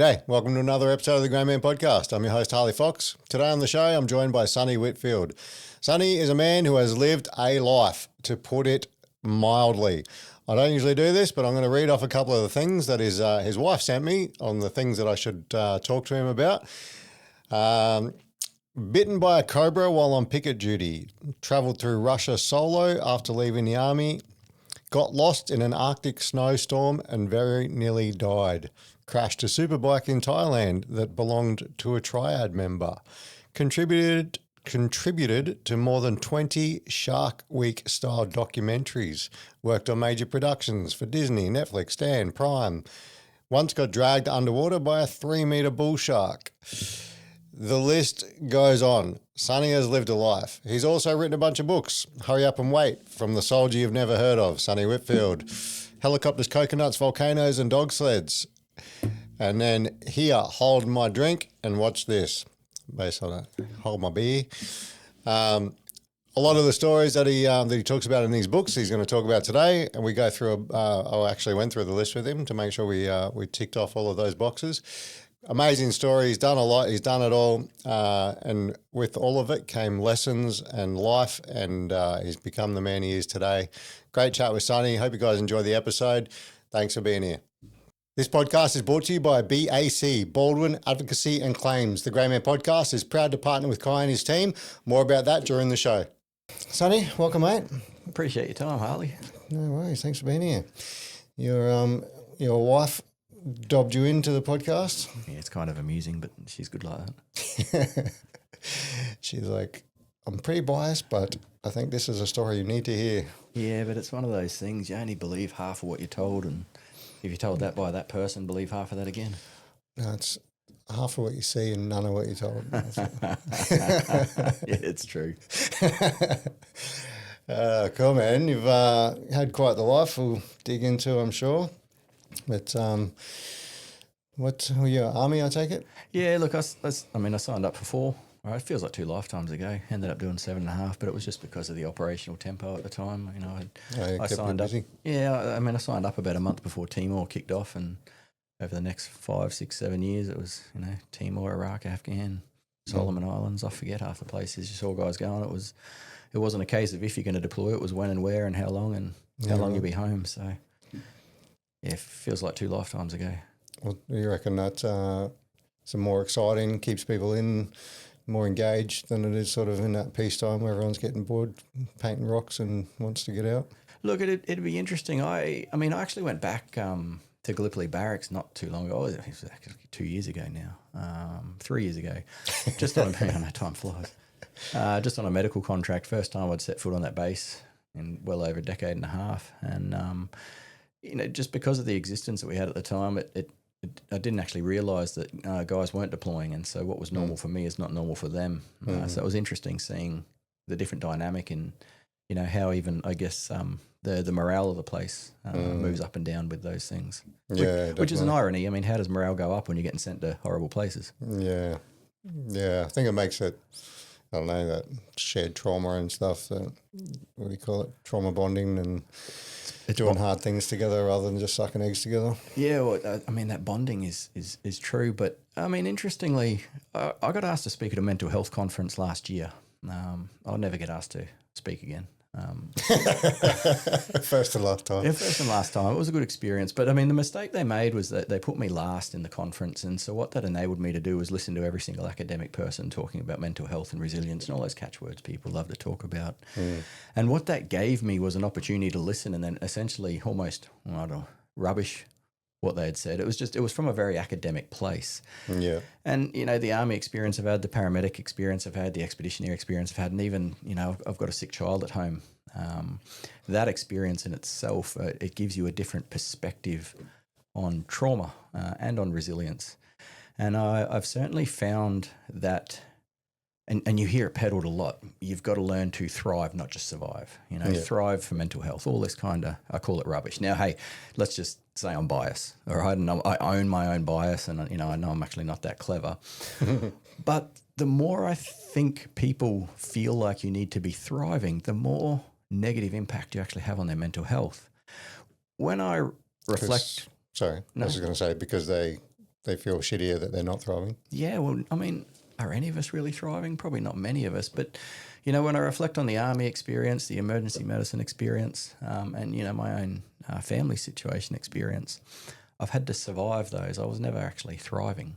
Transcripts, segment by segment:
G'day, welcome to another episode of the Great Man Podcast. I'm your host, Harley Fox. Today on the show, I'm joined by Sunny Whitfield. Sunny is a man who has lived a life, to put it mildly. I don't usually do this, but I'm going to read off a couple of the things that his wife sent me on the things that I should talk to him about. Bitten by a cobra while on picket duty. Travelled through Russia solo after leaving the army. Got lost in an Arctic snowstorm and very nearly died. Crashed a superbike in Thailand that belonged to a triad member. Contributed to more than 20 Shark Week-style documentaries. Worked on major productions for Disney, Netflix, Stan, Prime. Once got dragged underwater by a 3-metre bull shark. The list goes on. Sunny has lived a life. He's also written a bunch of books. Hurry Up and Wait, From the Soldier You've Never Heard Of, Sunny Whitfield. Helicopters, Coconuts, Volcanoes and Dog Sleds. And then here, Hold My Drink and Watch This. Based on it, Hold My Beer. A lot of the stories that he talks about in these books, he's going to talk about today. And we go through, I actually went through the list with him to make sure we ticked off all of those boxes. Amazing story. He's done a lot. He's done it all. And with all of it came lessons and life, and he's become the man he is today. Great chat with Sunny. Hope you guys enjoy the episode. Thanks for being here. This podcast is brought to you by BAC, Baldwin Advocacy and Claims. The Grey Man Podcast is proud to partner with Kai and his team. More about that during the show. Sunny, welcome, mate. Appreciate your time, Harley. No worries. Thanks for being here. Your wife dobbed you into the podcast. Yeah, it's kind of amusing, but she's good like that. She's like, I'm pretty biased, but I think this is a story you need to hear. Yeah, but it's one of those things, you only believe half of what you're told, and if you're told that by that person, believe half of that again. No, it's half of what you see and none of what you're told. Yeah, it's true. Cool, man. You've had quite the life we'll dig into, I'm sure. But what were you, Army, I take it? Yeah, look, I signed up for 4. All right, it feels like 2 lifetimes ago. Ended up doing 7.5, but it was just because of the operational tempo at the time. You know, I signed up. Yeah, I signed up about a month before Timor kicked off, and over the next 5, 6, 7 years, it was Timor, Iraq, Afghan, Solomon Islands. I forget half the places you saw guys going. It wasn't a case of if you're going to deploy. It was when and where and how long you'll be home. So yeah, it feels like 2 lifetimes ago. Well, you reckon that some more exciting, keeps people in, more engaged than it is sort of in that peacetime where everyone's getting bored, painting rocks and wants to get out? Look, it'd be interesting. I actually went back to Gallipoli Barracks not too long ago. It was actually 2 years ago now, 3 years ago. Just on I know time flies. Just on a medical contract. First time I'd set foot on that base in well over a decade and a half. And, just because of the existence that we had at the time, I didn't actually realise that guys weren't deploying, and so what was normal for me is not normal for them. So it was interesting seeing the different dynamic and, how even, I guess, the morale of the place moves up and down with those things. Yeah, which is an irony. I mean, how does morale go up when you're getting sent to horrible places? Yeah. I think it makes it, I don't know, that shared trauma and stuff, that, what do you call it, trauma bonding and doing hard things together rather than just sucking eggs together. Yeah, well, that bonding is true. But, interestingly, I got asked to speak at a mental health conference last year. I'll never get asked to speak again. First and last time. Yeah, first and last time. It was a good experience. But, the mistake they made was that they put me last in the conference. And so what that enabled me to do was listen to every single academic person talking about mental health and resilience and all those catchwords people love to talk about. And what that gave me was an opportunity to listen and then essentially almost, rubbish what they had said. It was from a very academic place. Yeah. And, the Army experience I've had, the paramedic experience I've had, the expeditionary experience I've had, and even, I've got a sick child at home. That experience in itself, it gives you a different perspective on trauma and on resilience. And I've certainly found that, and you hear it peddled a lot, you've got to learn to thrive, not just survive. Thrive for mental health, all this kind of, I call it rubbish. Now, hey, let's just say I'm biased, all right? And I own my own bias, and, I know I'm actually not that clever. But the more I think people feel like you need to be thriving, the more negative impact you actually have on their mental health. When I reflect... I was going to say, because they they feel shittier that they're not thriving. Yeah, well, I mean, are any of us really thriving? Probably not many of us. But, you know, when I reflect on the army experience, the emergency medicine experience, and, you know, my own family situation experience, I've had to survive those. I was never actually thriving.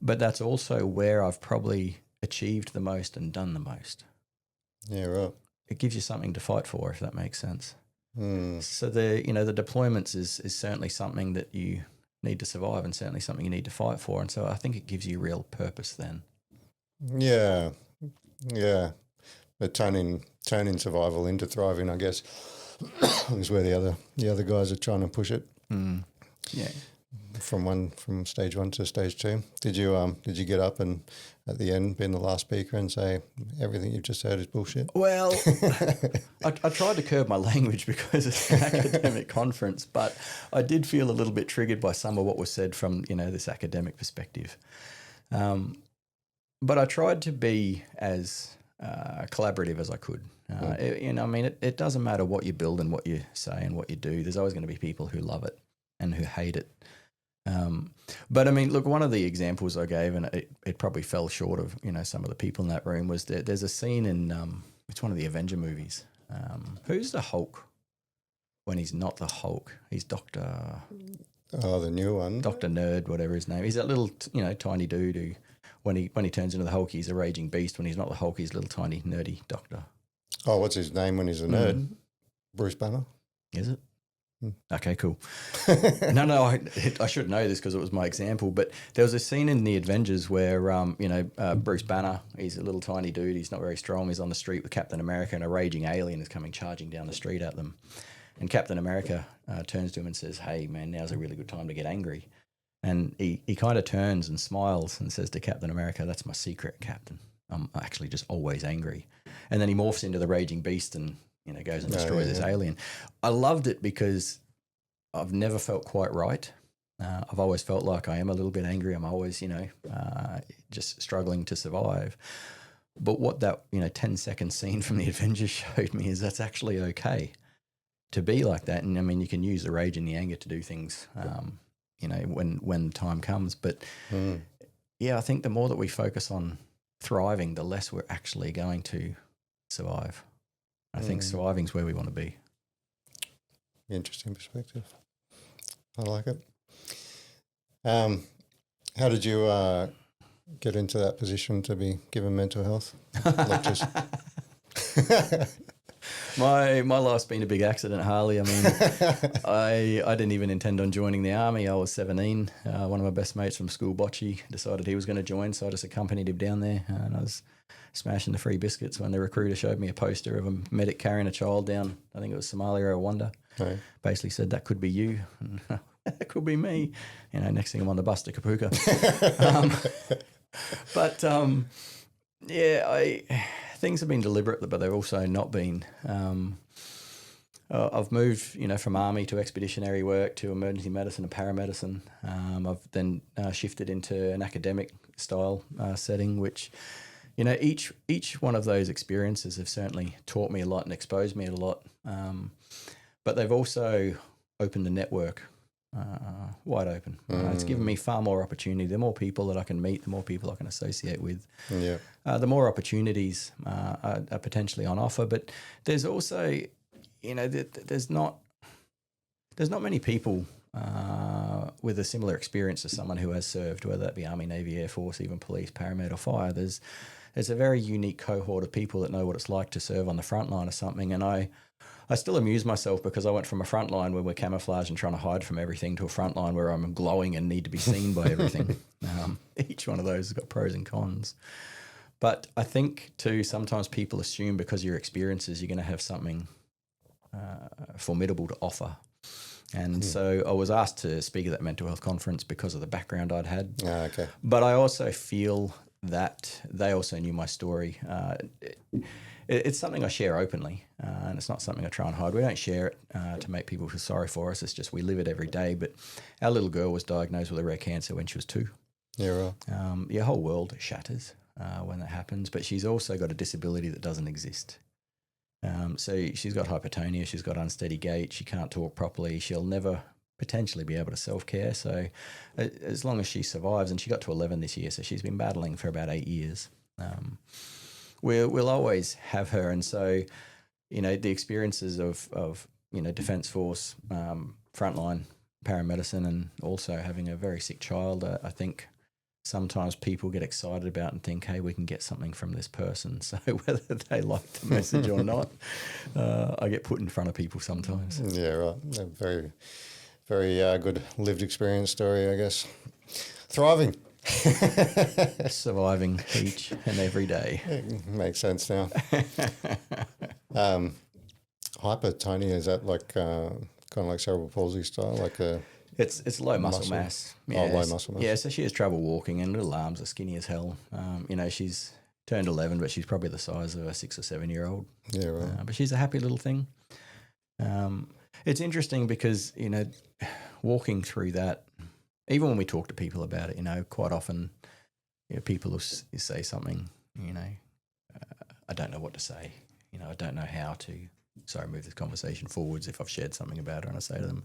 But that's also where I've probably achieved the most and done the most. Yeah, right. It gives you something to fight for, if that makes sense. So the deployments is certainly something that you need to survive, and certainly something you need to fight for. And so I think it gives you real purpose then. Yeah, yeah. But turning survival into thriving, I guess, is where the other guys are trying to push it. Yeah. From stage 1 to stage 2. Did you get up and at the end being the last speaker and say everything you've just heard is bullshit? Well, I tried to curb my language because it's an academic conference, but I did feel a little bit triggered by some of what was said from, you know, this academic perspective. But I tried to be as collaborative as I could. It doesn't matter what you build and what you say and what you do. There's always going to be people who love it and who hate it. But I mean, look, one of the examples I gave, and it probably fell short of, you know, some of the people in that room, was there's a scene in it's one of the Avenger movies. Who's the Hulk when he's not the Hulk? He's Dr. Oh, the new one. Dr. Nerd, whatever his name. He's that little, you know, tiny dude who, when he turns into the Hulk, he's a raging beast. When he's not the Hulk, he's a little tiny nerdy doctor. Oh, what's his name when he's a nerd? Bruce Banner. Is it? Okay, cool. No, I should know this because it was my example, but there was a scene in the Avengers where, Bruce Banner, he's a little tiny dude, he's not very strong, he's on the street with Captain America, and a raging alien is coming charging down the street at them. And Captain America turns to him and says, "Hey, man, now's a really good time to get angry." And he kind of turns and smiles and says to Captain America, "That's my secret, Captain. I'm actually just always angry." And then he morphs into the raging beast and, you know, goes and destroys this alien. I loved it because I've never felt quite right. I've always felt like I am a little bit angry. I'm always, just struggling to survive. But what that, 10-second scene from the Avengers showed me is that's actually okay to be like that. And I mean, you can use the rage and the anger to do things, when time comes. But I think the more that we focus on thriving, the less we're actually going to survive. I think surviving is where we want to be. Interesting perspective. I like it. How did you get into that position to be given mental health lectures? My life's been a big accident, Harley. I mean, I didn't even intend on joining the army. I was 17. One of my best mates from school, Bocce, decided he was going to join, so I just accompanied him down there. And I was smashing the free biscuits when the recruiter showed me a poster of a medic carrying a child down, I think it was Somalia or Rwanda. Right. Basically said, "That could be you." And, that could be me. Next thing I'm on the bus to Kapuka. Things have been deliberate, but they've also not been. I've moved, from army to expeditionary work to emergency medicine and paramedicine. I've then shifted into an academic style setting, which, each one of those experiences have certainly taught me a lot and exposed me a lot. But they've also opened the network wide open. It's given me far more opportunity. The more people that I can meet, the more people I can associate with, the more opportunities are potentially on offer. But there's also, there's not many people with a similar experience to someone who has served, whether that be Army, Navy, Air Force, even police, paramedic or fire. There's a very unique cohort of people that know what it's like to serve on the front line of something. And I still amuse myself because I went from a front line where we're camouflaged and trying to hide from everything to a front line where I'm glowing and need to be seen by everything. Each one of those has got pros and cons. But I think, too, sometimes people assume because of your experiences, you're going to have something formidable to offer. And so I was asked to speak at that mental health conference because of the background I'd had. Okay. But I also feel that they also knew my story. It's something I share openly, and it's not something I try and hide. We don't share it to make people feel sorry for us. It's just we live it every day. But our little girl was diagnosed with a rare cancer when she was 2. Yeah, right. Your whole world shatters when that happens. But she's also got a disability that doesn't exist. So she's got hypotonia. She's got unsteady gait. She can't talk properly. She'll never potentially be able to self-care. So as long as she survives, and she got to 11 this year, so she's been battling for about 8 years. We'll always have her. And so, the experiences of Defence Force, frontline, paramedicine, and also having a very sick child, I think sometimes people get excited about and think, hey, we can get something from this person. So whether they like the message or not, I get put in front of people sometimes. Yeah, right. A very, very good lived experience story, I guess. Thriving. Surviving each and every day. Makes sense now. Hypertonia, is that like kind of like cerebral palsy style? It's low muscle mass. Yeah, low muscle mass. Yeah, so she has trouble walking, and little arms are skinny as hell. She's turned 11, but she's probably the size of a 6 or 7 year old. Yeah, right. But she's a happy little thing. It's interesting because, walking through that, even when we talk to people about it, quite often, people will say something, I don't know what to say. I don't know how to, move this conversation forwards if I've shared something about her. And I say to them,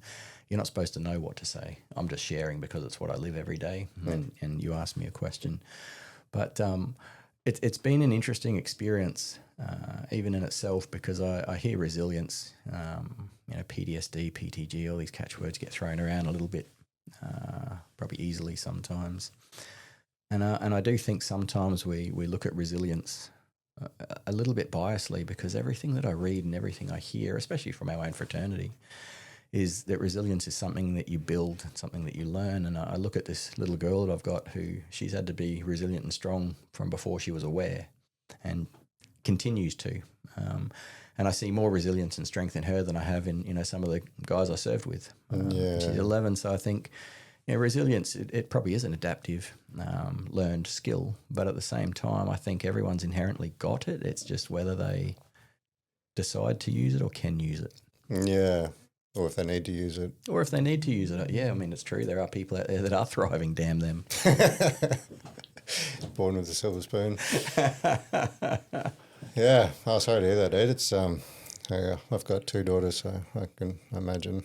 you're not supposed to know what to say. I'm just sharing because it's what I live every day. And you asked me a question. But it's been an interesting experience, even in itself, because I hear resilience, PTSD, PTG, all these catchwords get thrown around a little bit, probably easily sometimes. And I do think sometimes we look at resilience a little bit biasly, because everything that I read and everything I hear, especially from our own fraternity, is that resilience is something that you build, something that you learn. And I look at this little girl that I've got who she's had to be resilient and strong from before she was aware, and continues to. And I see more resilience and strength in her than I have in some of the guys I served with. She's 11, so I think resilience, it probably is an adaptive, learned skill, but at the same time, I think everyone's inherently got it. It's just whether they decide to use it or can use it. Yeah, or if they need to use it. Yeah, I mean, it's true. There are people out there that are thriving, damn them. Born with a silver spoon. Yeah, oh, sorry to hear that, Ed. It's I've got 2 daughters, so I can imagine.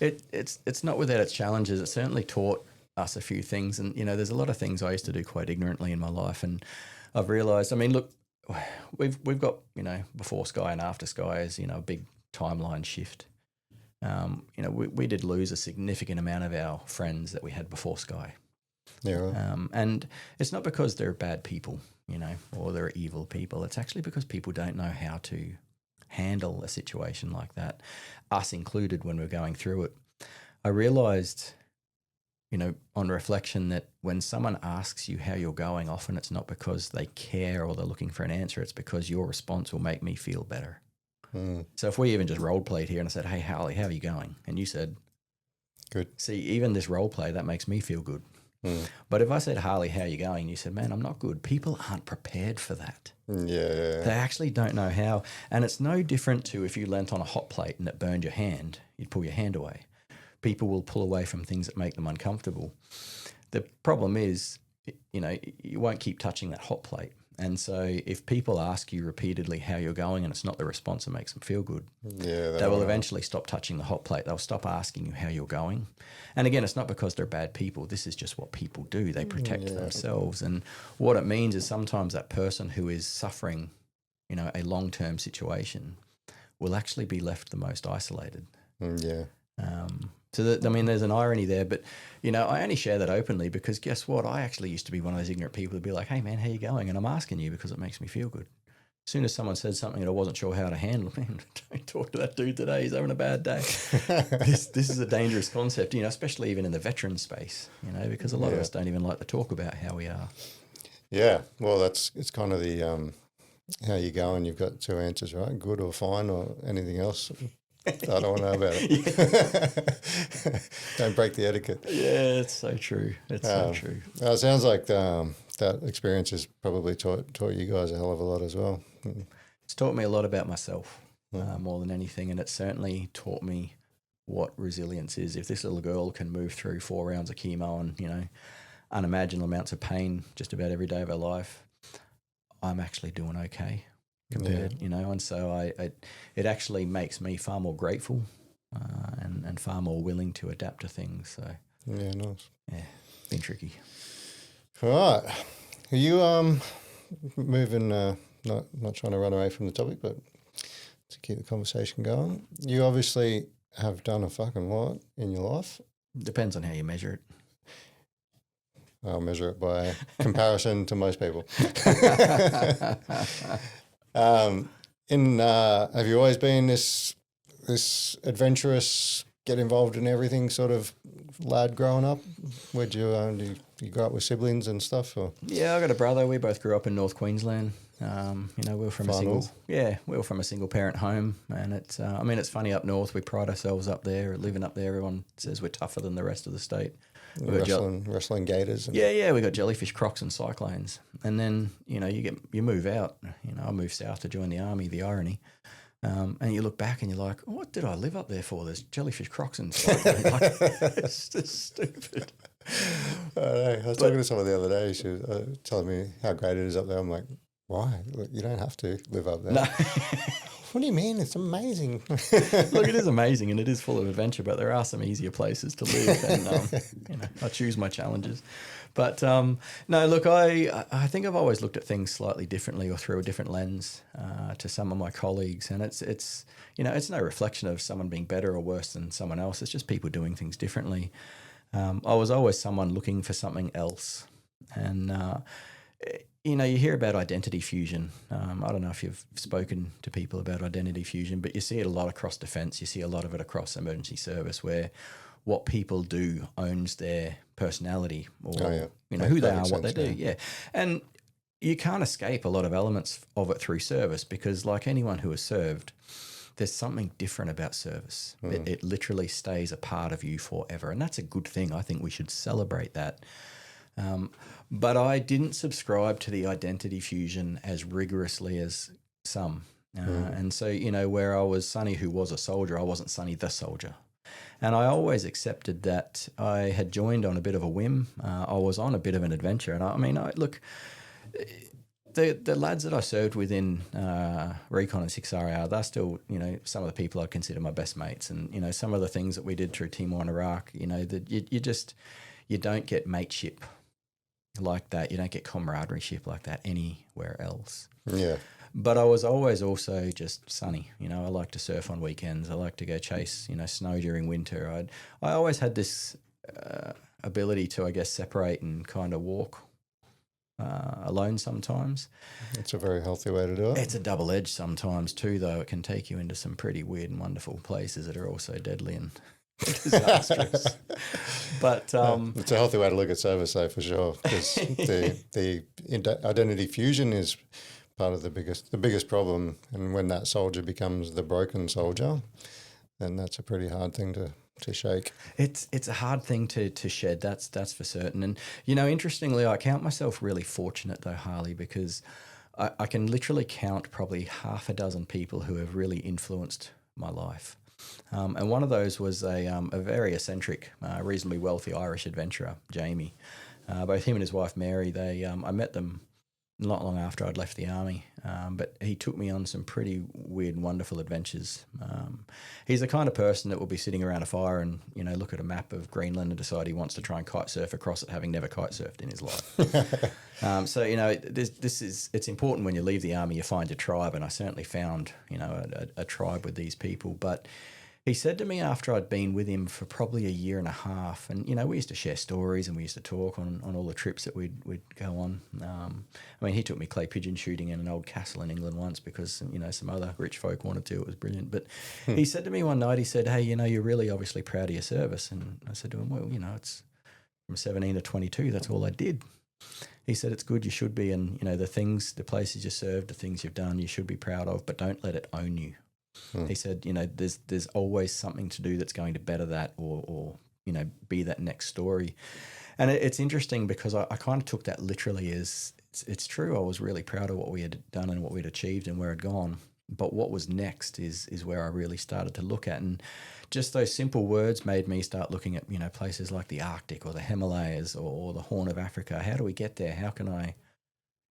It's not without its challenges. It certainly taught us a few things, and there's a lot of things I used to do quite ignorantly in my life, and I've realised. I mean, look, we've got before Sky and after Sky is a big timeline shift. We did lose a significant amount of our friends that we had before Sky. Yeah. Right. And it's not because they're bad people, or they're evil people. It's actually because people don't know how to handle a situation like that, us included, when we're going through it. I realised, on reflection, that when someone asks you how you're going, often it's not because they care or they're looking for an answer. It's because your response will make me feel better. So if we even just role played here and I said, hey, Harley, how are you going? And you said, good. See, even this role play, that makes me feel good. But if I said, Harley, how are you going? And you said, man, I'm not good. People aren't prepared for that. Yeah. They actually don't know how. And it's no different to if you leant on a hot plate and it burned your hand, you'd pull your hand away. People will pull away from things that make them uncomfortable. The problem is, you won't keep touching that hot plate. And so if people ask you repeatedly how you're going and it's not the response that makes them feel good, they will eventually stop touching the hot plate. They'll stop asking you how you're going. And again, it's not because they're bad people. This is just what people do. They protect themselves. And what it means is sometimes that person who is suffering, a long-term situation will actually be left the most isolated. So there's an irony there, but I only share that openly because guess what? I actually used to be one of those ignorant people who'd be like, "Hey man, how you going?" And I'm asking you because it makes me feel good. As soon as someone said something that I wasn't sure how to handle, man, don't talk to that dude today. He's having a bad day. This is a dangerous concept, especially even in the veteran space, because a lot of us don't even like to talk about how we are. Yeah, well, it's kind of the how you going. You've got 2 answers, right? Good or fine, or anything else. I don't want to know about it. Don't break the etiquette. Yeah, it's so true. It's so true. It sounds like that experience has probably taught you guys a hell of a lot as well. It's taught me a lot about myself more than anything, and it certainly taught me what resilience is. If this little girl can move through 4 rounds of chemo and, unimaginable amounts of pain just about every day of her life, I'm actually doing okay. Compared, and so it actually makes me far more grateful and far more willing to adapt to things. So Yeah, nice. yeah, been tricky. All right. Are you moving? Not trying to run away from the topic, but to keep the conversation going. You obviously have done a fucking lot in your life. Depends on how you measure it. I'll measure it by comparison to most people. Have you always been this adventurous, get involved in everything sort of lad growing up? Where'd you do you grow up with siblings and stuff? Or? Yeah, I got a brother. We both grew up in North Queensland. We were from we were from a single parent home, and it's it's funny up north. We pride ourselves up there, living up there. Everyone says we're tougher than the rest of the state. Wrestling gators. We got jellyfish, crocs, and cyclones. And then you move out. I moved south to join the army. The irony. And you look back and you're like, what did I live up there for? There's jellyfish, crocs, and cyclones. It's just stupid. I know. I was talking to someone the other day. She was telling me how great it is up there. I'm like, why? Look, you don't have to live up there. No. What do you mean? It's amazing. Look, it is amazing and it is full of adventure, but there are some easier places to live, and I choose my challenges. But no, look, I think I've always looked at things slightly differently or through a different lens to some of my colleagues, and it's no reflection of someone being better or worse than someone else. It's just people doing things differently. I was always someone looking for something else, and you hear about identity fusion. I don't know if you've spoken to people about identity fusion, but you see it a lot across defence. You see a lot of it across emergency service, where what people do owns their personality or who they are, what they do. Yeah, and you can't escape a lot of elements of it through service, because like anyone who has served, there's something different about service. It literally stays a part of you forever, and that's a good thing. I think we should celebrate that. But I didn't subscribe to the identity fusion as rigorously as some. And so, where I was Sunny, who was a soldier, I wasn't Sunny the soldier. And I always accepted that I had joined on a bit of a whim. I was on a bit of an adventure. And look, the lads that I served with in Recon and 6RR, they're still, some of the people I'd consider my best mates. And, some of the things that we did through Timor and Iraq, that you don't get mateship like that. You don't get camaraderie like that anywhere else. Yeah. But I was always also just Sunny. I like to surf on weekends. I like to go chase, snow during winter. I always had this ability to, I guess, separate and kind of walk alone sometimes. It's a very healthy way to do it. It's a double-edged sometimes too, though. It can take you into some pretty weird and wonderful places that are also deadly and disastrous. But it's a healthy way to look at service, though, for sure, because the identity fusion is part of the biggest problem, and when that soldier becomes the broken soldier, then that's a pretty hard thing to shake. It's a hard thing to shed, that's for certain. And interestingly, I count myself really fortunate though, Harley, because I can literally count probably half a dozen people who have really influenced my life. And one of those was a very eccentric, reasonably wealthy Irish adventurer, Jamie. Both him and his wife, Mary, I met them not long after I'd left the army, but he took me on some pretty weird and wonderful adventures. He's the kind of person that will be sitting around a fire and, look at a map of Greenland and decide he wants to try and kite surf across it, having never kite surfed in his life. So, it's important when you leave the army, you find your tribe, and I certainly found, a tribe with these people. But he said to me after I'd been with him for probably a year and a half, and, we used to share stories and we used to talk on all the trips that we'd go on. He took me clay pigeon shooting in an old castle in England once because, some other rich folk wanted to. It was brilliant. But he said to me one night, he said, hey, you're really obviously proud of your service. And I said to him, well, it's from 17 to 22, that's all I did. He said, it's good, you should be. And, the places you served, the things you've done, you should be proud of, but don't let it own you. He said, there's always something to do that's going to better that or be that next story. And it's interesting because I kind of took that literally as it's true. I was really proud of what we had done and what we'd achieved and where I'd gone. But what was next is where I really started to look at. And just those simple words made me start looking at, places like the Arctic or the Himalayas or the Horn of Africa. How do we get there? How can I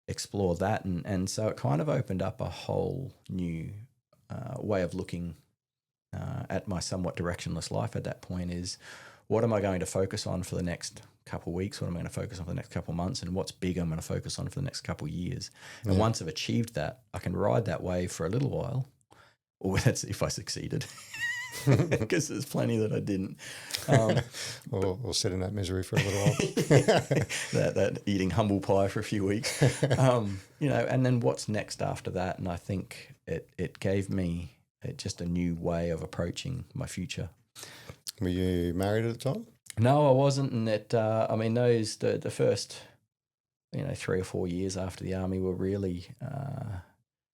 explore that? And so it kind of opened up a whole new way of looking at my somewhat directionless life at that point is, what am I going to focus on for the next couple of weeks? What am I going to focus on for the next couple of months? And what's big I'm going to focus on for the next couple of years? And once I've achieved that, I can ride that wave for a little while, or that's if I succeeded, because there's plenty that I didn't. We'll sit in that misery for a little while. that eating humble pie for a few weeks, and then what's next after that? And I think it gave me just a new way of approaching my future. Were you married at the time? No, I wasn't. And the first, 3 or 4 years after the army were really,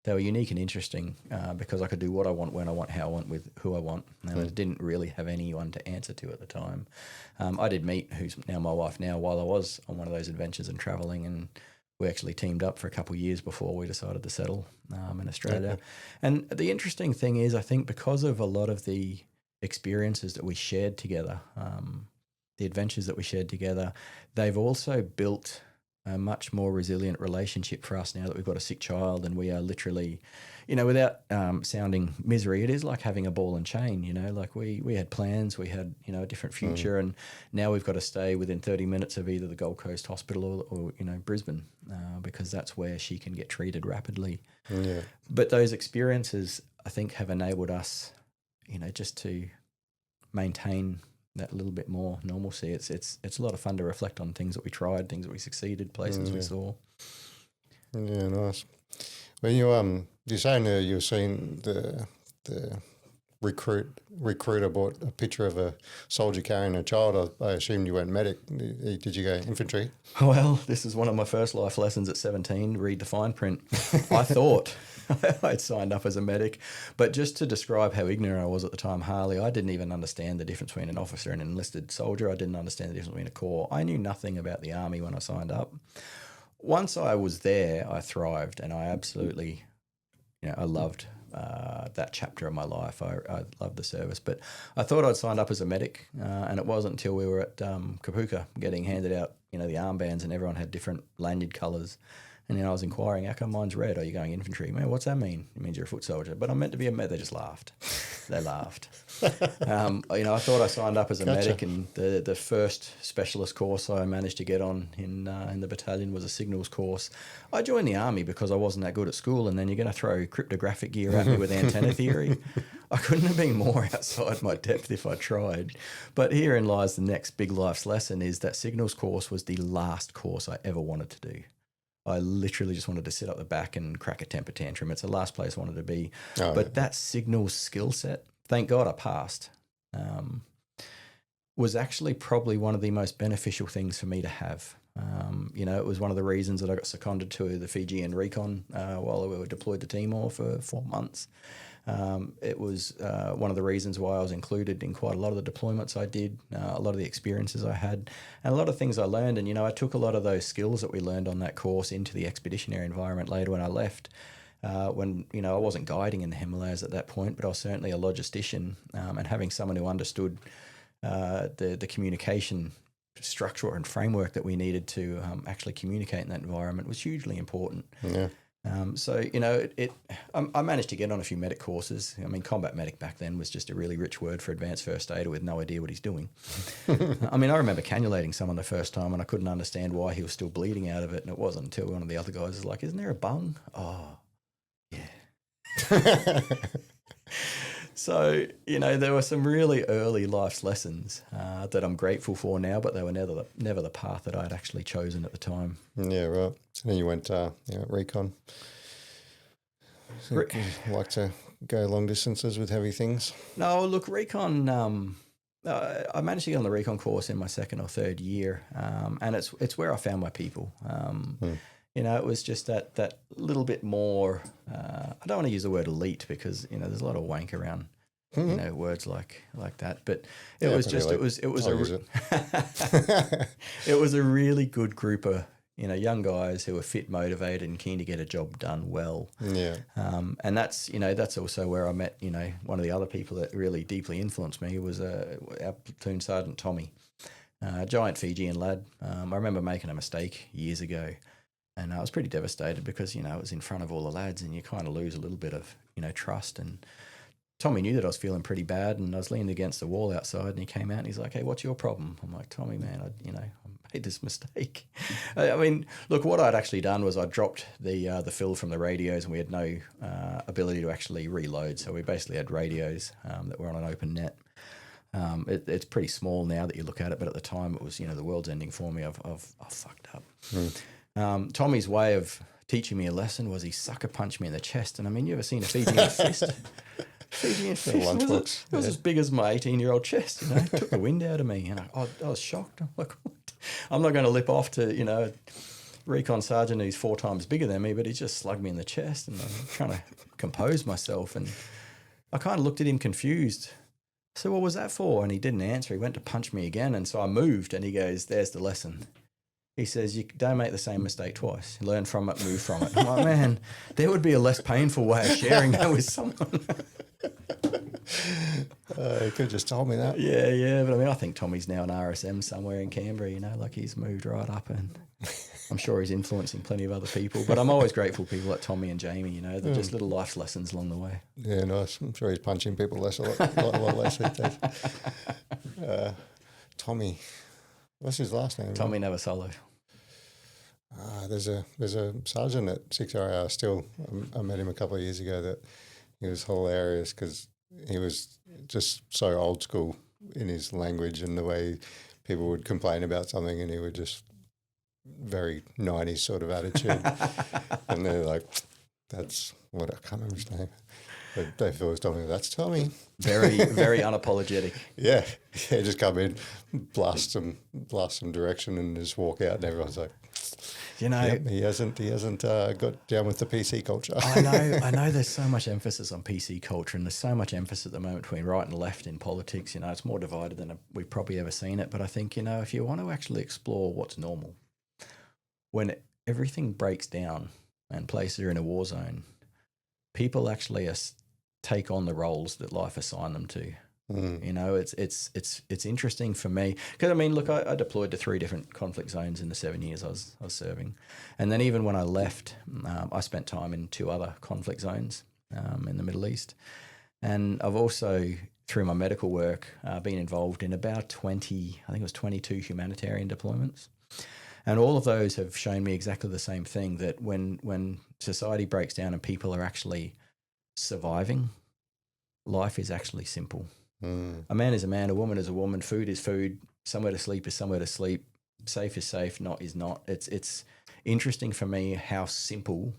they were unique and interesting because I could do what I want, when I want, how I want, with who I want. And I didn't really have anyone to answer to at the time. I did meet, who's now my wife now, while I was on one of those adventures and traveling, and we actually teamed up for a couple of years before we decided to settle in Australia. Okay. And the interesting thing is, I think because of a lot of the experiences that we shared together, the adventures that we shared together, they've also built a much more resilient relationship for us now that we've got a sick child, and we are literally, without sounding misery, it is like having a ball and chain, like we had plans, we had, a different future, and now we've got to stay within 30 minutes of either the Gold Coast Hospital or Brisbane, because that's where she can get treated rapidly. Yeah. But those experiences, I think, have enabled us, just to maintain that little bit more normalcy. It's a lot of fun to reflect on things that we tried, things that we succeeded, places we saw. Yeah, nice. When you're saying you were seeing the recruiter bought a picture of a soldier carrying a child. I assumed you went medic. Did you go infantry? Well, this is one of my first life lessons at 17. Read the fine print. I thought I'd signed up as a medic, but just to describe how ignorant I was at the time, Harley, I didn't even understand the difference between an officer and an enlisted soldier. I didn't understand the difference between a corps. I knew nothing about the army when I signed up. Once I was there, I thrived, and I absolutely, I loved that chapter of my life. I loved the service, but I thought I'd signed up as a medic, and it wasn't until we were at Kapuka getting handed out, the armbands, and everyone had different lanyard colours. And then I was inquiring, how come mine's red? Are you going infantry? Man, what's that mean? It means you're a foot soldier. But I'm meant to be a med. They just laughed. They laughed. I thought I signed up as a medic, and the first specialist course I managed to get on in the battalion was a signals course. I joined the army because I wasn't that good at school, and then you're going to throw cryptographic gear at me with antenna theory. I couldn't have been more outside my depth if I tried. But herein lies the next big life's lesson, is that signals course was the last course I ever wanted to do. I literally just wanted to sit up the back and crack a temper tantrum. It's the last place I wanted to be. But that signals skill set, thank God I passed, was actually probably one of the most beneficial things for me to have. It was one of the reasons that I got seconded to the Fijian recon while we were deployed to Timor for 4 months. It was one of the reasons why I was included in quite a lot of the deployments I did, a lot of the experiences I had, and a lot of things I learned. And, I took a lot of those skills that we learned on that course into the expeditionary environment later when I left. When, I wasn't guiding in the Himalayas at that point, but I was certainly a logistician, and having someone who understood the communication structure and framework that we needed to actually communicate in that environment was hugely important. Yeah. I managed to get on a few medic courses. Combat medic back then was just a really rich word for advanced first aider with no idea what he's doing. I remember cannulating someone the first time, and I couldn't understand why he was still bleeding out of it. And it wasn't until one of the other guys was like, "Isn't there a bung?" Oh, yeah. So, there were some really early life's lessons that I'm grateful for now, but they were never the path that I had actually chosen at the time. Yeah, right. And then you went recon. So you like to go long distances with heavy things? No, look, recon, I managed to get on the recon course in my second or third year, and it's where I found my people. It was just that little bit more, I don't want to use the word elite because, there's a lot of wank around, words like that. But it was a really good group of, young guys who were fit, motivated and keen to get a job done well. Yeah. And that's also where I met, one of the other people that really deeply influenced me was our platoon sergeant, Tommy, a giant Fijian lad. I remember making a mistake years ago. And I was pretty devastated because, it was in front of all the lads and you kind of lose a little bit of, trust. And Tommy knew that I was feeling pretty bad, and I was leaning against the wall outside, and he came out and he's like, "Hey, what's your problem?" I'm like, "Tommy, man, I made this mistake." I mean, look, what I'd actually done was I dropped the fill from the radios, and we had no ability to actually reload. So we basically had radios that were on an open net. It's pretty small now that you look at it, but at the time it was, the world's ending for me. I've fucked up. Tommy's way of teaching me a lesson was he sucker punched me in the chest. And I mean, you ever seen a Fijian fist? Fijian fist. It was as big as my 18-year-old chest. It took the wind out of me, and I was shocked. I'm like, what? I'm not going to lip off to a recon sergeant who's 4 times bigger than me, but he just slugged me in the chest, and I'm trying to compose myself, and I kind of looked at him confused. So what was that for? And he didn't answer. He went to punch me again, and so I moved, and he goes, "There's the lesson." He says, "You don't make the same mistake twice. Learn from it, move from it." I'm like, man, there would be a less painful way of sharing that with someone. You could have just told me that. Yeah. But I mean, I think Tommy's now an RSM somewhere in Canberra, like he's moved right up, and I'm sure he's influencing plenty of other people. But I'm always grateful for people like Tommy and Jamie, they're just little life lessons along the way. Yeah, nice. I'm sure he's punching people a lot less these days. Tommy, what's his last name? Tommy Navasolo. There's a sergeant at 6RR still. I met him a couple of years ago. That he was hilarious because he was just so old school in his language and the way people would complain about something, and he would just very 90s sort of attitude. And they're like, "That's what," I can't remember his name. But they always told me, "That's Tommy." Very, very unapologetic. Yeah, just come in, blast some direction, and just walk out, and everyone's like, yep, he hasn't got down with the PC culture. I know there's so much emphasis on PC culture, and there's so much emphasis at the moment between right and left in politics. It's more divided than we've probably ever seen it. But I think, if you want to actually explore what's normal, when everything breaks down and places are in a war zone, people actually take on the roles that life assigned them to. It's interesting for me because look, I deployed to 3 different conflict zones in the 7 years I was serving, and then even when I left, I spent time in 2 other conflict zones in the Middle East, and I've also, through my medical work, been involved in about 22 humanitarian deployments, and all of those have shown me exactly the same thing, that when society breaks down and people are actually surviving, life is actually simple. A man is a man, a woman is a woman, food is food, somewhere to sleep is somewhere to sleep, safe is safe, not is not. It's interesting for me how simple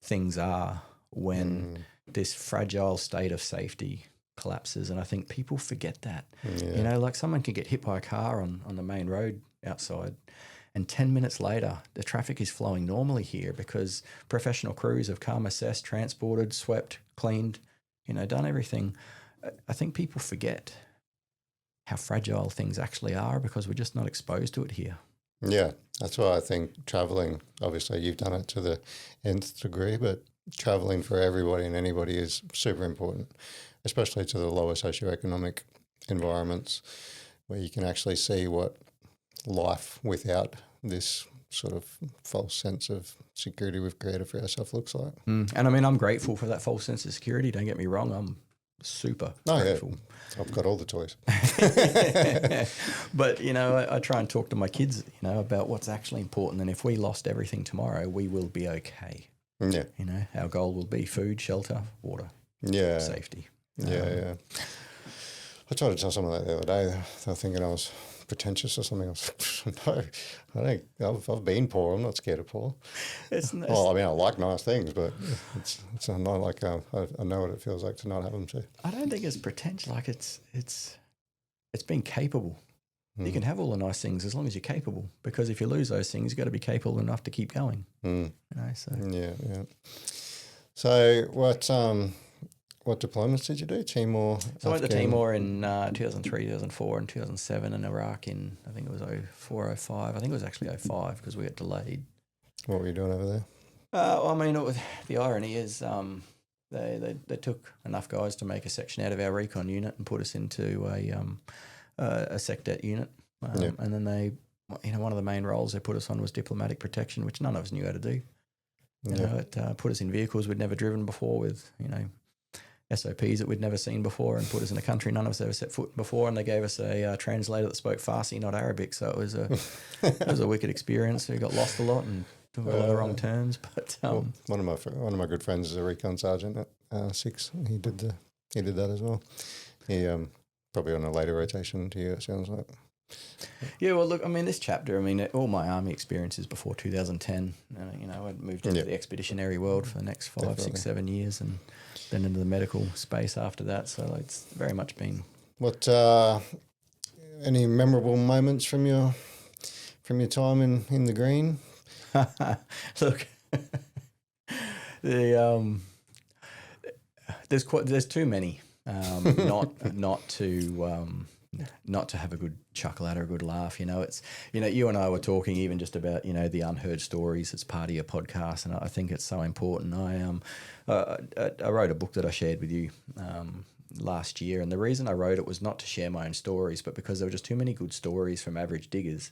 things are when this fragile state of safety collapses, and I think people forget that. Yeah. Like someone can get hit by a car on the main road outside, and 10 minutes later, the traffic is flowing normally here because professional crews have come, assessed, transported, swept, cleaned, done everything. I think people forget how fragile things actually are because we're just not exposed to it here. Yeah, that's why I think travelling, obviously you've done it to the nth degree, but travelling for everybody and anybody is super important, especially to the lower socioeconomic environments where you can actually see what life without this sort of false sense of security we've created for ourselves looks like. And I'm grateful for that false sense of security. Don't get me wrong. I'm super grateful. Yeah. I've got all the toys. But, I try and talk to my kids, about what's actually important. And if we lost everything tomorrow, we will be okay. Yeah. Our goal will be food, shelter, water, safety. Yeah. I tried to tell someone that the other day. They were thinking I was pretentious or something. I was like, no, I think I've been poor. I'm not scared of poor. Well, I like nice things, but it's not like I know what it feels like to not have them too. I don't think it's pretentious. Like it's being capable. You can have all the nice things as long as you're capable, because if you lose those things, you've got to be capable enough to keep going. So. Yeah. So what deployments did you do? Timor? So I went to Timor in 2003, 2004 and 2007, and Iraq in, I think it was 04, 05. I think it was actually 05 because we got delayed. What were you doing over there? The irony is they took enough guys to make a section out of our recon unit and put us into a SecDet unit. And then they, one of the main roles they put us on was diplomatic protection, which none of us knew how to do. It put us in vehicles we'd never driven before with, SOPs that we'd never seen before and put us in a country none of us ever set foot before, and they gave us a translator that spoke Farsi, not Arabic. So it was a wicked experience. We got lost a lot and took a lot of wrong turns. But one of my good friends is a recon sergeant at 6. He did that as well. He probably on a later rotation to you, it sounds like. Yeah, well, look, I mean, this chapter, I mean, all my army experiences before 2010, I'd moved into the expeditionary world for the next 5, 6, 7 years, and then into the medical space after that. So it's very much been. What any memorable moments from your time in the green? Look, there's too many. Not to have a good chuckle at or a good laugh. It's, you and I were talking even just about, the unheard stories. It's part of your podcast, and I think it's so important. I wrote a book that I shared with you last year, and the reason I wrote it was not to share my own stories, but because there were just too many good stories from average diggers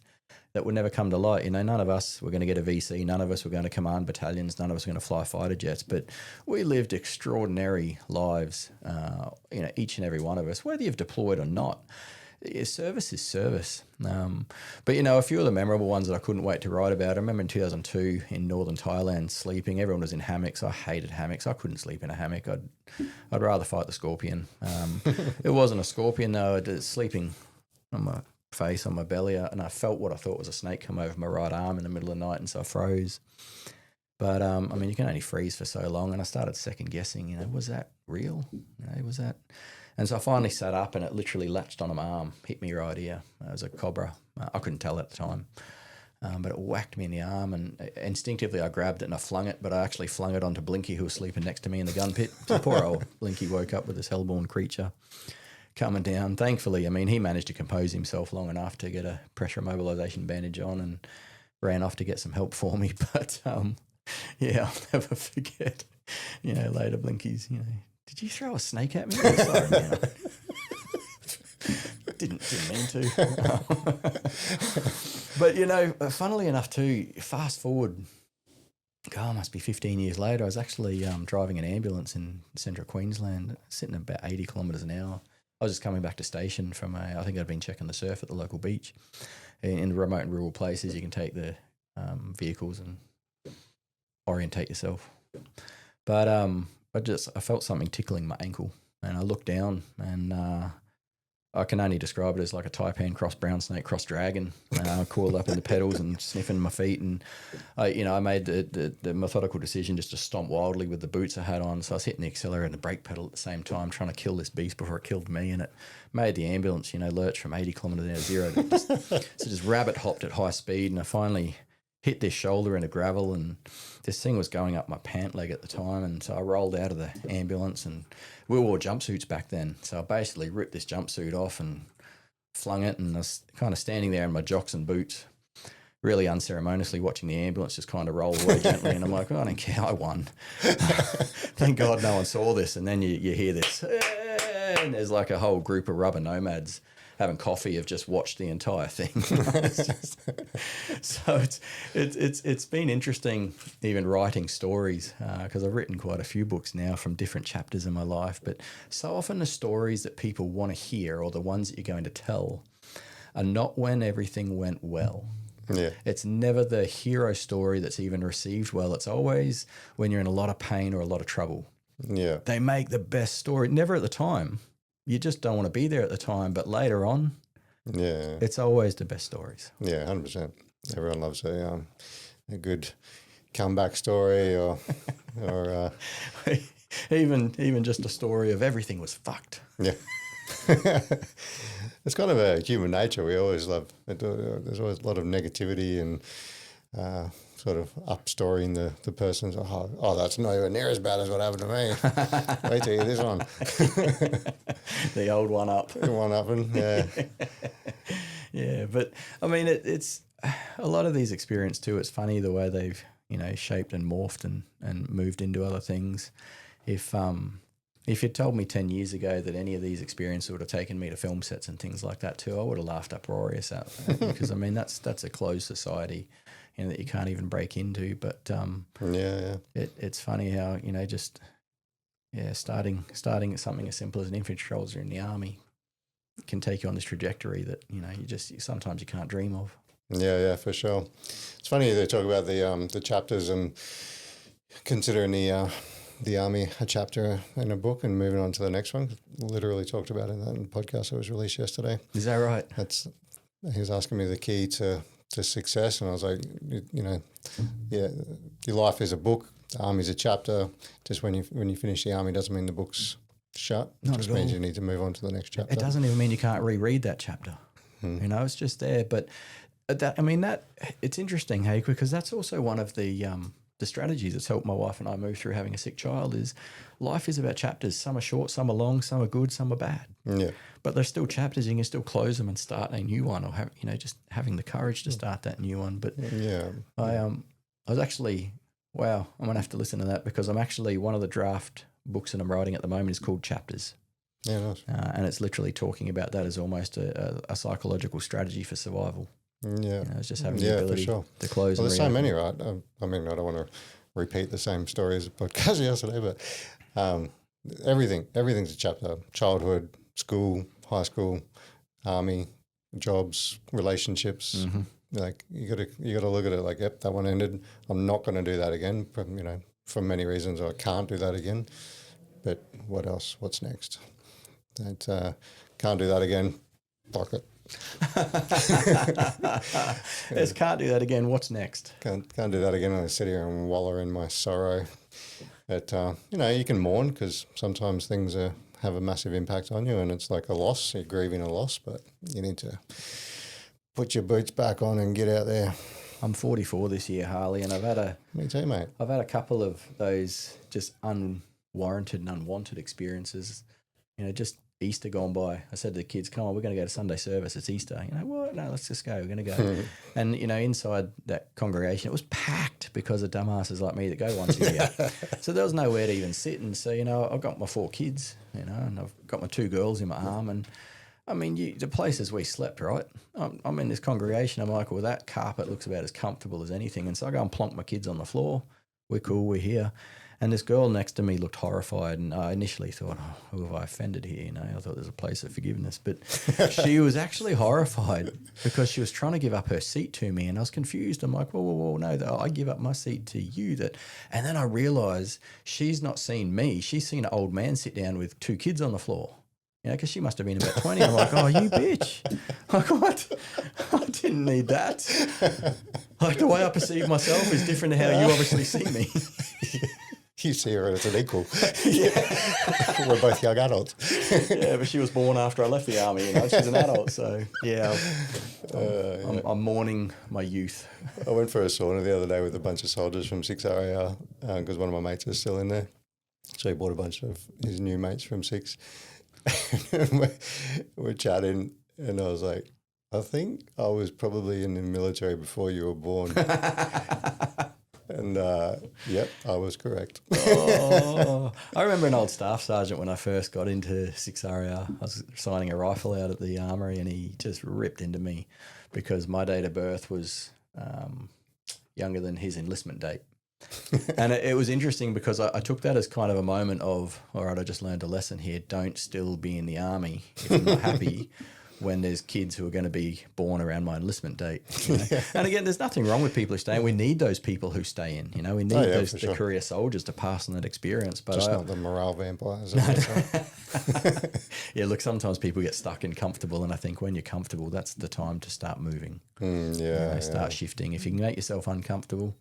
that would never come to light. None of us were going to get a VC. None of us were going to command battalions. None of us were going to fly fighter jets. But we lived extraordinary lives, each and every one of us, whether you've deployed or not. Service is service. But a few of the memorable ones that I couldn't wait to write about. I remember in 2002 in northern Thailand sleeping. Everyone was in hammocks. I hated hammocks. I couldn't sleep in a hammock. I'd rather fight the scorpion. It wasn't a scorpion though. I was sleeping on my face, on my belly, and I felt what I thought was a snake come over my right arm in the middle of the night, and so I froze. But you can only freeze for so long, and I started second guessing. Was that real? Was that? And so I finally sat up, and it literally latched on my arm, hit me right here. It was a cobra. I couldn't tell at the time, but it whacked me in the arm, and instinctively I grabbed it and I flung it. But I actually flung it onto Blinky, who was sleeping next to me in the gun pit. So poor old Blinky woke up with this hellborn creature coming down. Thankfully, he managed to compose himself long enough to get a pressure mobilization bandage on and ran off to get some help for me. But I'll never forget. Later Blinky's, did you throw a snake at me? Oh, sorry, man. didn't mean to. But funnily enough too, fast forward, must be 15 years later, I was actually driving an ambulance in central Queensland, sitting at about 80 kilometres an hour. I was just coming back to station from I think I'd been checking the surf at the local beach. In remote and rural places, you can take the vehicles and orientate yourself. But I felt something tickling my ankle, and I looked down, and I can only describe it as like a taipan cross brown snake cross dragon, coiled up in the pedals and sniffing my feet. And I made the methodical decision just to stomp wildly with the boots I had on. So I was hitting the accelerator and the brake pedal at the same time, trying to kill this beast before it killed me. And it made the ambulance, lurch from 80 kilometres an hour to zero. So just rabbit hopped at high speed, and I finally hit this shoulder into gravel, and this thing was going up my pant leg at the time. And so I rolled out of the ambulance, and we wore jumpsuits back then. So I basically ripped this jumpsuit off and flung it, and I was kind of standing there in my jocks and boots, really unceremoniously watching the ambulance just kind of roll away gently. And I'm like, I don't care, I won. Thank God no one saw this. And then you hear this, and there's like a whole group of rubber nomads having coffee have just watched the entire thing. So it's been interesting even writing stories, because I've written quite a few books now from different chapters in my life, but so often the stories that people want to hear, or the ones that you're going to tell, are not when everything went well. Yeah. It's never the hero story that's even received well. It's always when you're in a lot of pain or a lot of trouble. Yeah. They make the best story, never at the time. You just don't want to be there at the time, but later on, it's always the best stories. Yeah, 100%. Everyone loves a good comeback story, or even just a story of everything was fucked. Yeah. It's kind of a human nature. We always love it. There's always a lot of negativity and sort of upstorying the person's, that's not even near as bad as what happened to me. Wait till you hear this one. The old one up. The one upping, yeah. Yeah, but I mean, it's a lot of these experiences too. It's funny the way they've, shaped and morphed and moved into other things. If you'd told me 10 years ago that any of these experiences would have taken me to film sets and things like that too, I would have laughed uproarious at it, because I mean, that's a closed society, that you can't even break into. But it's funny how, starting at something as simple as an infantry soldier in the army can take you on this trajectory that you sometimes you can't dream of. Yeah, for sure. It's funny they talk about the chapters and considering the army a chapter in a book and moving on to the next one. Literally talked about it in that podcast that was released yesterday. Is that right? He was asking me the key to success, and I was like, your life is a book, the army's a chapter. Just when you finish the army doesn't mean the book's shut. It just means you need to move on to the next chapter. It doesn't even mean you can't reread that chapter. It's just there. But it's interesting, hey, because that's also one of the strategies that's helped my wife and I move through having a sick child is life is about chapters. Some are short, some are long, some are good, some are bad. Yeah. But they're still chapters. You can still close them and start a new one, or just having the courage to start that new one. But yeah, I was actually, I'm gonna have to listen to that because I'm actually one of the draft books that I'm writing at the moment is called Chapters. Yeah, nice. And it's literally talking about that as almost a psychological strategy for survival. Yeah, it's just having the ability to close. Well, there's so many, right? I mean, I don't want to repeat the same story as the podcast yesterday, but everything's a chapter. Childhood, school, high school, army, jobs, relationships. Mm-hmm. Like you gotta look at it like, yep, that one ended. I'm not going to do that again. For many reasons, I can't do that again. But what else? What's next? Can't do that again. Fuck it. Yes, can't do that again. What's next? Can't do that again. I sit here and wallow in my sorrow. But you can mourn because sometimes things have a massive impact on you, and it's like a loss. You're grieving a loss, but you need to put your boots back on and get out there. I'm 44 this year, Harley, and Me too, mate. I've had a couple of those just unwarranted and unwanted experiences. Just Easter gone by. I said to the kids, come on, we're going to go to Sunday service. It's Easter. What? No, let's just go. We're going to go. And, inside that congregation, it was packed because of dumbasses like me that go once a year. So there was nowhere to even sit. And so, I've got my 4 kids, and I've got my 2 girls in my arm. And, I mean, the places we slept, right? I'm in this congregation. I'm like, well, that carpet looks about as comfortable as anything. And so I go and plonk my kids on the floor. We're cool. We're here. And this girl next to me looked horrified, and I initially thought, who have I offended here? I thought there's a place of forgiveness. But she was actually horrified because she was trying to give up her seat to me, and I was confused. I'm like, whoa, no, I give up my seat to you. And then I realised she's not seen me. She's seen an old man sit down with 2 kids on the floor. Because she must have been about 20. I'm like, oh, you bitch. Like, what? I didn't need that. Like, the way I perceive myself is different to how you obviously see me. You see her as an equal. We're both young adults. Yeah, but she was born after I left the army. She's an adult, so I'm mourning my youth. I went for a sauna the other day with a bunch of soldiers from 6 RAR because one of my mates is still in there. So he brought a bunch of his new mates from 6. We're chatting, and I was like, I think I was probably in the military before you were born. And, yep, I was correct. I remember an old staff sergeant when I first got into 6 RAR. I was signing a rifle out at the armory, and he just ripped into me because my date of birth was younger than his enlistment date. And it was interesting because I took that as kind of a moment of, all right, I just learned a lesson here. Don't still be in the army if you're not happy when there's kids who are going to be born around my enlistment date. Yeah. And again, there's nothing wrong with people who stay in. We need those people who stay in. We need the career soldiers to pass on that experience. But just not the morale vampires. Yeah, look, sometimes people get stuck and comfortable, and I think when you're comfortable, that's the time to start moving. Start shifting. If you can make yourself uncomfortable,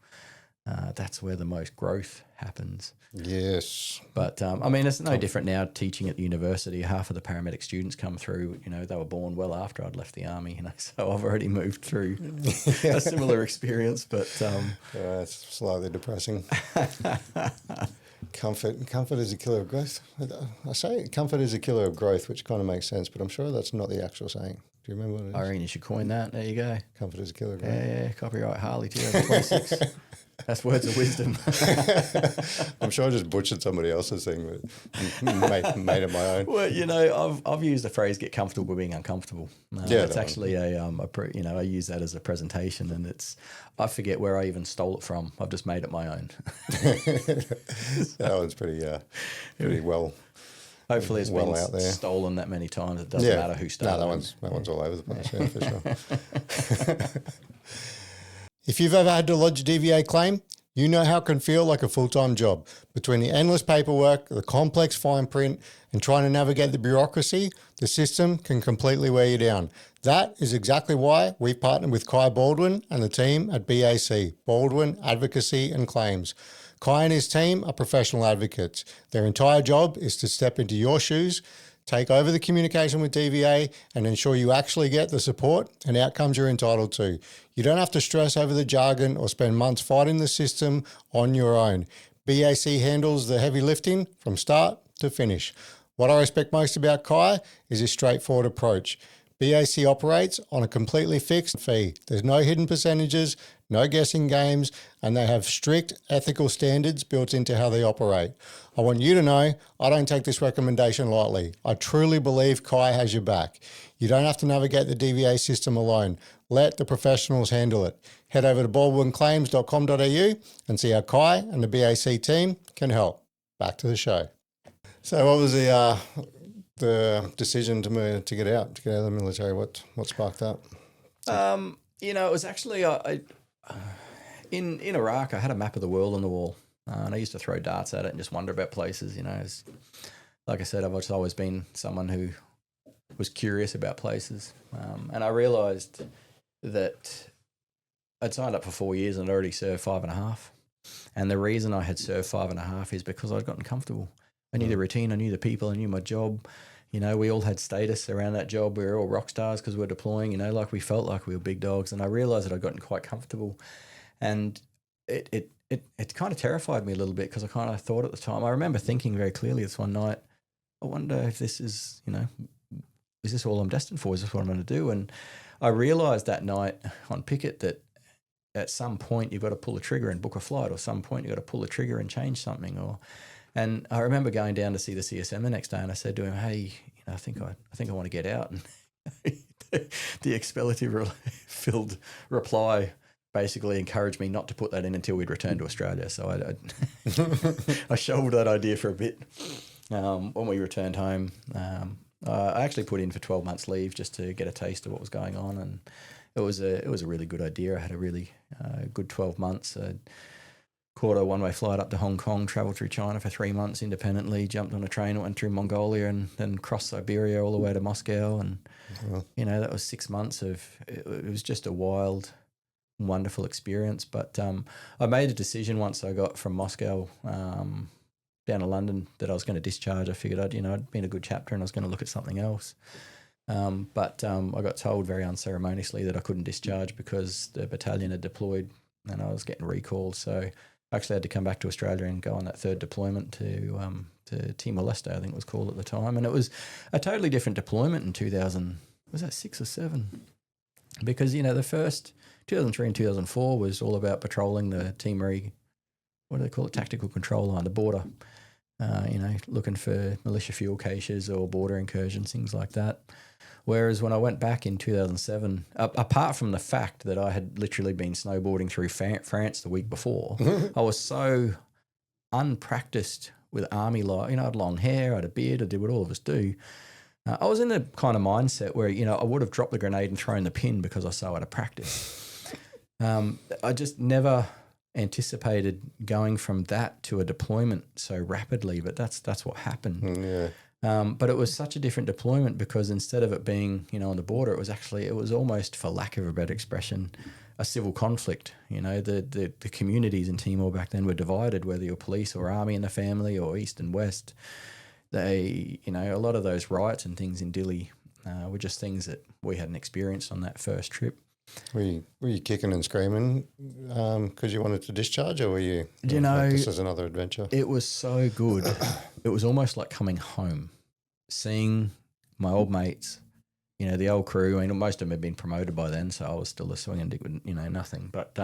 that's where the most growth happens. Yes. But, it's no different now teaching at the university. Half of the paramedic students come through, they were born well after I'd left the army, so I've already moved through a similar experience. But it's slightly depressing. Comfort is a killer of growth. I say comfort is a killer of growth, which kind of makes sense, but I'm sure that's not the actual saying. Do you remember what I it is? reckon you should coin that. There you go. Comfort is a killer. Yeah, copyright Harley 2026. That's words of wisdom. I'm sure I just butchered somebody else's thing, but made it my own. Well, I've used the phrase "get comfortable with being uncomfortable." It's actually I use that as a presentation, and I forget where I even stole it from. I've just made it my own. That one's pretty well. Hopefully, it's well been out there. Stolen that many times. It doesn't matter who stole it. No, that one's all over the place. Yeah, for sure. If you've ever had to lodge a DVA claim, you know how it can feel like a full-time job. Between the endless paperwork, the complex fine print, and trying to navigate the bureaucracy, the system can completely wear you down. That is exactly why we've partnered with Kai Baldwin and the team at BAC, Baldwin Advocacy and Claims. Kai and his team are professional advocates. Their entire job is to step into your shoes, take over the communication with DVA, and ensure you actually get the support and outcomes you're entitled to. You don't have to stress over the jargon or spend months fighting the system on your own. BAC handles the heavy lifting from start to finish. What I respect most about Kai is his straightforward approach. BAC operates on a completely fixed fee. There's no hidden percentages, no guessing games, and they have strict ethical standards built into how they operate. I want you to know I don't take this recommendation lightly. I truly believe Kai has your back. You don't have to navigate the DVA system alone. Let the professionals handle it. Head over to baldwinclaims.com.au and see how Kai and the BAC team can help. Back to the show. So what was the decision to get out of the military? What sparked that? It was actually in Iraq. I had a map of the world on the wall, and I used to throw darts at it and just wonder about places. Like I said, I've just always been someone who was curious about places, and I realised that I'd signed up for 4 years and I'd already served 5.5. And the reason I had served 5.5 is because I'd gotten comfortable. I knew the routine, I knew the people, I knew my job. We all had status around that job. We were all rock stars because we were deploying, like we felt like we were big dogs. And I realised that I'd gotten quite comfortable. And it kind of terrified me a little bit because I kind of thought at the time, I remember thinking very clearly this one night, I wonder if this is, is this all I'm destined for? Is this what I'm going to do? And I realised that night on picket that at some point you've got to pull the trigger and book a flight, or some point you've got to pull the trigger and change something. And I remember going down to see the CSM the next day, and I said to him, "Hey, I think I want to get out." And the expletive-filled reply basically encouraged me not to put that in until we'd returned to Australia. So I shelved that idea for a bit. When we returned home, I actually put in for 12 months leave just to get a taste of what was going on, and it was a really good idea. I had a really good 12 months. Caught a one-way flight up to Hong Kong, travelled through China for 3 months independently, jumped on a train, went through Mongolia, and then crossed Siberia all the way to Moscow. And, that was 6 months of, it was just a wild, wonderful experience. But I made a decision once I got from Moscow down to London that I was going to discharge. I figured I'd been a good chapter and I was going to look at something else. But I got told very unceremoniously that I couldn't discharge because the battalion had deployed and I was getting recalled. So I actually had to come back to Australia and go on that third deployment to Timor-Leste, I think it was called at the time. And it was a totally different deployment in 2000, was that 6 or 7? Because, the first 2003 and 2004 was all about patrolling the Timorese, what do they call it, tactical control line, the border, looking for militia fuel caches or border incursions, things like that. Whereas when I went back in 2007, apart from the fact that I had literally been snowboarding through France the week before, I was so unpracticed with army life. I had long hair, I had a beard, I did what all of us do. I was in the kind of mindset where, I would have dropped the grenade and thrown the pin because I was so out of practice. I just never anticipated going from that to a deployment so rapidly, but that's what happened. Yeah. But it was such a different deployment because instead of it being, on the border, it was almost, for lack of a better expression, a civil conflict. The communities in Timor back then were divided, whether you're police or army in the family or east and west. A lot of those riots and things in Dili were just things that we hadn't experienced on that first trip. Were you kicking and screaming because you wanted to discharge, or were you? This is another adventure. It was so good. It was almost like coming home, seeing my old mates, the old crew, I mean, most of them had been promoted by then, so I was still a swinging dick with, nothing. But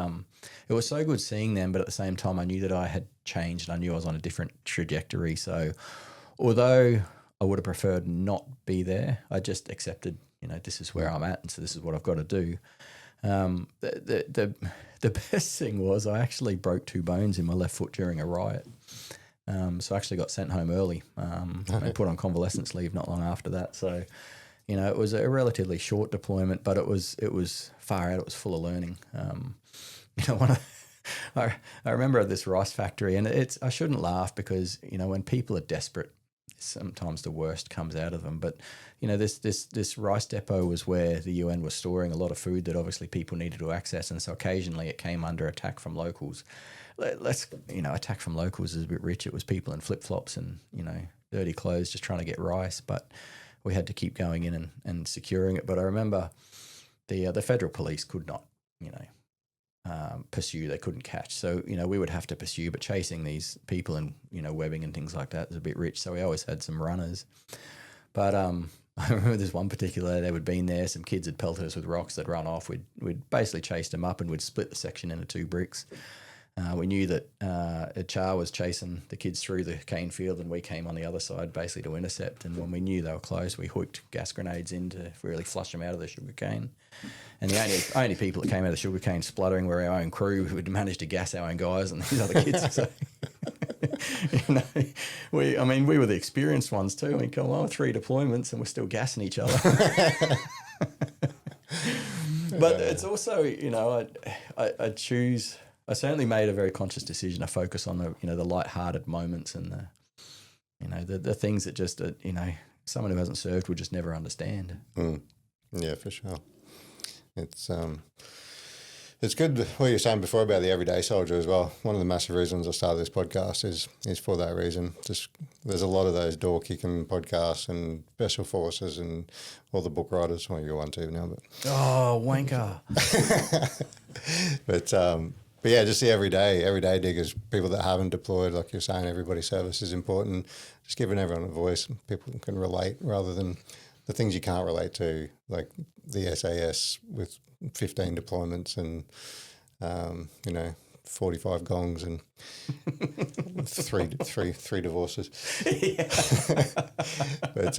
it was so good seeing them, but at the same time, I knew that I had changed and I knew I was on a different trajectory. So although I would have preferred not be there, I just accepted, this is where I'm at, and so this is what I've got to do. The best thing was I actually broke 2 bones in my left foot during a riot. So I actually got sent home early and put on convalescence leave not long after that. So, it was a relatively short deployment, but it was far out. It was full of learning. I remember at this rice factory, and I shouldn't laugh because, when people are desperate, sometimes the worst comes out of them. But, this rice depot was where the UN was storing a lot of food that obviously people needed to access. And so occasionally it came under attack from locals. Attack from locals is a bit rich. It was people in flip-flops and, dirty clothes just trying to get rice. But we had to keep going in and securing it. But I remember the federal police could not, pursue. They couldn't catch. So, we would have to pursue, but chasing these people and, webbing and things like that was a bit rich. So we always had some runners. But I remember this one particular day they would been there. Some kids had pelted us with rocks. They'd run off. We'd basically chased them up and we'd split the section into 2 bricks. We knew that a char was chasing the kids through the cane field and we came on the other side basically to intercept. And when we knew they were close, we hooked gas grenades in to really flush them out of the sugar cane. And the only people that came out of the sugar cane spluttering were our own crew who had managed to gas our own guys and these other kids. So, we were the experienced ones too. We come on 3 deployments and we're still gassing each other. But it's also, I certainly made a very conscious decision to focus on the light-hearted moments and the things that just someone who hasn't served would just never understand. Yeah, for sure. It's good what you were saying before about the everyday soldier as well. One of the massive reasons I started this podcast is for that reason. Just there's a lot of those door kicking podcasts and special forces and all the book writers. Well, you're one too now, but wanker. But yeah, just the everyday diggers, people that haven't deployed, like you're saying, everybody's service is important. Just giving everyone a voice, people can relate rather than the things you can't relate to, like the SAS with 15 deployments and 45 gongs and three divorces. But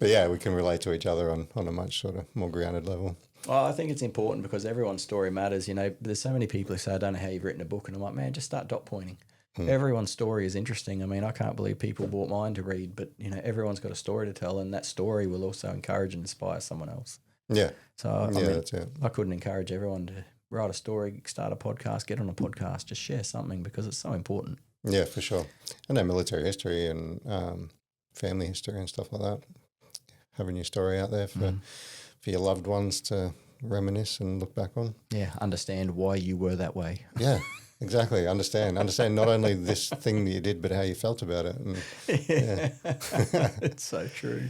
yeah, we can relate to each other on a much sort of more grounded level. Well, I think it's important because everyone's story matters. There's so many people who say, I don't know how you've written a book. And I'm like, man, just start dot pointing. Everyone's story is interesting. I mean, I can't believe people bought mine to read, but, everyone's got a story to tell, and that story will also encourage and inspire someone else. Yeah. So, that's it. I couldn't encourage everyone to write a story, start a podcast, get on a podcast, just share something because it's so important. Yeah, for sure. I know military history and family history and stuff like that. Having your story out there for your loved ones to reminisce and look back on. Yeah, understand why you were that way. Yeah, exactly. Understand not only this thing that you did, but how you felt about it. And, It's so true.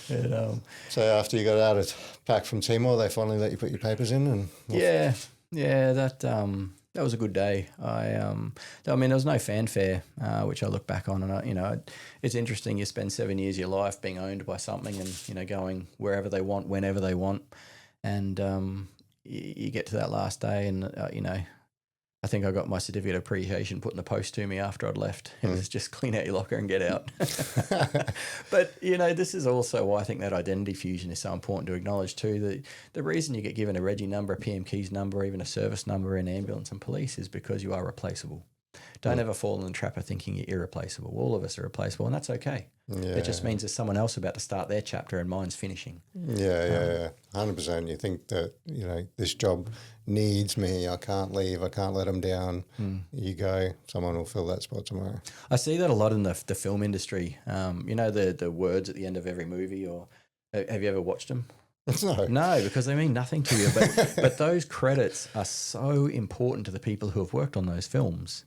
So after you got out of back from Timor, they finally let you put your papers in, and that was a good day. There was no fanfare, which I look back on, and it's interesting. You spend 7 years of your life being owned by something, and going wherever they want, whenever they want, and you get to that last day, and I think I got my certificate of appreciation put in the post to me after I'd left. It was just clean out your locker and get out. But, this is also why I think that identity fusion is so important to acknowledge too. The reason you get given a Reggie number, a PM Keys number, even a service number in ambulance and police is because you are replaceable. Don't ever fall in the trap of thinking you're irreplaceable. All of us are replaceable, and that's okay. Yeah. It just means there's someone else about to start their chapter and mine's finishing. Yeah, 100%. You think that, this job needs me. I can't leave. I can't let them down. You go. Someone will fill that spot tomorrow. I see that a lot in the film industry. The words at the end of every movie, or have you ever watched them? No, because they mean nothing to you. But those credits are so important to the people who have worked on those films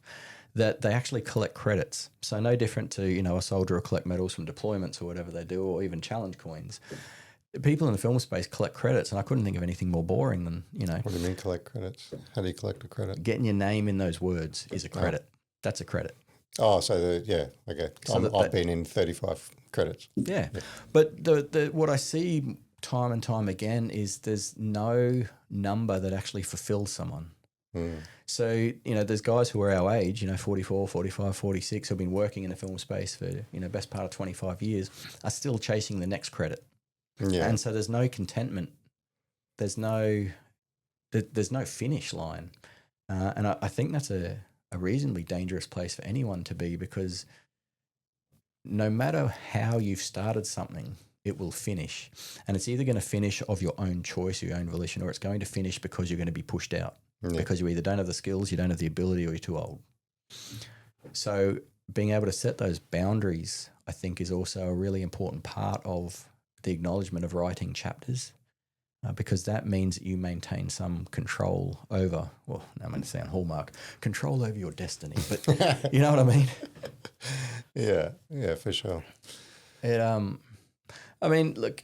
that they actually collect credits. So no different to, a soldier will collect medals from deployments or whatever they do, or even challenge coins. People in the film space collect credits, and I couldn't think of anything more boring than, What do you mean collect credits? How do you collect a credit? Getting your name in those words is a credit. That's a credit. Oh, so okay. So I've been in 35 credits. Yeah. But what I see time and time again is there's no number that actually fulfills someone. So, you know, there's guys who are our age, you know, 44, 45, 46, who've been working in the film space for, you know, best part of 25 years, are still chasing the next credit. Yeah. And so there's no contentment. There's no finish line. And I think that's a reasonably dangerous place for anyone to be, because no matter how you've started something, it will finish. And it's either going to finish of your own choice, your own volition, or it's going to finish because you're going to be pushed out. Because you either don't have the skills, you don't have the ability, or you're too old. So being able to set those boundaries, I think, is also a really important part of the acknowledgement of writing chapters, because that means that you maintain some control over, well, I'm going to sound Hallmark, control over your destiny, but you know what I mean? Yeah, for sure. I mean, look,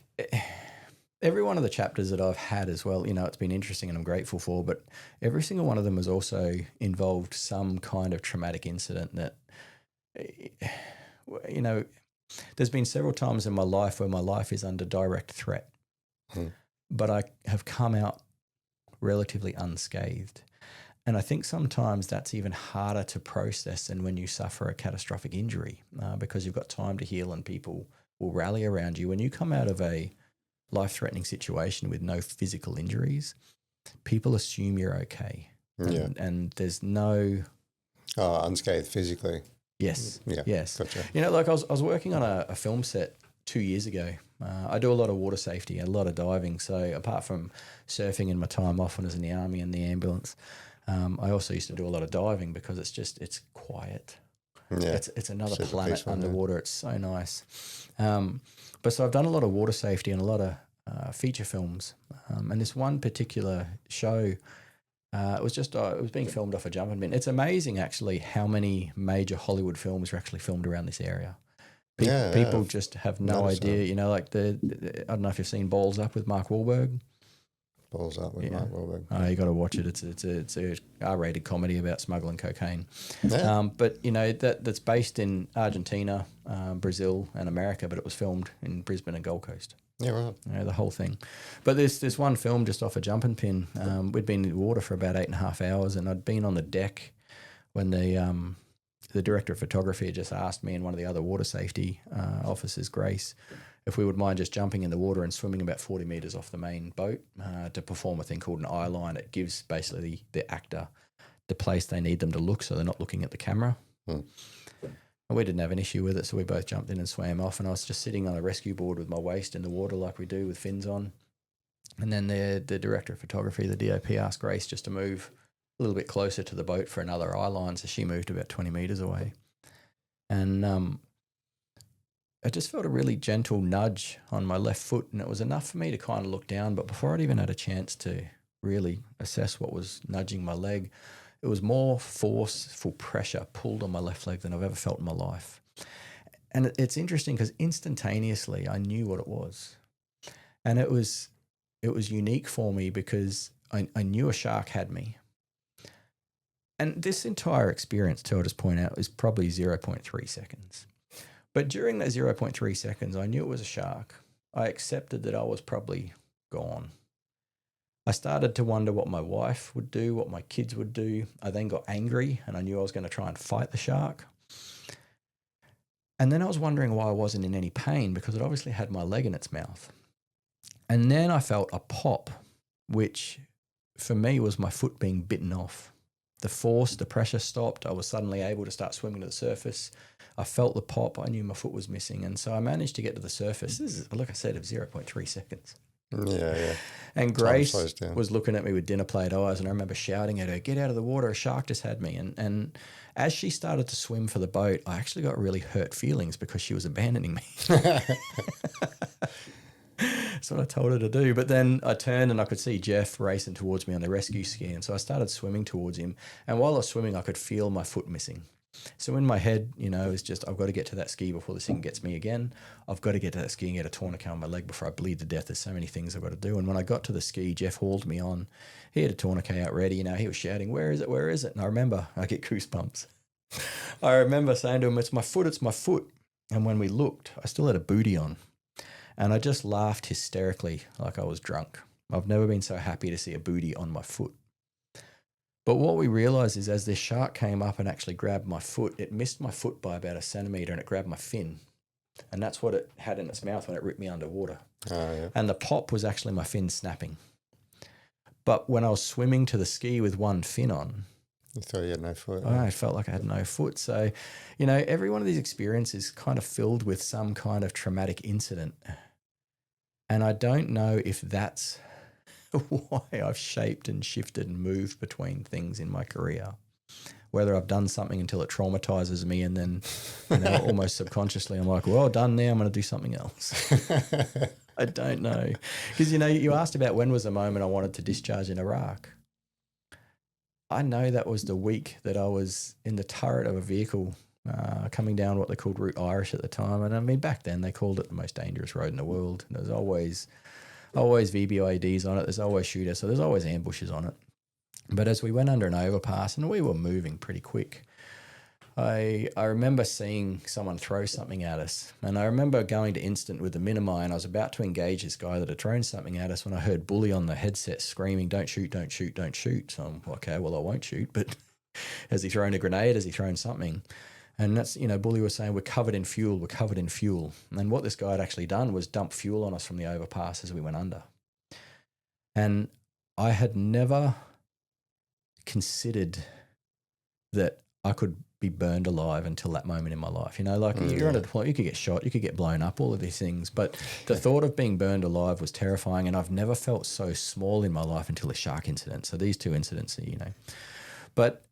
every one of the chapters that I've had as well, you know, it's been interesting and I'm grateful for, but every single one of them has also involved some kind of traumatic incident that, you know, there's been several times in my life where my life is under direct threat, but I have come out relatively unscathed. And I think sometimes that's even harder to process than when you suffer a catastrophic injury, because you've got time to heal and people will rally around you. When you come out of a life-threatening situation with no physical injuries, people assume you're okay. And there's no... unscathed physically. Yes. Yeah. Yes. Gotcha. You know, like I was working on a film set 2 years ago. I do a lot of water safety and a lot of diving. So apart from surfing in my time off when I was in the army and the ambulance, I also used to do a lot of diving because it's quiet. Yeah. It's another Super planet peaceful, underwater. Yeah. It's so nice. But so I've done a lot of water safety and a lot of feature films. And this one particular show, it was being filmed off a jumping bin. It's amazing actually how many major Hollywood films are actually filmed around this area. People just have no idea. You know, like I don't know if you've seen Balls Up with Mark Wahlberg. Balls Up with Mark Wahlberg. Oh, you got to watch it. It's a R-rated comedy about smuggling cocaine. Yeah. But you know that's based in Argentina, Brazil, and America, but it was filmed in Brisbane and Gold Coast. Yeah, right. You know, the whole thing. But there's one film just off a jumping pin. We'd been in the water for about 8.5 hours, and I'd been on the deck when the director of photography had just asked me and one of the other water safety officers, Grace, if we would mind just jumping in the water and swimming about 40 metres off the main boat to perform a thing called an eye line. It gives basically the actor the place they need them to look so they're not looking at the camera. And we didn't have an issue with it, so we both jumped in and swam off, and I was just sitting on a rescue board with my waist in the water like we do with fins on. And then the director of photography, the DOP, asked Grace just to move a little bit closer to the boat for another eye line, so she moved about 20 metres away. And I just felt a really gentle nudge on my left foot, and it was enough for me to kind of look down, but before I'd even had a chance to really assess what was nudging my leg, it was more forceful pressure pulled on my left leg than I've ever felt in my life. And it's interesting because instantaneously I knew what it was. And it was unique for me because I knew a shark had me. And this entire experience, too, I'll just point out, is probably 0.3 seconds. But during that 0.3 seconds, I knew it was a shark. I accepted that I was probably gone. I started to wonder what my wife would do, what my kids would do. I then got angry and I knew I was going to try and fight the shark. And then I was wondering why I wasn't in any pain because it obviously had my leg in its mouth. And then I felt a pop, which for me was my foot being bitten off. The force, the pressure stopped. I was suddenly able to start swimming to the surface. I felt the pop. I knew my foot was missing. And so I managed to get to the surface. This is, like I said, of 0.3 seconds. Yeah. And Grace was looking at me with dinner plate eyes, and I remember shouting at her, "Get out of the water, a shark just had me." And as she started to swim for the boat, I actually got really hurt feelings because she was abandoning me. That's what I told her to do. But then I turned and I could see Jeff racing towards me on the rescue ski. And so I started swimming towards him. And while I was swimming, I could feel my foot missing. So in my head, you know, it's just, I've got to get to that ski before this thing gets me again. I've got to get to that ski and get a tourniquet on my leg before I bleed to death. There's so many things I've got to do. And when I got to the ski, Jeff hauled me on. He had a tourniquet out ready. You know, he was shouting, "Where is it? Where is it?" And I remember, I get goosebumps. I remember saying to him, "It's my foot, it's my foot." And when we looked, I still had a bootie on. And I just laughed hysterically like I was drunk. I've never been so happy to see a booty on my foot. But what we realised is as this shark came up and actually grabbed my foot, it missed my foot by about 1 centimetre and it grabbed my fin. And that's what it had in its mouth when it ripped me underwater. Oh, yeah. And the pop was actually my fin snapping. But when I was swimming to the ski with one fin on, You thought you had no foot. I felt like I had no foot. So, every one of these experiences is kind of filled with some kind of traumatic incident. And I don't know if that's why I've shaped and shifted and moved between things in my career. Whether I've done something until it traumatizes me and then, almost subconsciously I'm like, well, done now, I'm going to do something else. I don't know. Because, you asked about when was the moment I wanted to discharge in Iraq. I know that was the week that I was in the turret of a vehicle coming down what they called Route Irish at the time. And I mean, back then they called it the most dangerous road in the world. There's always VBIEDs on it. There's always shooters. So there's always ambushes on it. But as we went under an overpass and we were moving pretty quick, I remember seeing someone throw something at us. And I remember going to instant with the Minimi and I was about to engage this guy that had thrown something at us when I heard Bully on the headset screaming, don't shoot, don't shoot, don't shoot. So I'm okay, well, I won't shoot. But has he thrown a grenade? Has he thrown something? And that's, Bully was saying, we're covered in fuel, we're covered in fuel. And what this guy had actually done was dump fuel on us from the overpass as we went under. And I had never considered that I could be burned alive until that moment in my life. You're on a deployment, you could get shot, you could get blown up, all of these things. But the thought of being burned alive was terrifying. And I've never felt so small in my life until the shark incident. So these two incidents, But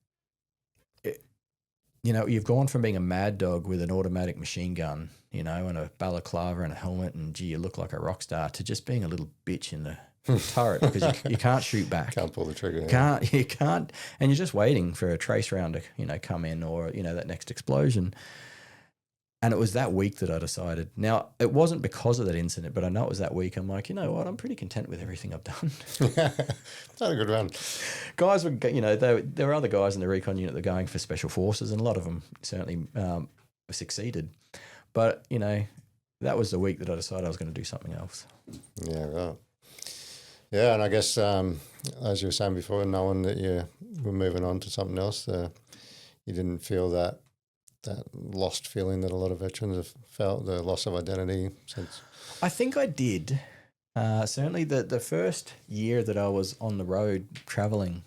you've gone from being a mad dog with an automatic machine gun, and a balaclava and a helmet and, gee, you look like a rock star, to just being a little bitch in the turret because you can't shoot back. Can't pull the trigger. You can't. And you're just waiting for a trace round to, come in or, that next explosion. And it was that week that I decided. Now, it wasn't because of that incident, but I know it was that week. I'm like, you know what? I'm pretty content with everything I've done. It's not a good run. Guys were, there were other guys in the recon unit that were going for special forces, and a lot of them certainly succeeded. But, that was the week that I decided I was going to do something else. Yeah, right. Yeah, and I guess, as you were saying before, knowing that you were moving on to something else, you didn't feel that lost feeling that a lot of veterans have felt, the loss of identity since? I think I did. Certainly the first year that I was on the road traveling,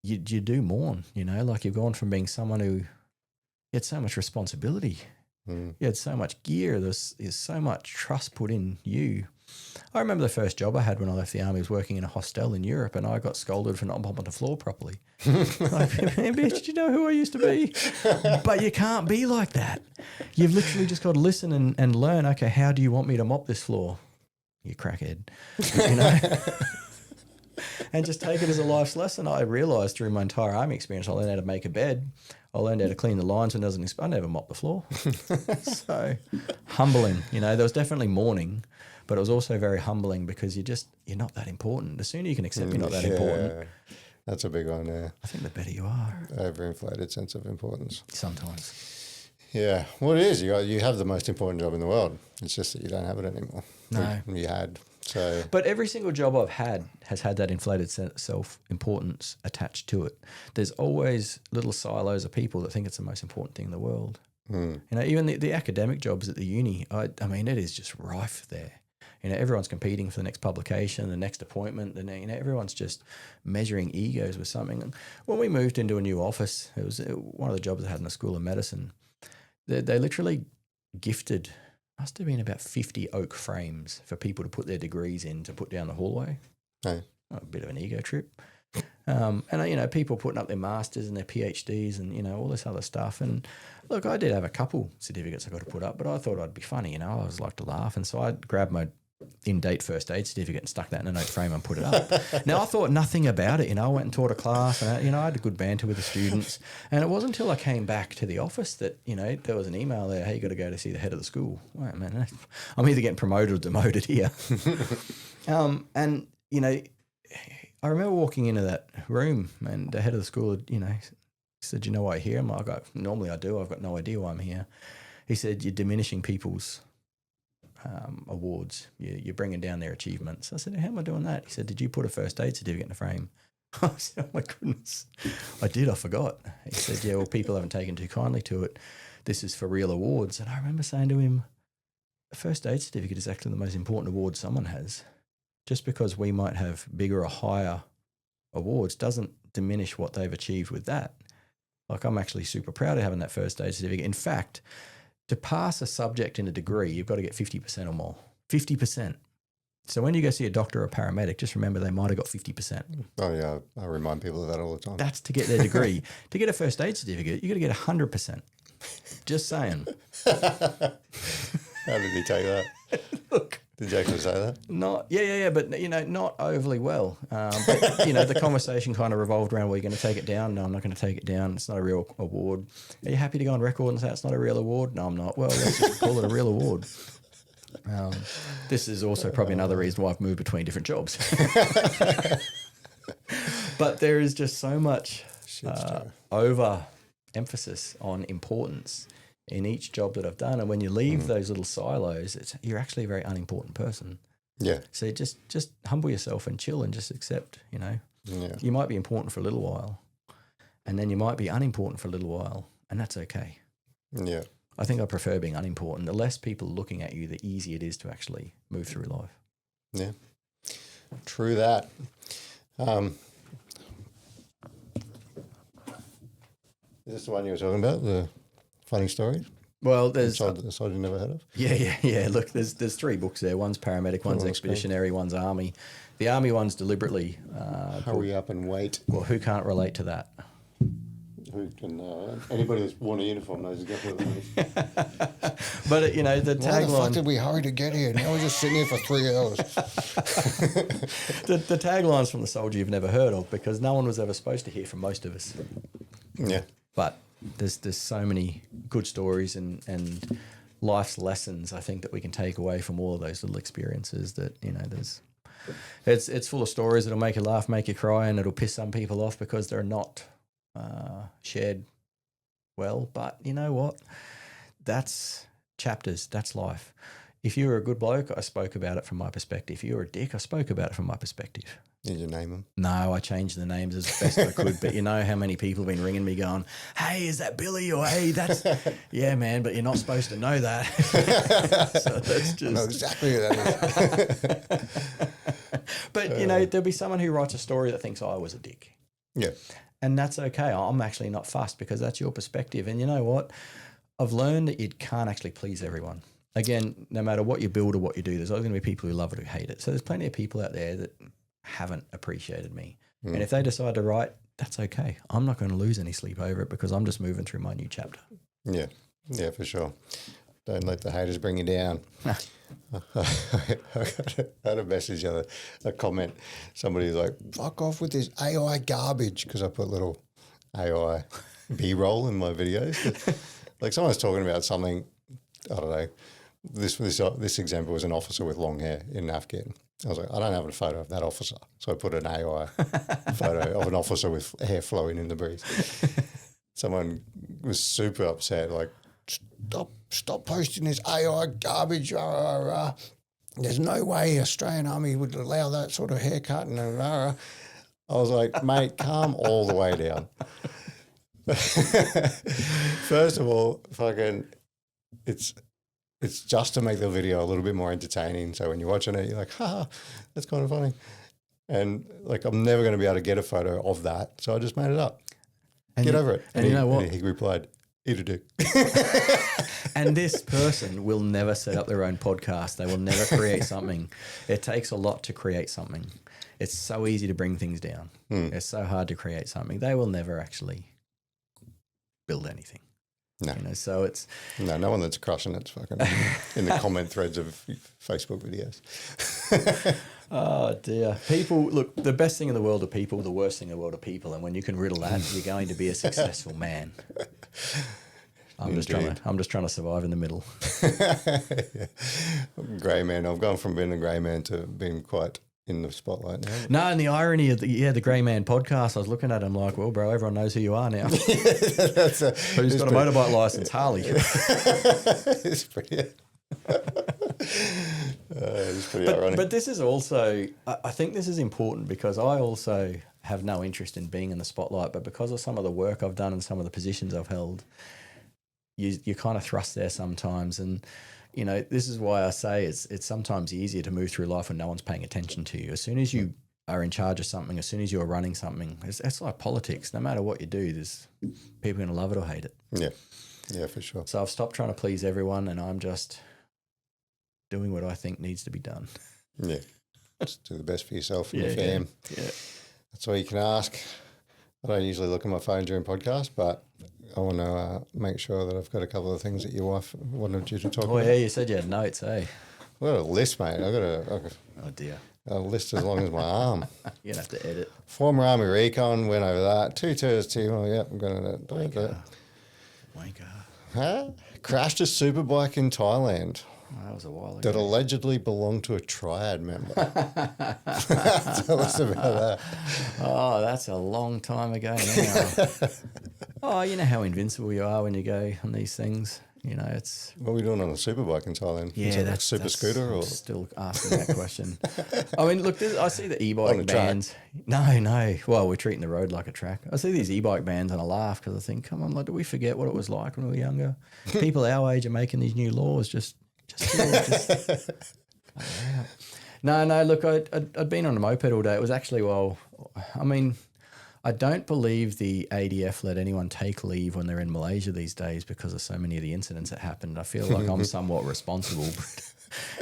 you do mourn, like you've gone from being someone who had so much responsibility. You had so much gear. There's so much trust put in you. I remember the first job I had when I left the army was working in a hostel in Europe, and I got scolded for not mopping the floor properly. Like, man, bitch, do you know who I used to be? But you can't be like that. You've literally just got to listen and learn, okay, how do you want me to mop this floor? You crackhead. And just take it as a life's lesson. I realised through my entire army experience, I learned how to make a bed. I learned how to clean the lines when it doesn't expire. I never mopped the floor. So humbling, there was definitely mourning, but it was also very humbling because you're not that important. The sooner you can accept you're not that important. That's a big one, yeah. I think the better you are. Overinflated sense of importance. Sometimes. Yeah. Well, it is. You have the most important job in the world. It's just that you don't have it anymore. No. You had. So. But every single job I've had has had that inflated self-importance attached to it. There's always little silos of people that think it's the most important thing in the world. Even the academic jobs at the uni, I mean, it is just rife there. Everyone's competing for the next publication, the next appointment, and everyone's just measuring egos with something. And when we moved into a new office, it was one of the jobs I had in the School of Medicine. They literally gifted, must have been about 50 oak frames for people to put their degrees in to put down the hallway. Hey. A bit of an ego trip. And, people putting up their masters and their PhDs and, all this other stuff. And look, I did have a couple certificates I got to put up, but I thought I'd be funny, I always like to laugh. And so I grabbed my in-date first aid certificate and stuck that in a note frame and put it up. Now, I thought nothing about it. I went and taught a class and, I had a good banter with the students. And it wasn't until I came back to the office that, there was an email there, hey, you got to go to see the head of the school. Wait, man, I'm either getting promoted or demoted here. I remember walking into that room and the head of the school, said, you know why you're here? Normally I do. I've got no idea why I'm here. He said, you're diminishing people's awards. You're bringing down their achievements. I said, how am I doing that? He said, did you put a first aid certificate in the frame? I said, oh my goodness, I did. I forgot. He said, yeah, well, people haven't taken too kindly to it. This is for real awards. And I remember saying to him, a first aid certificate is actually the most important award someone has. Just because we might have bigger or higher awards doesn't diminish what they've achieved with that. Like, I'm actually super proud of having that first aid certificate. In fact, to pass a subject in a degree, you've got to get 50% or more. 50%. So when you go see a doctor or a paramedic, just remember they might have got 50%. Oh, yeah. I remind people of that all the time. That's to get their degree. To get a first aid certificate, you got to get 100%. Just saying. How did he take that? Look. Did you actually say that? But, not overly well. But, the conversation kind of revolved around, well, you're going to take it down? No, I'm not going to take it down. It's not a real award. Are you happy to go on record and say it's not a real award? No, I'm not. Well, let's just call it a real award. This is also probably another reason why I've moved between different jobs. But there is just so much over-emphasis on importance in each job that I've done. And when you leave those little silos, you're actually a very unimportant person. Yeah. So just humble yourself and chill and just accept, You might be important for a little while and then you might be unimportant for a little while, and that's okay. Yeah. I think I prefer being unimportant. The less people looking at you, the easier it is to actually move through life. Yeah. True that. Is this the one you were talking about, the funny stories? Well, there's the side you never heard of. Yeah. Look, there's 3 books there. One's paramedic, one's expeditionary, one's army. The army one's deliberately hurry up and wait. Well, who can't relate to that? Who can? Anybody that's worn a uniform knows exactly what it means. But the tagline. Why the fuck did we hurry to get here? Now we're just sitting here for 3 hours. The tagline's from the soldier you've never heard of, because no one was ever supposed to hear from most of us. Yeah. But there's so many good stories and life's lessons, I think, that we can take away from all of those little experiences that, it's full of stories that'll make you laugh, make you cry, and it'll piss some people off because they're not shared well. But you know what? That's chapters. That's life. If you were a good bloke, I spoke about it from my perspective. If you were a dick, I spoke about it from my perspective. Did you name them? No, I changed the names as best I could. But you know how many people have been ringing me going, hey, is that Billy? Or hey, that's... Yeah, man, but you're not supposed to know that. So that's just... I know exactly who that is. But, there'll be someone who writes a story that thinks I was a dick. Yeah. And that's okay. I'm actually not fussed because that's your perspective. And you know what? I've learned that you can't actually please everyone. Again, no matter what you build or what you do, there's always going to be people who love it or hate it. So there's plenty of people out there that haven't appreciated me. And if they decide to write, that's okay. I'm not going to lose any sleep over it because I'm just moving through my new chapter. Yeah. Yeah, for sure. Don't let the haters bring you down. I had a message, a comment. Somebody's like, fuck off with this AI garbage, because I put little AI B-roll in my videos. Like someone's talking about something, I don't know. This example was an officer with long hair in Afghan. I was like, I don't have a photo of that officer. So I put an AI photo of an officer with hair flowing in the breeze. Someone was super upset, like, stop posting this AI garbage. There's no way Australian Army would allow that sort of haircut. And I was like, mate, calm all the way down. First of all, fucking, it's just to make the video a little bit more entertaining. So when you're watching it, you're like, that's kind of funny. And like, I'm never going to be able to get a photo of that. So I just made it up. Get over it. And you know what? And he replied, eat a dick. And this person will never set up their own podcast. They will never create something. It takes a lot to create something. It's so easy to bring things down. It's so hard to create something. They will never actually build anything. No. So it's... No one that's crushing it's fucking in the comment threads of Facebook videos. Oh, dear. People, look, the best thing in the world are people, the worst thing in the world are people. And when you can riddle that, you're going to be a successful man. I'm just trying to survive in the middle. Yeah. Grey man. I've gone from being a grey man to being quite in the spotlight now. No, and the irony of the Grey Man podcast, I was looking at him like, well, bro, everyone knows who you are now. Who's got a motorbike license? Harley. It's pretty... It's pretty ironic. But this is also, I think this is important because I also have no interest in being in the spotlight, but because of some of the work I've done and some of the positions I've held, you're kind of thrust there sometimes. And, you know, this is why I say it's sometimes easier to move through life when no one's paying attention to you. As soon as you are in charge of something, as soon as you're running something, it's like politics. No matter what you do, there's people going to love it or hate it. Yeah, for sure. So I've stopped trying to please everyone and I'm just doing what I think needs to be done. Yeah, just do the best for yourself and your fam. Yeah. That's all you can ask. I don't usually look at my phone during podcasts, but I want to make sure that I've got a couple of things that your wife wanted you to talk about. Oh, yeah, you said you had notes, eh? I've got a list, mate. I've got Oh, dear. a list as long as my arm. You're going to have to edit. Former Army recon, went over that. 2 tours, 2. Oh, yeah, I'm going to do that. Wanker. Huh? Crashed a superbike in Thailand Oh, that was a while that ago. allegedly belonged to a triad member. Tell us about that. Oh, that's a long time ago now. Oh, you know how invincible you are when you go on these things. You know, it's... What are we doing on a superbike in Thailand? Yeah, Is it like that's super scooter I'm or... still asking that question. I mean, look, I see the On the e-bike track. bands. No. Well, we're treating the road like a track. I see these e-bike bands and I laugh because I think, come on, like, do we forget what it was like when we were younger? People our age are making these new laws. Just No. Look, I'd been on a moped all day. It was actually, I don't believe the ADF let anyone take leave when they're in Malaysia these days because of so many of the incidents that happened. I feel like I'm somewhat responsible, but,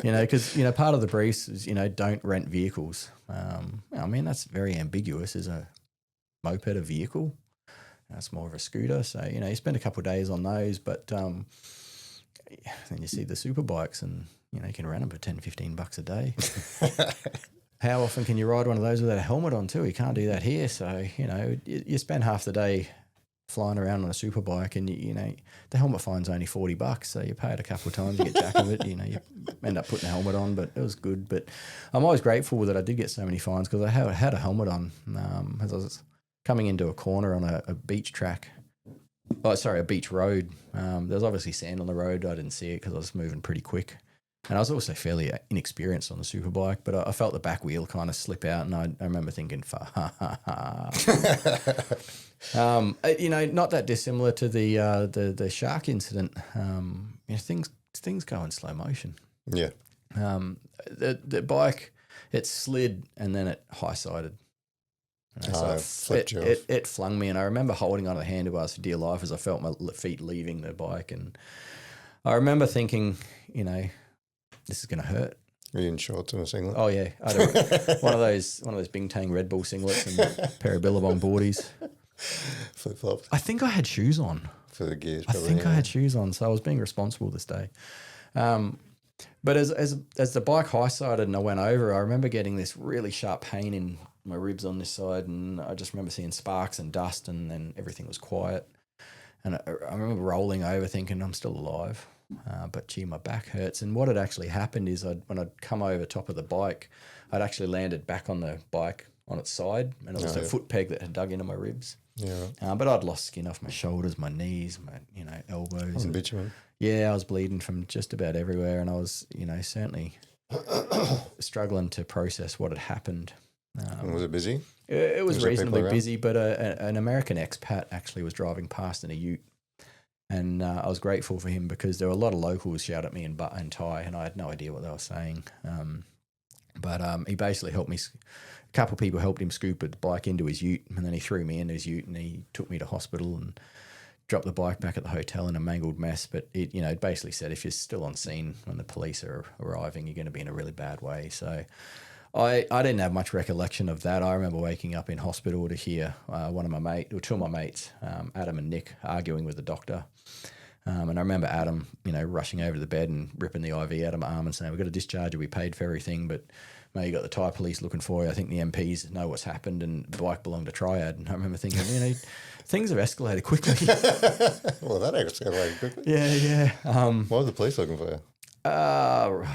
you know, because, you know, part of the briefs is, you know, don't rent vehicles. I mean, that's very ambiguous. Is a moped a vehicle? That's more of a scooter. So, you know, you spend a couple of days on those, but then you see the super bikes and, you know, you can rent them for $10-15 a day. How often can you ride one of those without a helmet on too? You can't do that here. So, you know, you spend half the day flying around on a super bike and, you know, the helmet fine's only $40. So you pay it a couple of times, you get jack of it, you know, you end up putting a helmet on, but it was good. But I'm always grateful that I did get so many fines because I had a helmet on as I was coming into a corner on a beach track. Oh, sorry, a beach road. There was obviously sand on the road. I didn't see it because I was moving pretty quick. And I was also fairly inexperienced on the superbike, but I felt the back wheel kind of slip out, and I remember thinking, you know, not that dissimilar to the shark incident. You know, things go in slow motion. Yeah. The bike, it slid and then it high-sided. You know, It flipped you off. It flung me, and I remember holding onto the handlebars for dear life as I felt my feet leaving the bike, and I remember thinking, you know, this is going to hurt. Were you in shorts and a singlet? Oh yeah, I had one of those Bing-Tang Red Bull singlets and a pair of Billabong boardies. Flip flops I think I had shoes on. for the gears. I Probably, think I had shoes on, so I was being responsible this day. But as the bike high-sided and I went over, I remember getting this really sharp pain in my ribs on this side, and I just remember seeing sparks and dust, and then everything was quiet. And I remember rolling over thinking, I'm still alive. But gee, my back hurts. And what had actually happened is when I'd come over top of the bike, I'd actually landed back on the bike on its side, and it was a foot peg that had dug into my ribs. Yeah. Right. But I'd lost skin off my shoulders, my knees, my elbows. On bitumen. Yeah, I was bleeding from just about everywhere, and I was, you know, certainly struggling to process what had happened. And was it busy? It was there reasonably people around? busy, but an American expat actually was driving past in a ute. And I was grateful for him because there were a lot of locals shout at me in Thai, and I had no idea what they were saying. But he basically helped me. A couple of people helped him scoop the bike into his ute, and then he threw me into his ute, and he took me to hospital and dropped the bike back at the hotel in a mangled mess. But it basically said if you're still on scene when the police are arriving, you're going to be in a really bad way. So I didn't have much recollection of that. I remember waking up in hospital to hear two of my mates, Adam and Nick, arguing with the doctor. And I remember Adam, you know, rushing over to the bed and ripping the IV out of my arm and saying, we've got to discharge you. We paid for everything, but mate, you got the Thai police looking for you. I think the MPs know what's happened, and the bike belonged to Triad. And I remember thinking, you know, things have escalated quickly. Well, that escalated quickly. Yeah. Why were the police looking for you?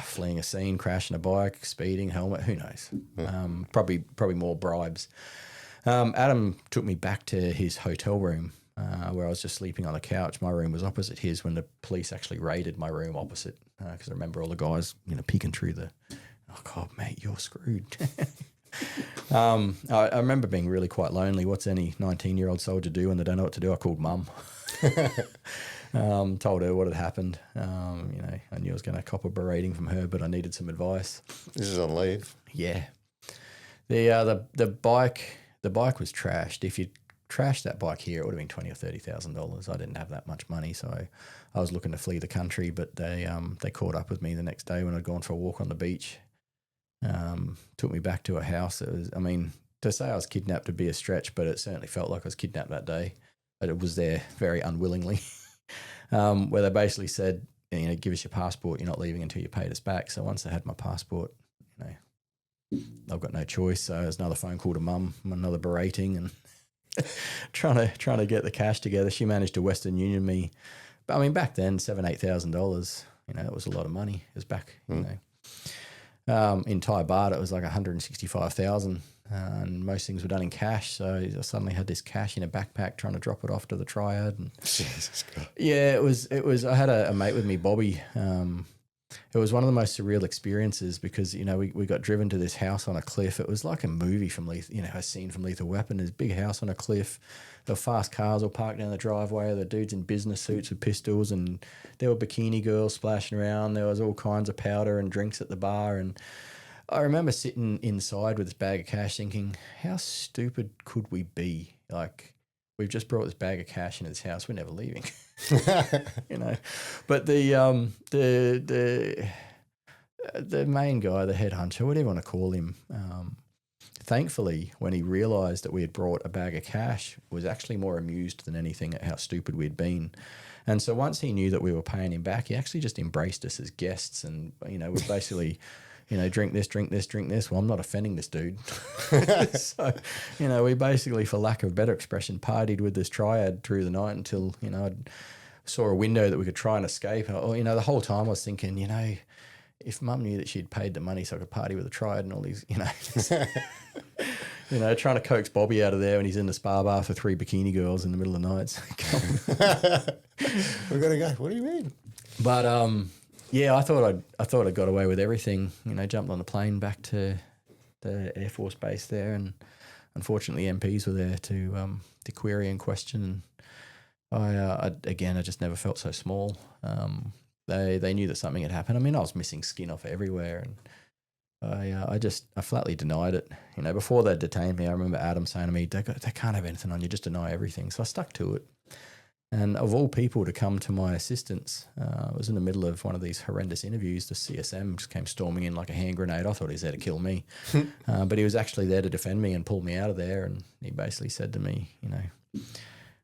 Fleeing a scene, crashing a bike, speeding, helmet, who knows? Probably more bribes. Adam took me back to his hotel room where I was just sleeping on the couch. My room was opposite his when the police actually raided my room opposite. because I remember all the guys, peeking through the, oh God, mate, you're screwed. I remember being really quite lonely. What's any 19-year-old soldier do when they don't know what to do? I called mum. Told her what had happened. I knew I was going to cop a berating from her, but I needed some advice. This is on leave. Yeah. The bike was trashed. If you trashed that bike here, it would have been $20,000 or $30,000. I didn't have that much money, so I was looking to flee the country. But they caught up with me the next day when I'd gone for a walk on the beach. Took me back to a house. To say I was kidnapped would be a stretch, but it certainly felt like I was kidnapped that day. But it was there very unwillingly, where they basically said, give us your passport. You're not leaving until you paid us back. So once I had my passport, I've got no choice. So there's another phone call to mum, another berating, and trying to get the cash together. She managed to Western Union me, but back then $7,000-8,000. It was a lot of money. It was back, in Thai baht, it was like 165,000, and most things were done in cash. So I suddenly had this cash in a backpack, trying to drop it off to the triad. And Jesus God. yeah, it was. I had a mate with me, Bobby. It was one of the most surreal experiences because, we got driven to this house on a cliff. It was like a movie from a scene from Lethal Weapon. This big house on a cliff. There were fast cars all parked down the driveway. The dudes in business suits with pistols, and there were bikini girls splashing around. There was all kinds of powder and drinks at the bar. And I remember sitting inside with this bag of cash thinking, how stupid could we be? Like, we've just brought this bag of cash into this house. We're never leaving. But the main guy, the head hunter, whatever you want to call him, thankfully, when he realised that we had brought a bag of cash, was actually more amused than anything at how stupid we'd been. And so once he knew that we were paying him back, he actually just embraced us as guests, and we basically. Drink this, drink this, drink this. Well, I'm not offending this dude. So, we basically, for lack of a better expression, partied with this triad through the night until, I saw a window that we could try and escape. And, the whole time I was thinking, if mum knew that she'd paid the money so I could party with the triad and all these, trying to coax Bobby out of there when he's in the spa bar for 3 bikini girls in the middle of the night. We're going to go. What do you mean? But, yeah, I thought I got away with everything. Jumped on the plane back to the Air Force base there, and unfortunately MPs were there to query and question. And I just never felt so small. They knew that something had happened. I was missing skin off everywhere, and I flatly denied it. Before they detained me, I remember Adam saying to me, "They can't have anything on you. Just deny everything." So I stuck to it. And of all people to come to my assistance, I was in the middle of one of these horrendous interviews. The CSM just came storming in like a hand grenade. I thought he was there to kill me. But he was actually there to defend me and pull me out of there. And he basically said to me,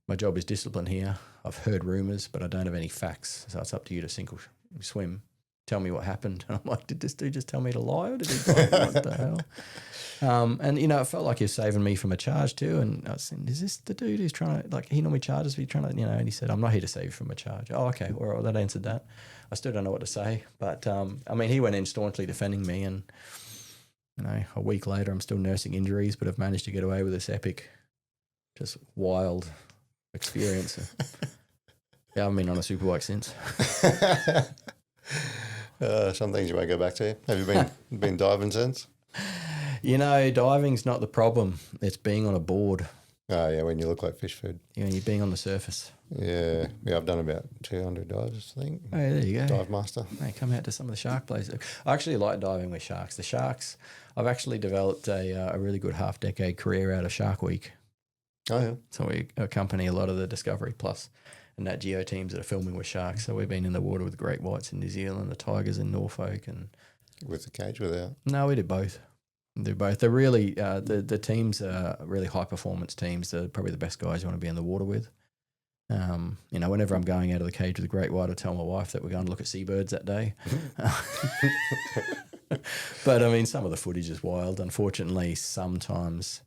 my job is discipline here. I've heard rumours, but I don't have any facts. So it's up to you to sink or swim. Tell me what happened. And I'm like, did this dude just tell me to lie, or did he what the hell? And, it felt like he was saving me from a charge too. And I was saying, is this the dude who's trying to, he normally charges me, trying to, and he said, I'm not here to save you from a charge. Oh, okay. Well, that answered that. I still don't know what to say. But, he went in staunchly defending me. And, a week later, I'm still nursing injuries, but I've managed to get away with this epic, just wild experience. Yeah, I haven't been on a superbike since. Some things you won't go back to. Have you been diving since? Diving's not the problem. It's being on a board. Oh, yeah, when you look like fish food. You're being on the surface. Yeah, I've done about 200 dives, I think. Oh, there you go. Dive master. Hey, come out to some of the shark places. I actually like diving with sharks. The sharks, I've actually developed a really good half-decade career out of Shark Week. Oh, yeah. So we accompany a lot of the Discovery Plus and Nat Geo teams that are filming with sharks. So we've been in the water with great whites in New Zealand, the tigers in Norfolk, and with the cage, without. No, we did both. They're both. They're really the teams are really high performance teams. They're probably the best guys you want to be in the water with. Whenever I'm going out of the cage with a great white, I tell my wife that we're going to look at seabirds that day. But some of the footage is wild. Unfortunately, sometimes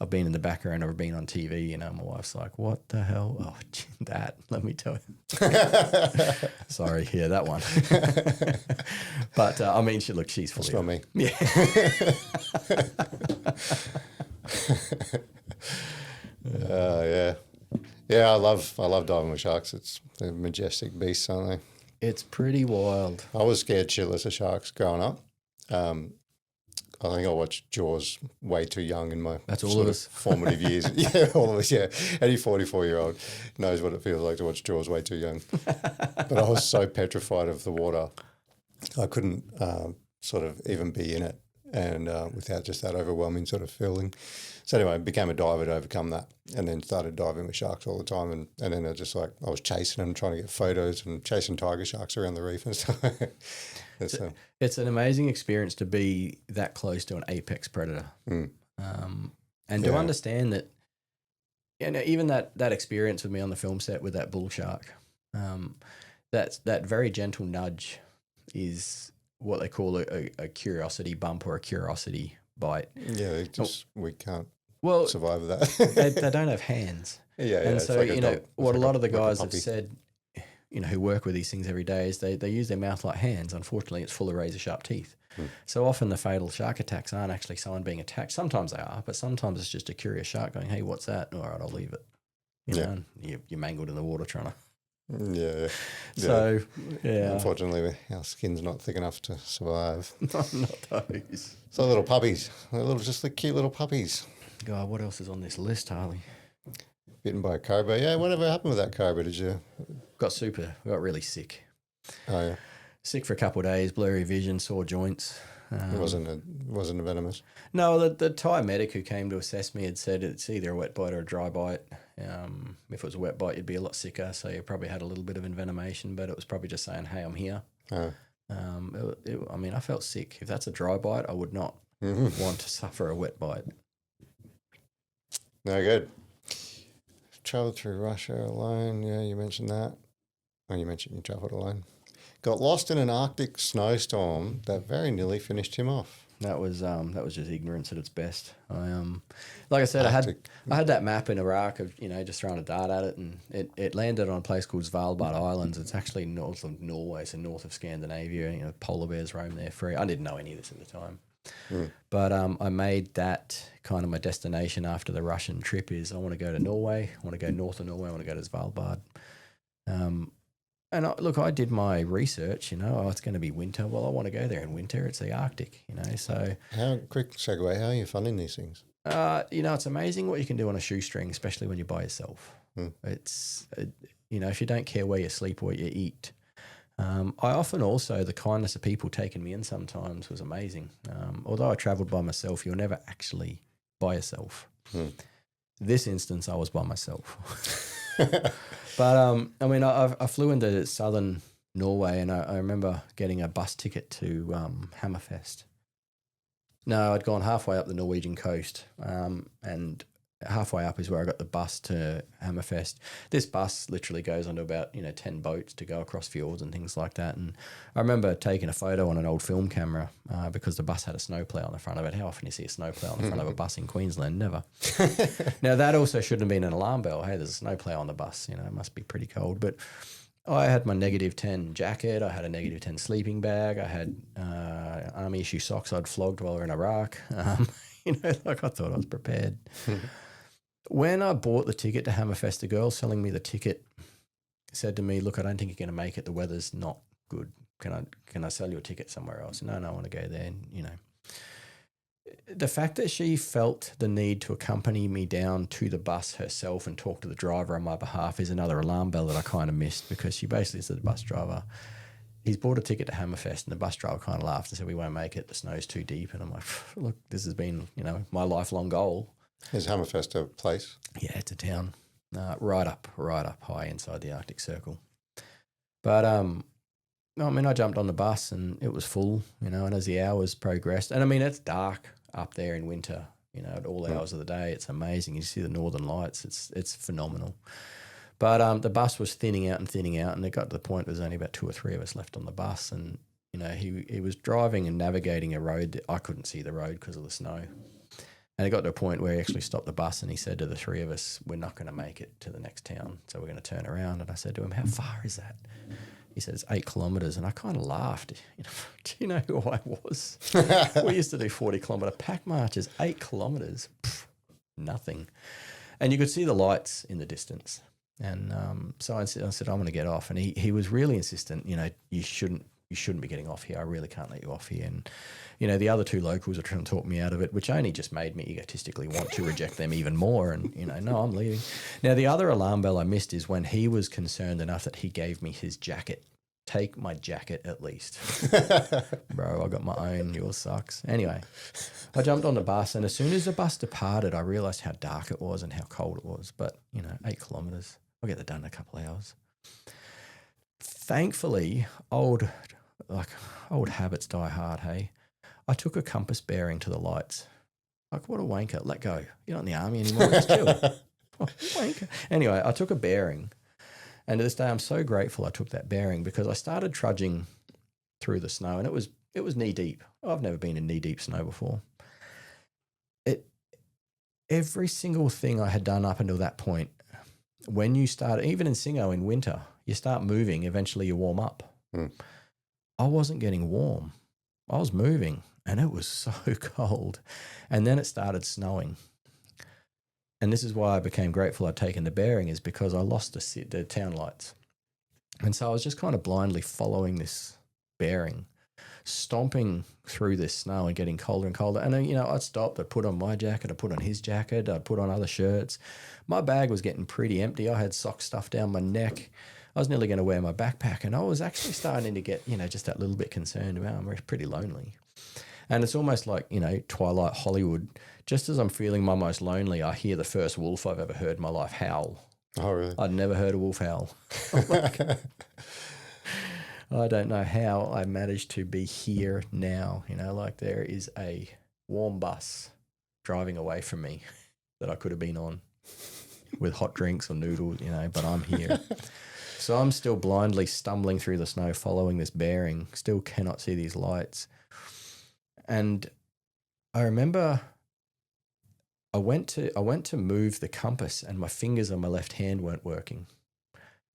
I've been in the background or I've been on TV, my wife's like, what the hell? Oh, that, let me tell you. Sorry, yeah, that one. But, she's fully... That's not me. Yeah. Yeah. Yeah, I love diving with sharks. They're majestic beasts, aren't It's pretty wild. I was scared shitless of sharks growing up. I think I watched Jaws way too young in my That's all sort of of us. formative years. Yeah, all of us, yeah. Any 44-year-old knows what it feels like to watch Jaws way too young. But I was so petrified of the water, I couldn't sort of even be in it and without just that overwhelming sort of feeling. So anyway, I became a diver to overcome that and then started diving with sharks all the time. And then I was chasing them, trying to get photos and chasing tiger sharks around the reef and stuff. It's an amazing experience to be that close to an apex predator, and to understand that, even that experience with me on the film set with that bull shark, that very gentle nudge is what they call a curiosity bump or a curiosity bite. Yeah, we can't survive they that. don't have hands. Yeah, and so like a dog. what It's a lot of the like a guys have puppy. said, who work with these things every day, is they use their mouth like hands. Unfortunately, it's full of razor sharp teeth. So often the fatal shark attacks aren't actually someone being attacked. Sometimes they are, but sometimes it's just a curious shark going, "Hey, what's that?" All right, I'll leave it. And you're mangled in the water trying to. Yeah. So yeah, Unfortunately, our skin's not thick enough to survive. not those. So little puppies, just the cute little puppies. God, what else is on this list, Harley? Bitten by a cobra. Yeah, whatever happened with that cobra? Did you? Got really sick. Oh yeah, Sick for a couple of days, blurry vision, sore joints. it wasn't a venomous. No, the Thai medic who came to assess me had said it's either a wet bite or a dry bite. If it was a wet bite, you'd be a lot sicker, so you probably had a little bit of envenomation, but it was probably just saying, "Hey, I'm here." Oh. I felt sick. If that's a dry bite, I would not want to suffer a wet bite. No good. Traveled through Russia alone. Yeah, you mentioned that. Oh, you mentioned you travelled alone. Got lost in an Arctic snowstorm that very nearly finished him off. That was just ignorance at its best. Like I said, Arctic. I had that map in Iraq of just throwing a dart at it, and it landed on a place called Svalbard Islands. It's actually north of Norway, so north of Scandinavia. Polar bears roam there free. I didn't know any of this at the time, but I made that kind of my destination after the Russian trip. Is I want to go to Norway. I want to go north of Norway. I want to go to Svalbard. And I did my research, it's going to be winter. Well, I want to go there in winter. It's the Arctic, so. Quick segue, how are you funding these things? It's amazing what you can do on a shoestring, especially when you're by yourself. It's, if you don't care where you sleep or what you eat. I often also, the kindness of people taking me in sometimes was amazing. Although I travelled by myself, you're never actually by yourself. This instance, I was by myself. But I flew into southern Norway, and I remember getting a bus ticket to Hammerfest. No, I'd gone halfway up the Norwegian coast, and halfway up is where I got the bus to Hammerfest. This bus literally goes onto about 10 boats to go across fjords and things like that. And I remember taking a photo on an old film camera because the bus had a snowplow on the front of it. How often do you see a snowplow on the front of a bus in Queensland? Never. Now that also shouldn't have been an alarm bell. Hey, there's a snowplow on the bus. It must be pretty cold. But I had my -10 jacket. I had a -10 sleeping bag. I had army issue socks I'd flogged while we were in Iraq. I thought I was prepared. When I bought the ticket to Hammerfest, the girl selling me the ticket said to me, "Look, I don't think you're going to make it. The weather's not good. Can I sell you a ticket somewhere else?" No, I want to go there. And, the fact that she felt the need to accompany me down to the bus herself and talk to the driver on my behalf is another alarm bell that I kind of missed, because she basically said to the bus driver, he's bought a ticket to Hammerfest, and the bus driver kind of laughed and said, "We won't make it. The snow's too deep." And I'm like, look, this has been, my lifelong goal. Is Hammerfest a place? Yeah, it's a town, right up high inside the Arctic Circle. But I jumped on the bus and it was full, and as the hours progressed, and it's dark up there in winter, at all hours of the day. It's amazing. You see the northern lights. It's phenomenal. But the bus was thinning out, and it got to the point there was only about 2 or 3 of us left on the bus, and he was driving and navigating a road that I couldn't see the road because of the snow. And it got to a point where he actually stopped the bus and he said to the 3 of us, "We're not going to make it to the next town, so we're going to turn around." And I said to him, "How far is that?" He said, "It's 8 kilometres." And I kind of laughed. Do you know who I was? We used to do 40-kilometre pack marches. 8 kilometres, nothing. And you could see the lights in the distance. And so I said, I'm going to get off. And he was really insistent, you shouldn't be getting off here. I really can't let you off here. And, the other two locals were trying to talk me out of it, which only just made me egotistically want to reject them even more. And, no, I'm leaving. Now, the other alarm bell I missed is when he was concerned enough that he gave me his jacket. Take my jacket at least. Bro, I got my own. Yours sucks. Anyway, I jumped on the bus, and as soon as the bus departed, I realised how dark it was and how cold it was. But, 8 kilometres. I'll get that done in a couple of hours. Thankfully, old habits die hard, hey? I took a compass bearing to the lights. Like, what a wanker. Let go. You're not in the army anymore. Just chill. Oh, wanker. Anyway, I took a bearing. And to this day, I'm so grateful I took that bearing because I started trudging through the snow, and it was knee deep. I've never been in knee deep snow before. Every single thing I had done up until that point, when you start, even in Singo in winter, you start moving, eventually you warm up. I wasn't getting warm. I was moving, and it was so cold. And then it started snowing. And this is why I became grateful I'd taken the bearing, is because I lost the town lights. And so I was just kind of blindly following this bearing, stomping through this snow and getting colder and colder. And, I'd stop, I'd put on my jacket, I'd put on his jacket, I'd put on other shirts. My bag was getting pretty empty. I had sock stuff down my neck. I was nearly going to wear my backpack. And I was actually starting to get, just that little bit concerned about I'm pretty lonely. And it's almost like, Twilight Hollywood. Just as I'm feeling my most lonely, I hear the first wolf I've ever heard in my life howl. Oh, really? I'd never heard a wolf howl. I don't know how I managed to be here now. There is a warm bus driving away from me that I could have been on with hot drinks or noodles, but I'm here. So I'm still blindly stumbling through the snow, following this bearing, still cannot see these lights. And I remember I went to move the compass, and my fingers on my left hand weren't working.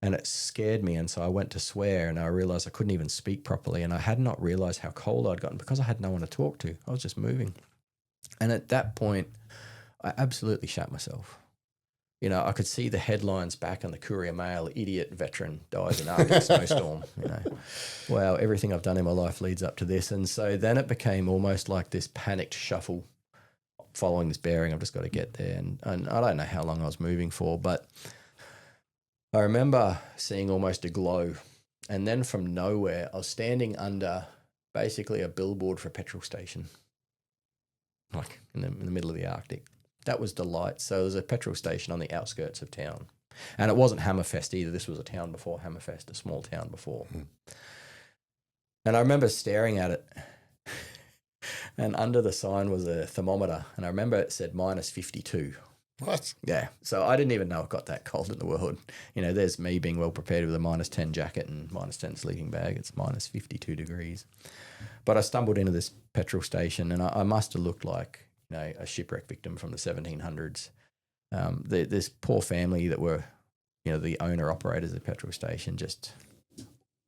And it scared me, and so I went to swear, and I realised I couldn't even speak properly, and I had not realised how cold I'd gotten because I had no one to talk to. I was just moving. And at that point, I absolutely shat myself. I could see the headlines back on the Courier Mail, idiot veteran dies in Arctic snowstorm. Wow, everything I've done in my life leads up to this. And so then it became almost like this panicked shuffle following this bearing. I've just got to get there. And I don't know how long I was moving for, but I remember seeing almost a glow. And then from nowhere, I was standing under basically a billboard for a petrol station, like in the middle of the Arctic. That was the light. So there's a petrol station on the outskirts of town. And it wasn't Hammerfest either. This was a town before Hammerfest, a small town before. And I remember staring at it. And under the sign was a thermometer. And I remember it said -52. What? Yeah. So I didn't even know it got that cold in the world. There's me being well prepared with a -10 jacket and -10 sleeping bag. It's -52 degrees. But I stumbled into this petrol station, and I must have looked like a shipwreck victim from the 1700s. This poor family that were, the owner-operators of the petrol station just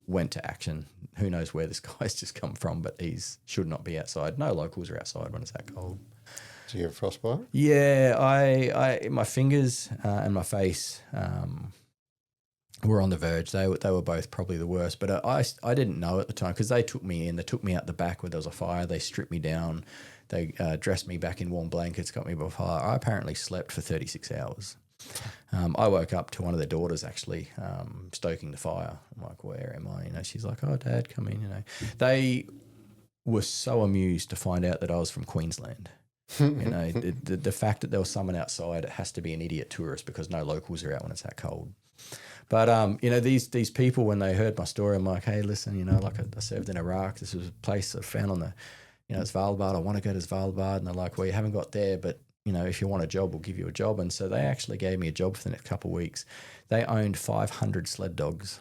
went to action. Who knows where this guy's just come from, but he should not be outside. No locals are outside when it's that cold. Did you get frostbite? Yeah, I my fingers and my face were on the verge. They were both probably the worst, but I didn't know at the time because they took me in. They took me out the back where there was a fire. They stripped me down. They dressed me back in warm blankets, got me by fire. I apparently slept for 36 hours. I woke up to one of their daughters actually stoking the fire. I'm like, where am I? She's like, oh, Dad, come in. They were so amused to find out that I was from Queensland. The fact that there was someone outside, it has to be an idiot tourist because no locals are out when it's that cold. But, these people, when they heard my story, I'm like, hey, listen, I served in Iraq. This was a place I found on the, it's Svalbard. I want to go to Svalbard. And they're like, well, you haven't got there, but, if you want a job, we'll give you a job. And so they actually gave me a job for the next couple of weeks. They owned 500 sled dogs.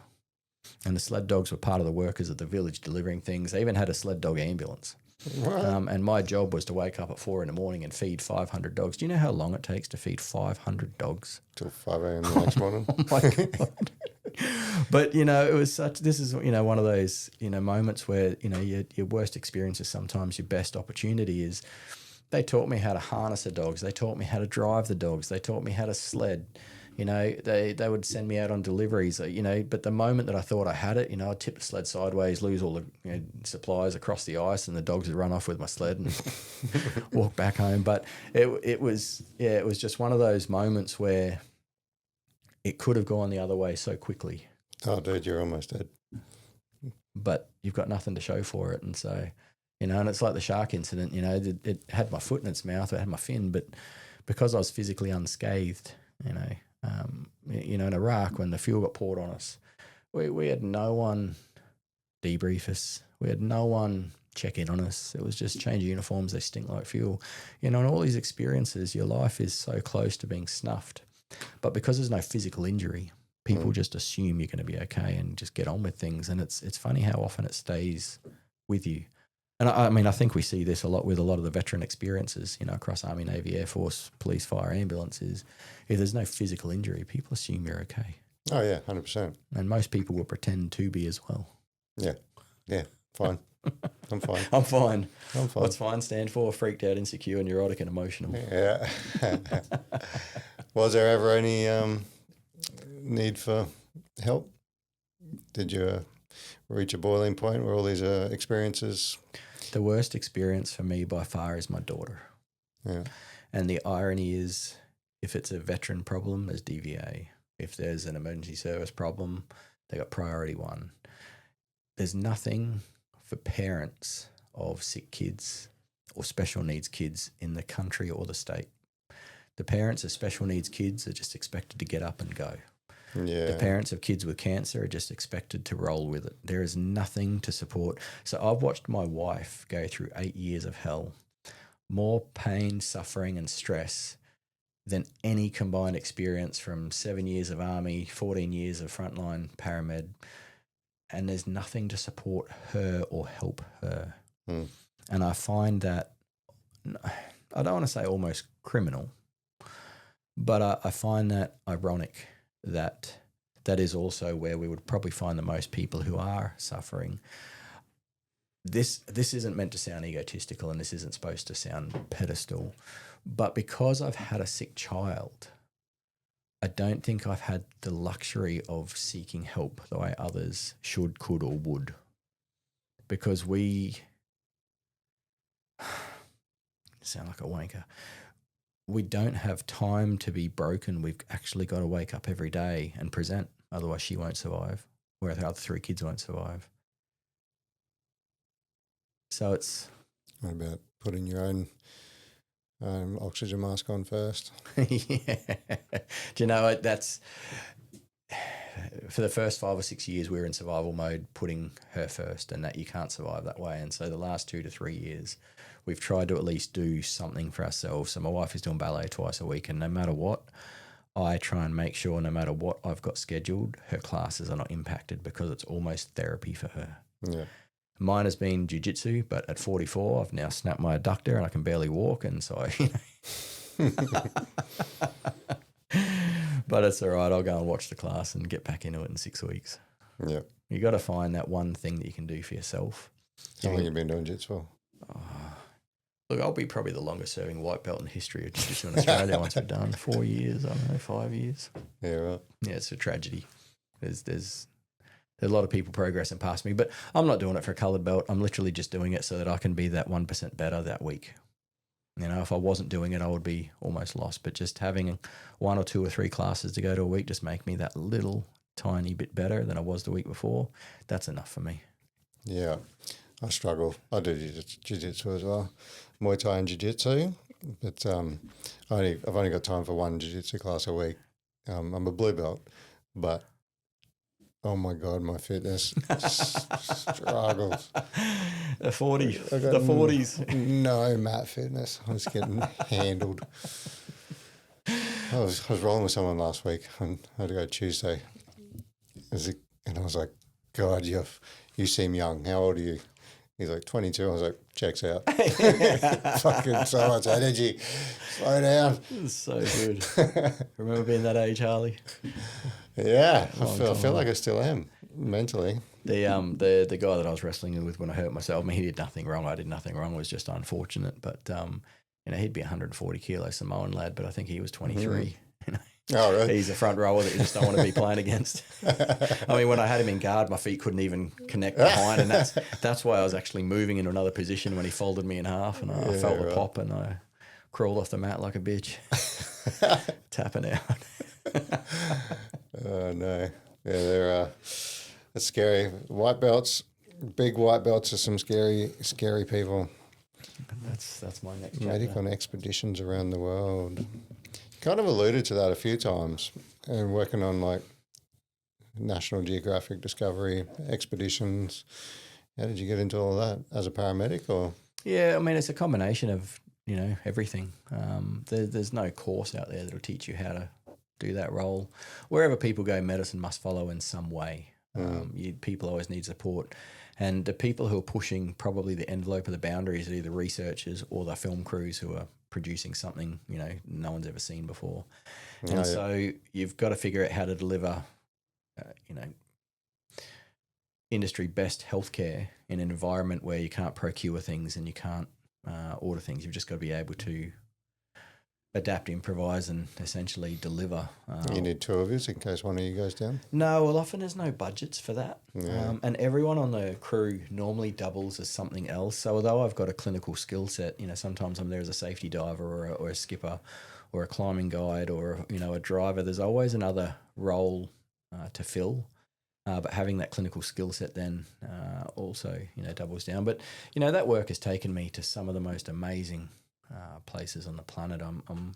And the sled dogs were part of the workers of the village delivering things. They even had a sled dog ambulance. And my job was to wake up at 4 a.m. and feed 500 dogs. Do you know how long it takes to feed 500 dogs? Till 5 a.m. the next morning. Oh my God. But, it was this is, one of those, moments where, your worst experiences, sometimes your best opportunity is they taught me how to harness the dogs. They taught me how to drive the dogs. They taught me how to sled. You know, they would send me out on deliveries, you know, but the moment that I thought I had it, you know, I'd tip the sled sideways, lose all the supplies across the ice, and the dogs would run off with my sled and walk back home. But it was just one of those moments where it could have gone the other way so quickly. Oh, dude, you're almost dead. But you've got nothing to show for it. And so, you know, and it's like the shark incident, you know, it had my foot in its mouth, it had my fin, but because I was physically unscathed, you know, in Iraq when the fuel got poured on us, we had no one debrief us. We had no one check in on us. It was just change uniforms, they stink like fuel. You know, and all these experiences, your life is so close to being snuffed. But because there's no physical injury, people just assume you're going to be okay and just get on with things. And it's funny how often it stays with you. And I mean, I think we see this a lot with a lot of the veteran experiences, you know, across Army, Navy, Air Force, police, fire, ambulances. If there's no physical injury, people assume you're okay. Oh, yeah, 100%. And most people will pretend to be as well. Yeah, fine. I'm fine. I'm fine. I'm fine. What's fine stand for? Freaked out, insecure, neurotic, and emotional. Yeah. Was there ever any need for help? Did you reach a boiling point where all these experiences? The worst experience for me by far is my daughter. Yeah. And the irony is, if it's a veteran problem, there's DVA. If there's an emergency service problem, they got priority one. There's nothing for parents of sick kids or special needs kids in the country or the state. The parents of special needs kids are just expected to get up and go. Yeah. The parents of kids with cancer are just expected to roll with it. There is nothing to support. So I've watched my wife go through 8 years of hell, more pain, suffering, and stress than any combined experience from 7 years of Army, 14 years of frontline paramed, and there's nothing to support her or help her. And I find that, I don't want to say almost criminal, but I find that ironic that is also where we would probably find the most people who are suffering. This isn't meant to sound egotistical, and this isn't supposed to sound pedestal, but because I've had a sick child, I don't think I've had the luxury of seeking help the way others should, could, or would. Because we sound like a wanker. We don't have time to be broken. We've actually got to wake up every day and present. Otherwise, she won't survive, whereas the other 3 kids won't survive. So it's... What about putting your own oxygen mask on first? Yeah. Do you know what? That's... For the first 5 or 6 years, we were in survival mode, putting her first, and that you can't survive that way. And so the last 2 to 3 years, we've tried to at least do something for ourselves. So my wife is doing ballet twice a week, and no matter what, I try and make sure no matter what I've got scheduled, her classes are not impacted because it's almost therapy for her. Yeah. Mine has been jiu-jitsu, but at 44, I've now snapped my adductor and I can barely walk, and so But it's all right. I'll go and watch the class and get back into it in 6 weeks. Yeah. You got to find that one thing that you can do for yourself. How long have you been doing jiu-jitsu for? Look, I'll be probably the longest serving white belt in the history of jiu-jitsu in Australia once we're done. 4 years, I don't know, 5 years. Yeah, right. Yeah, it's a tragedy. There's a lot of people progressing past me, but I'm not doing it for a coloured belt. I'm literally just doing it so that I can be that 1% better that week. You know, if I wasn't doing it, I would be almost lost. But just having 1 or 2 or 3 classes to go to a week just make me that little tiny bit better than I was the week before. That's enough for me. Yeah, I struggle. I do jiu-jitsu as well, Muay Thai and jiu-jitsu, but I've only got time for 1 jiu-jitsu class a week. I'm a blue belt, but oh my God, my fitness struggles. The 40s. No mat fitness. I was getting handled. I was rolling with someone last week. I had to go Tuesday. And I was like, God, you seem young. How old are you? He's like 22. I was like, checks out. Fucking so much energy. Slow down. It's so good. Remember being that age, Harley? Yeah, I feel like I still am mentally. The guy that I was wrestling with when I hurt myself, I mean, he did nothing wrong. I did nothing wrong. It was just unfortunate. But, he'd be 140 kilos, Samoan lad, but I think he was 23. You know? Oh, really? He's a front rower that you just don't want to be playing against. I mean, when I had him in guard, my feet couldn't even connect behind, and that's why I was actually moving in another position when he folded me in half, and I felt the pop, and I crawled off the mat like a bitch, tapping out. Oh, no. Yeah, they're scary. White belts, big white belts are some scary people. That's my next chapter. Medic on expeditions around the world. Kind of alluded to that a few times, and working on like National Geographic Discovery expeditions. How did you get into all that as a paramedic, or? Yeah, I mean, it's a combination of, everything. There's no course out there that'll teach you how to do that role. Wherever people go, medicine must follow in some way. People always need support. And the people who are pushing probably the envelope of the boundaries are either researchers or the film crews who are producing something, no one's ever seen before. And so you've got to figure out how to deliver, industry best healthcare in an environment where you can't procure things and you can't order things. You've just got to be able to adapt, improvise, and essentially deliver. You need two of us in case one of you goes down? No, well, often there's no budgets for that. Yeah. And everyone on the crew normally doubles as something else. So although I've got a clinical skill set, sometimes I'm there as a safety diver or a skipper or a climbing guide or, a driver. There's always another role to fill. But having that clinical skill set then also, doubles down. But, that work has taken me to some of the most amazing places on the planet. I'm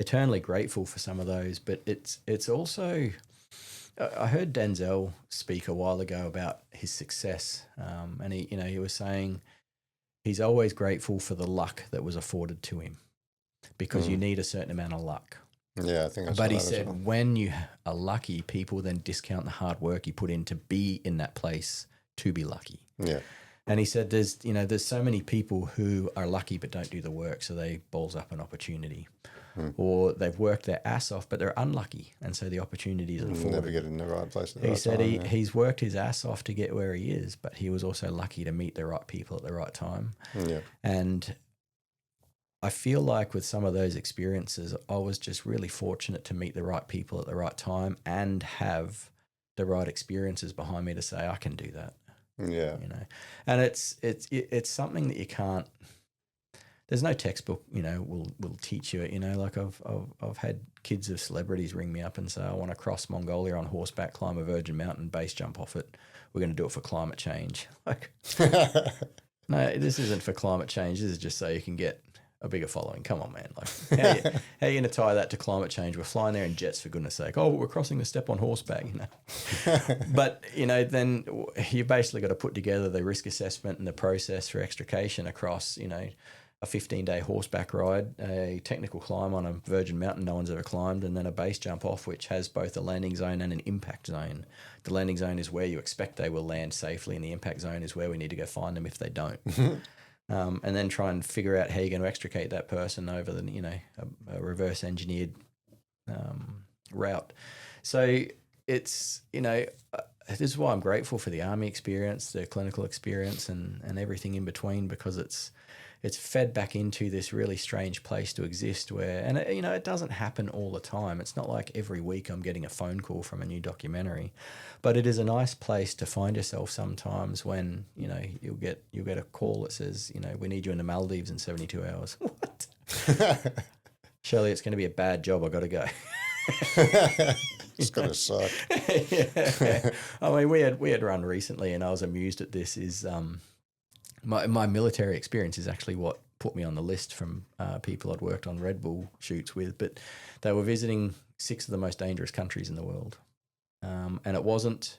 eternally grateful for some of those, but it's also, I heard Denzel speak a while ago about his success, and he was saying he's always grateful for the luck that was afforded to him, because you need a certain amount of luck. Yeah, I think that's. But he said when you are lucky, people then discount the hard work you put in to be in that place to be lucky. Yeah. And he said there's so many people who are lucky but don't do the work, so they balls up an opportunity. Or they've worked their ass off but they're unlucky, and so the opportunity isn't afforded. Never get in the right place at the He right said time. he's worked his ass off to get where he is, but he was also lucky to meet the right people at the right time. Yeah. And I feel like with some of those experiences, I was just really fortunate to meet the right people at the right time and have the right experiences behind me to say, I can do that. Yeah. And it's something that you can't, there's no textbook, will teach you it, like I've had kids of celebrities ring me up and say, I want to cross Mongolia on horseback, climb a Virgin Mountain, base jump off it. We're going to do it for climate change. Like, no, this isn't for climate change. This is just so you can get a bigger following. Come on, man. Like, how are you going to tie that to climate change? We're flying there in jets, for goodness sake. Oh, but we're crossing the steppe on horseback, But, then you basically got to put together the risk assessment and the process for extrication across, a 15-day horseback ride, a technical climb on a Virgin Mountain no one's ever climbed, and then a base jump off, which has both a landing zone and an impact zone. The landing zone is where you expect they will land safely, and the impact zone is where we need to go find them if they don't. And then try and figure out how you're going to extricate that person over the, a reverse engineered route. So it's, this is why I'm grateful for the Army experience, the clinical experience, and everything in between, because it's fed back into this really strange place to exist where, and it doesn't happen all the time. It's not like every week I'm getting a phone call from a new documentary, but it is a nice place to find yourself sometimes when, you'll get a call that says, we need you in the Maldives in 72 hours. What? Shirley, it's going to be a bad job. I got to go. It's going to suck. Yeah. I mean, we had run recently, and I was amused at this is, my military experience is actually what put me on the list from people I'd worked on Red Bull shoots with, but they were visiting 6 of the most dangerous countries in the world. And it wasn't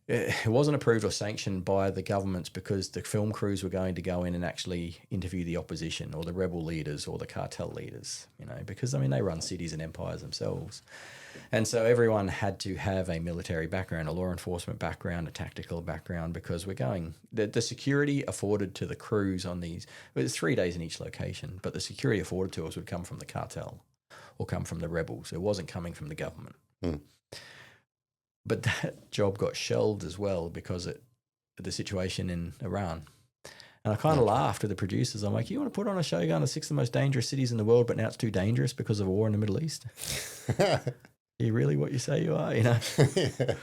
approved or sanctioned by the governments because the film crews were going to go in and actually interview the opposition or the rebel leaders or the cartel leaders, because, they run cities and empires themselves. And so everyone had to have a military background, a law enforcement background, a tactical background, because we're going, the security afforded to the crews on these, it was 3 days in each location, but the security afforded to us would come from the cartel or come from the rebels. It wasn't coming from the government. But that job got shelved as well because of the situation in Iran. And I kind of laughed with the producers. I'm like, you want to put on a show going to 6 of the most dangerous cities in the world, but now it's too dangerous because of a war in the Middle East? Are you really what you say you are, you know? Yeah.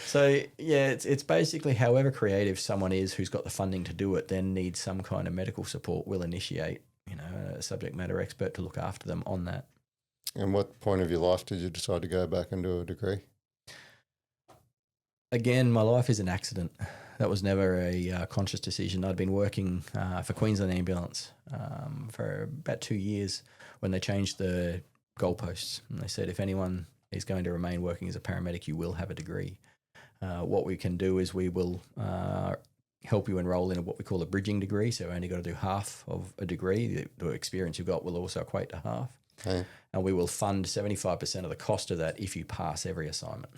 So, yeah, it's basically however creative someone is who's got the funding to do it, then needs some kind of medical support, will initiate, you know, a subject matter expert to look after them on that. And what point of your life did you decide to go back and do a degree? Again, my life is an accident. That was never a conscious decision. I'd been working for Queensland Ambulance for about 2 years when they changed the goalposts. And they said, if anyone is going to remain working as a paramedic, you will have a degree. What we can do is we will help you enroll in what we call a bridging degree. So only got to do half of a degree. The experience you've got will also equate to half. Hey. And we will fund 75% of the cost of that if you pass every assignment.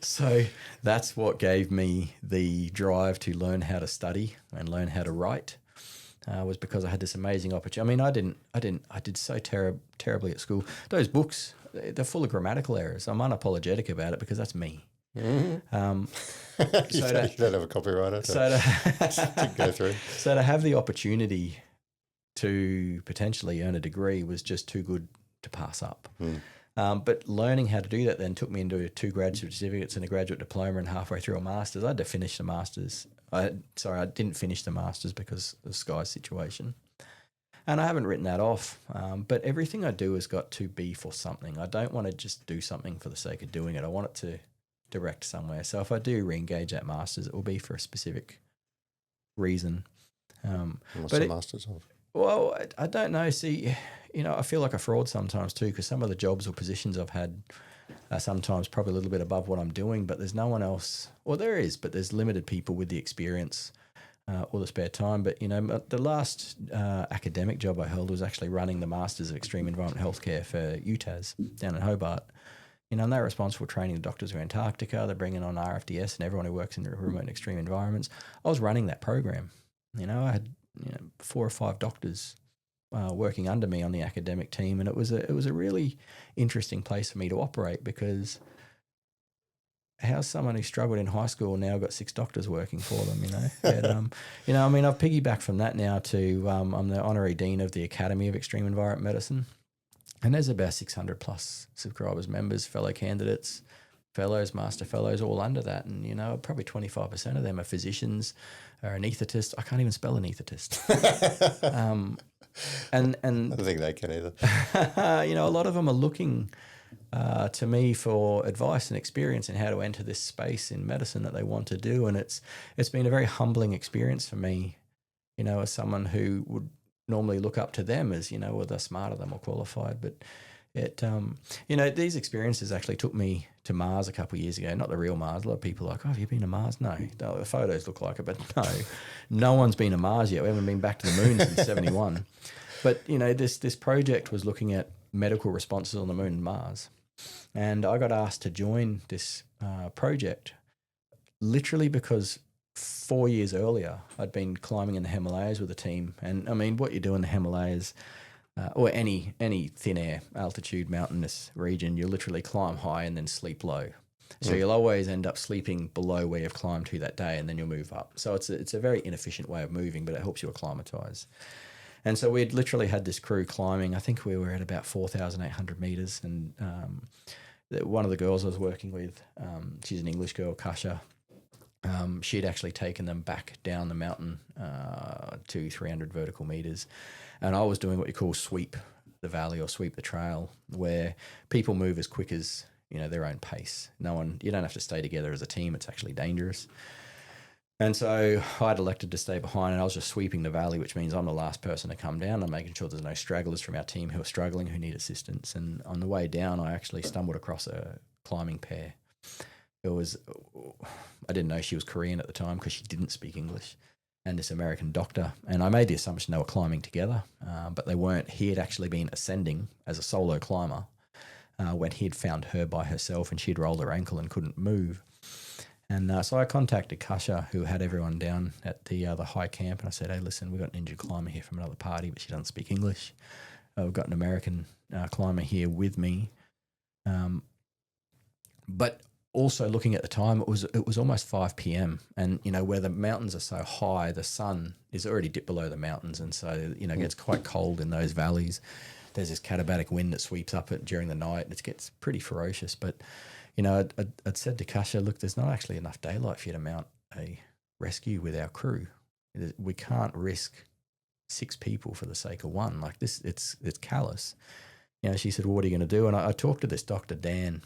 So that's what gave me the drive to learn how to study and learn how to write. Was because I had this amazing opportunity. I mean, I did so terribly at school. Those books, they're full of grammatical errors. I'm unapologetic about it because that's me. Mm-hmm. You don't have a copywriter to go through. So to have the opportunity to potentially earn a degree was just too good to pass up. But learning how to do that then took me into 2 graduate certificates and a graduate diploma, and halfway through a master's. I had to finish the master's. I didn't finish the master's because of Sky's situation. And I haven't written that off. But everything I do has got to be for something. I don't want to just do something for the sake of doing it. I want it to direct somewhere. So if I do re-engage that master's, it will be for a specific reason. What's the master's of? Well, I don't know. See, you know, I feel like a fraud sometimes too, because some of the jobs or positions I've had are sometimes probably a little bit above what I'm doing, but there's no one else. Well, there is, but there's limited people with the experience or the spare time. But, you know, the last academic job I held was actually running the Masters of Extreme Environment Healthcare for UTAS down in Hobart. You know, and they're responsible for training the doctors in Antarctica. They're bringing on RFDS and everyone who works in remote and extreme environments. I was running that program. You know, I had 4 or 5 doctors working under me on the academic team, and it was a really interesting place for me to operate, because how's someone who struggled in high school now got 6 doctors working for them, you know? But, you know, I mean, I've piggybacked from that now to I'm the honorary dean of the Academy of Extreme Environment Medicine, and there's about 600 plus subscribers, members, fellow candidates, fellows, master fellows, all under that. And, you know, probably 25% of them are physicians, are anaesthetists. I can't even spell anaesthetist. And I don't think they can either. you know, a lot of them are looking to me for advice and experience in how to enter this space in medicine that they want to do. And it's been a very humbling experience for me, you know, as someone who would normally look up to them as, you know, well, they're smarter, they're more qualified. But it, you know, these experiences actually took me to Mars a couple of years ago, not the real Mars. A lot of people are like, oh, have you been to Mars? No, the photos look like it, but no one's been to Mars yet. We haven't been back to the moon since 71. But, you know, this project was looking at medical responses on the moon and Mars. And I got asked to join this project literally because 4 years earlier, I'd been climbing in the Himalayas with a team. And I mean, what you do in the Himalayas, or any thin air altitude mountainous region, you literally climb high and then sleep low. So you'll always end up sleeping below where you've climbed to that day, and then you'll move up. So it's a very inefficient way of moving, but it helps you acclimatise. And so we'd literally had this crew climbing. I think we were at about 4,800 metres. And one of the girls I was working with, she's an English girl, Kasha. She'd actually taken them back down the mountain to 300 vertical metres. And I was doing what you call sweep the valley or sweep the trail, where people move as quick as, you know, their own pace. You don't have to stay together as a team. It's actually dangerous. And so I'd elected to stay behind, and I was just sweeping the valley, which means I'm the last person to come down. I'm making sure there's no stragglers from our team who are struggling, who need assistance. And on the way down, I actually stumbled across a climbing pair. I didn't know she was Korean at the time because she didn't speak English, and this American doctor. And I made the assumption they were climbing together, but they weren't. He had actually been ascending as a solo climber when he had found her by herself, and she'd rolled her ankle and couldn't move. And so I contacted Kasha, who had everyone down at the high camp, and I said, hey, listen, we've got an injured climber here from another party, but she doesn't speak English. We've got an American climber here with me. But also looking at the time, it was almost 5 p.m. And, where the mountains are so high, the sun is already dipped below the mountains. And so, it gets quite cold in those valleys. There's this katabatic wind that sweeps up during the night. It gets pretty ferocious. But, I'd said to Kasha, look, there's not actually enough daylight for you to mount a rescue with our crew. We can't risk 6 people for the sake of one. Like this, it's callous. She said, well, what are you going to do? And I talked to this Dr. Dan.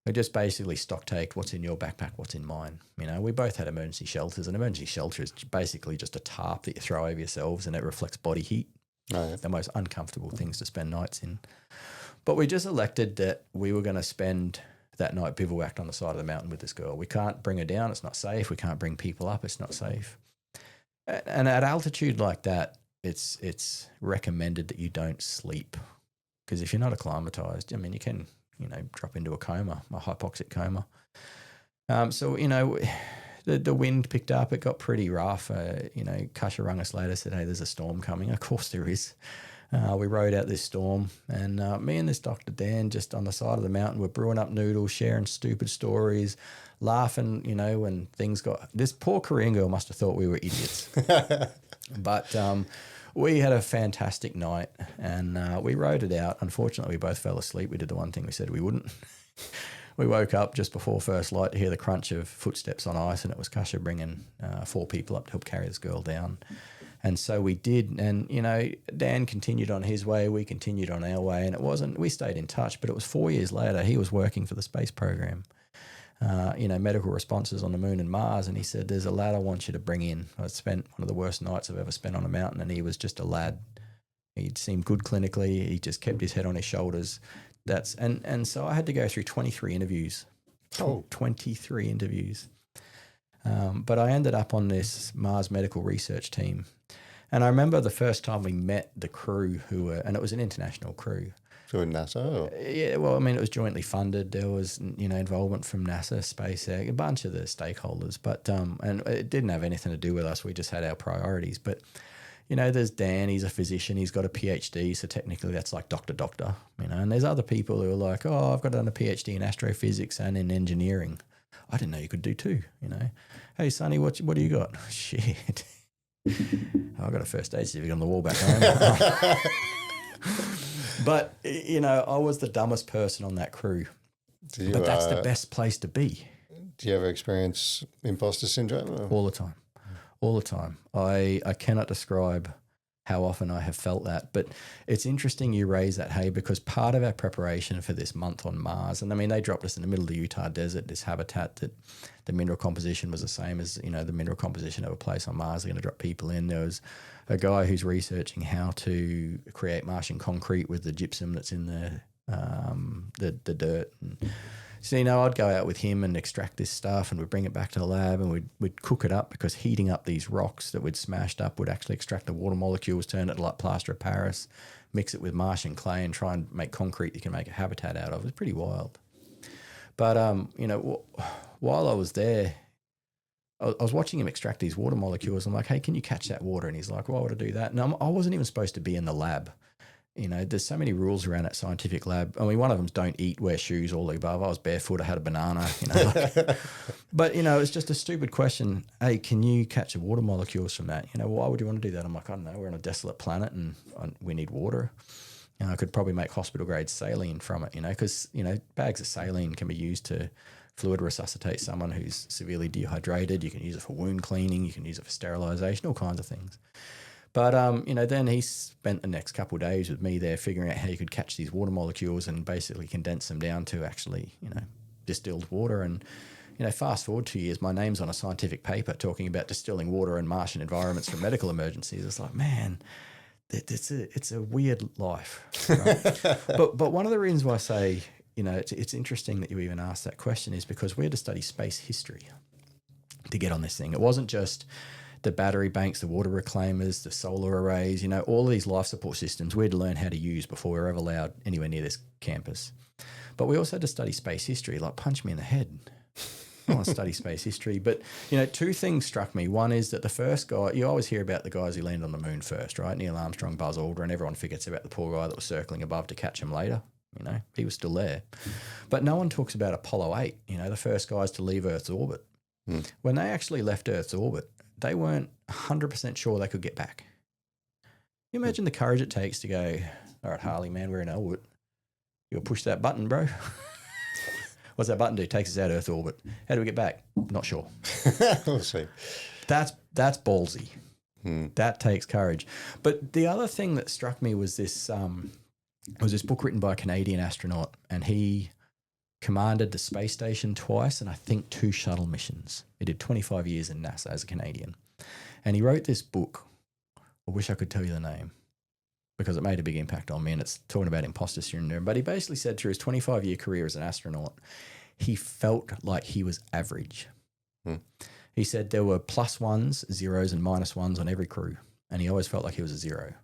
We just basically stock take what's in your backpack, what's in mine. We both had emergency shelters. An emergency shelter is basically just a tarp that you throw over yourselves and it reflects body heat. Oh, yeah. The most uncomfortable things to spend nights in. But we just elected that we were going to spend that night bivouacked on the side of the mountain with this girl. We can't bring her down. It's not safe. We can't bring people up. It's not safe. And at altitude like that, it's recommended that you don't sleep. Because if you're not acclimatized, you can, drop into a coma, a hypoxic coma. So, the wind picked up. It got pretty rough. Kasha rung us later, said, hey, there's a storm coming. Of course there is. We rode out this storm, and me and this Dr. Dan just on the side of the mountain were brewing up noodles, sharing stupid stories, laughing, when things got... This poor Korean girl must have thought we were idiots. But we had a fantastic night, and we rode it out. Unfortunately, we both fell asleep. We did the one thing we said we wouldn't. We woke up just before first light to hear the crunch of footsteps on ice, and it was Kasha bringing 4 people up to help carry this girl down. And so we did, and, Dan continued on his way, we continued on our way, and we stayed in touch, but it was 4 years later, he was working for the space program, medical responses on the moon and Mars, and he said, there's a lad I want you to bring in. I spent one of the worst nights I've ever spent on a mountain, and he was just a lad. He'd seemed good clinically, he just kept his head on his shoulders. And so I had to go through 23 interviews. 23 interviews. But I ended up on this Mars medical research team. And I remember the first time we met the crew and it was an international crew. So NASA? Yeah, well, it was jointly funded. There was, involvement from NASA, SpaceX, a bunch of the stakeholders. But, and it didn't have anything to do with us. We just had our priorities. But, there's Dan, he's a physician, he's got a PhD. So technically that's like doctor, and there's other people who are like, oh, I've got done a PhD in astrophysics and in engineering. I didn't know you could do 2, Hey, Sunny, what do you got? Shit. I've got a first aid certificate on the wall back home. But, I was the dumbest person on that crew. But that's the best place to be. Do you ever experience imposter syndrome? Or? All the time. All the time. I cannot describe how often I have felt that. But it's interesting you raise that, hey, because part of our preparation for this month on Mars, and they dropped us in the middle of the Utah desert, this habitat that the mineral composition was the same as, the mineral composition of a place on Mars. They're going to drop people in. There was a guy who's researching how to create Martian concrete with the gypsum that's in the dirt. And so, I'd go out with him and extract this stuff and we'd bring it back to the lab and we'd cook it up because heating up these rocks that we'd smashed up would actually extract the water molecules, turn it like plaster of Paris, mix it with Martian clay and try and make concrete you can make a habitat out of. It was pretty wild. But, while I was there, I was watching him extract these water molecules. I'm like, hey, can you catch that water? And he's like, why would I do that? And I wasn't even supposed to be in the lab. There's so many rules around that scientific lab. One of them's don't eat, wear shoes, all the above. I was barefoot. I had a banana, But, it's just a stupid question. Hey, can you catch the water molecules from that? Why would you want to do that? I'm like, I don't know. We're on a desolate planet and we need water. I could probably make hospital grade saline from it, because, bags of saline can be used to fluid resuscitate someone who's severely dehydrated. You can use it for wound cleaning. You can use it for sterilization, all kinds of things. But, then he spent the next couple of days with me there figuring out how you could catch these water molecules and basically condense them down to actually, distilled water. And, fast forward 2 years, my name's on a scientific paper talking about distilling water in Martian environments for medical emergencies. It's like, man, it's a weird life. Right? but one of the reasons why I say, it's interesting that you even asked that question is because we had to study space history to get on this thing. It wasn't just the battery banks, the water reclaimers, the solar arrays, all of these life support systems we had to learn how to use before we were ever allowed anywhere near this campus. But we also had to study space history, like punch me in the head. I want to study space history. But, 2 things struck me. One is that the first guy, you always hear about the guys who landed on the moon first, right? Neil Armstrong, Buzz Aldrin, everyone forgets about the poor guy that was circling above to catch him later. You know, he was still there. But no one talks about Apollo 8, you know, the first guys to leave Earth's orbit. When they actually left Earth's orbit, they weren't 100% sure they could get back. You imagine the courage it takes to go, all right, Harley, man, we're in orbit. You'll push that button, bro. What's that button do? Takes us out of Earth orbit. How do we get back? Not sure. We'll see. That's ballsy. That takes courage. But the other thing that struck me was this book written by a Canadian astronaut, and he commanded the space station twice and I think 2 shuttle missions. He did 25 years in NASA as a Canadian. And he wrote this book. I wish I could tell you the name because it made a big impact on me, and it's talking about imposter syndrome. But he basically said through his 25-year career as an astronaut, he felt like he was average. He said there were +1s, 0s, and -1s on every crew, and he always felt like he was a 0.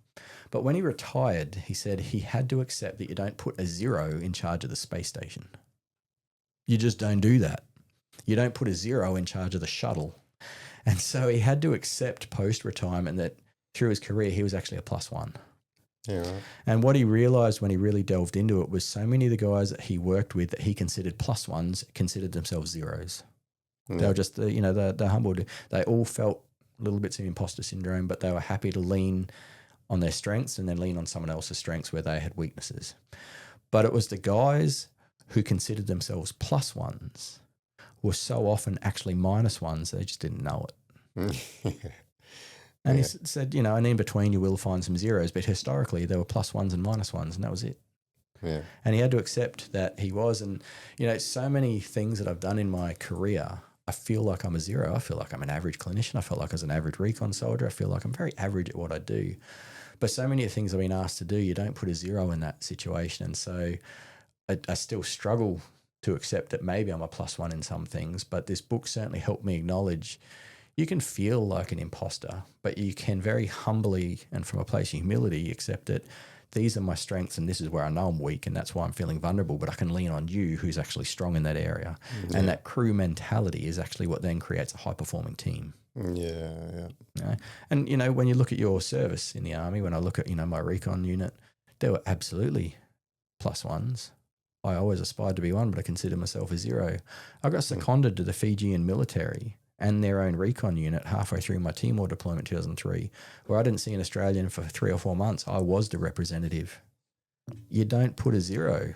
But when he retired, he said he had to accept that you don't put a 0 in charge of the space station. You just don't do that. You don't put a 0 in charge of the shuttle. And so he had to accept post-retirement that through his career, he was actually a +1. Yeah, right. And what he realized when he really delved into it was so many of the guys that he worked with that he considered +1s considered themselves 0s. They were just, they're humbled. They all felt little bits of imposter syndrome, but they were happy to lean on their strengths and then lean on someone else's strengths where they had weaknesses. But it was the guys who considered themselves +1s were so often actually -1s, they just didn't know it. And he said, and in between you will find some 0s, but historically there were +1s and -1s, and that was it. Yeah. And he had to accept that he was. And, so many things that I've done in my career, I feel like I'm a 0. I feel like I'm an average clinician. I feel like I was an average recon soldier. I feel like I'm very average at what I do. But so many of the things I've been asked to do, you don't put a 0 in that situation. And so I still struggle to accept that maybe I'm a +1 in some things, but this book certainly helped me acknowledge you can feel like an imposter, but you can very humbly and from a place of humility accept that these are my strengths and this is where I know I'm weak and that's why I'm feeling vulnerable, but I can lean on you who's actually strong in that area. Yeah. And that crew mentality is actually what then creates a high-performing team. Yeah. And, when you look at your service in the Army, when I look at, my recon unit, there were absolutely +1s. I always aspired to be 1, but I consider myself a 0. I got seconded to the Fijian military and their own recon unit halfway through my Timor deployment 2003, where I didn't see an Australian for 3 or 4 months. I was the representative. You don't put a 0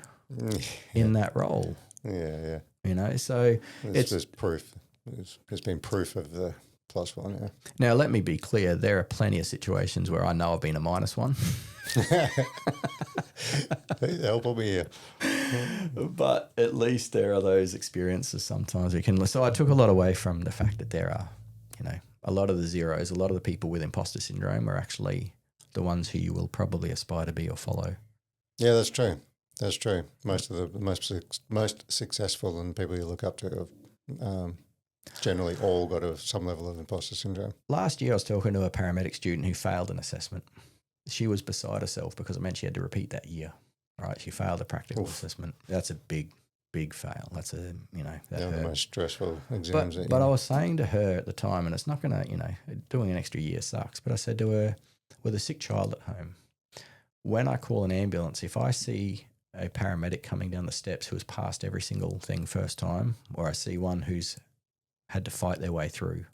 in that role. Yeah. So there's proof. There's been proof of the +1, yeah. Now, let me be clear. There are plenty of situations where I know I've been a -1. Help me here. But at least there are those experiences sometimes we can. So I took a lot away from the fact that there are, a lot of the 0s, a lot of the people with imposter syndrome are actually the ones who you will probably aspire to be or follow. Yeah, that's true. That's true. Most of the most successful and people you look up to have generally all got some level of imposter syndrome. Last year I was talking to a paramedic student who failed an assessment. She was beside herself because it meant she had to repeat that year. Right, she failed a practical assessment. That's a big fail. That's the most stressful exams. But I was saying to her at the time, and it's not going to, doing an extra year sucks. But I said to her, with a sick child at home, when I call an ambulance, if I see a paramedic coming down the steps who has passed every single thing first time, or I see one who's had to fight their way through,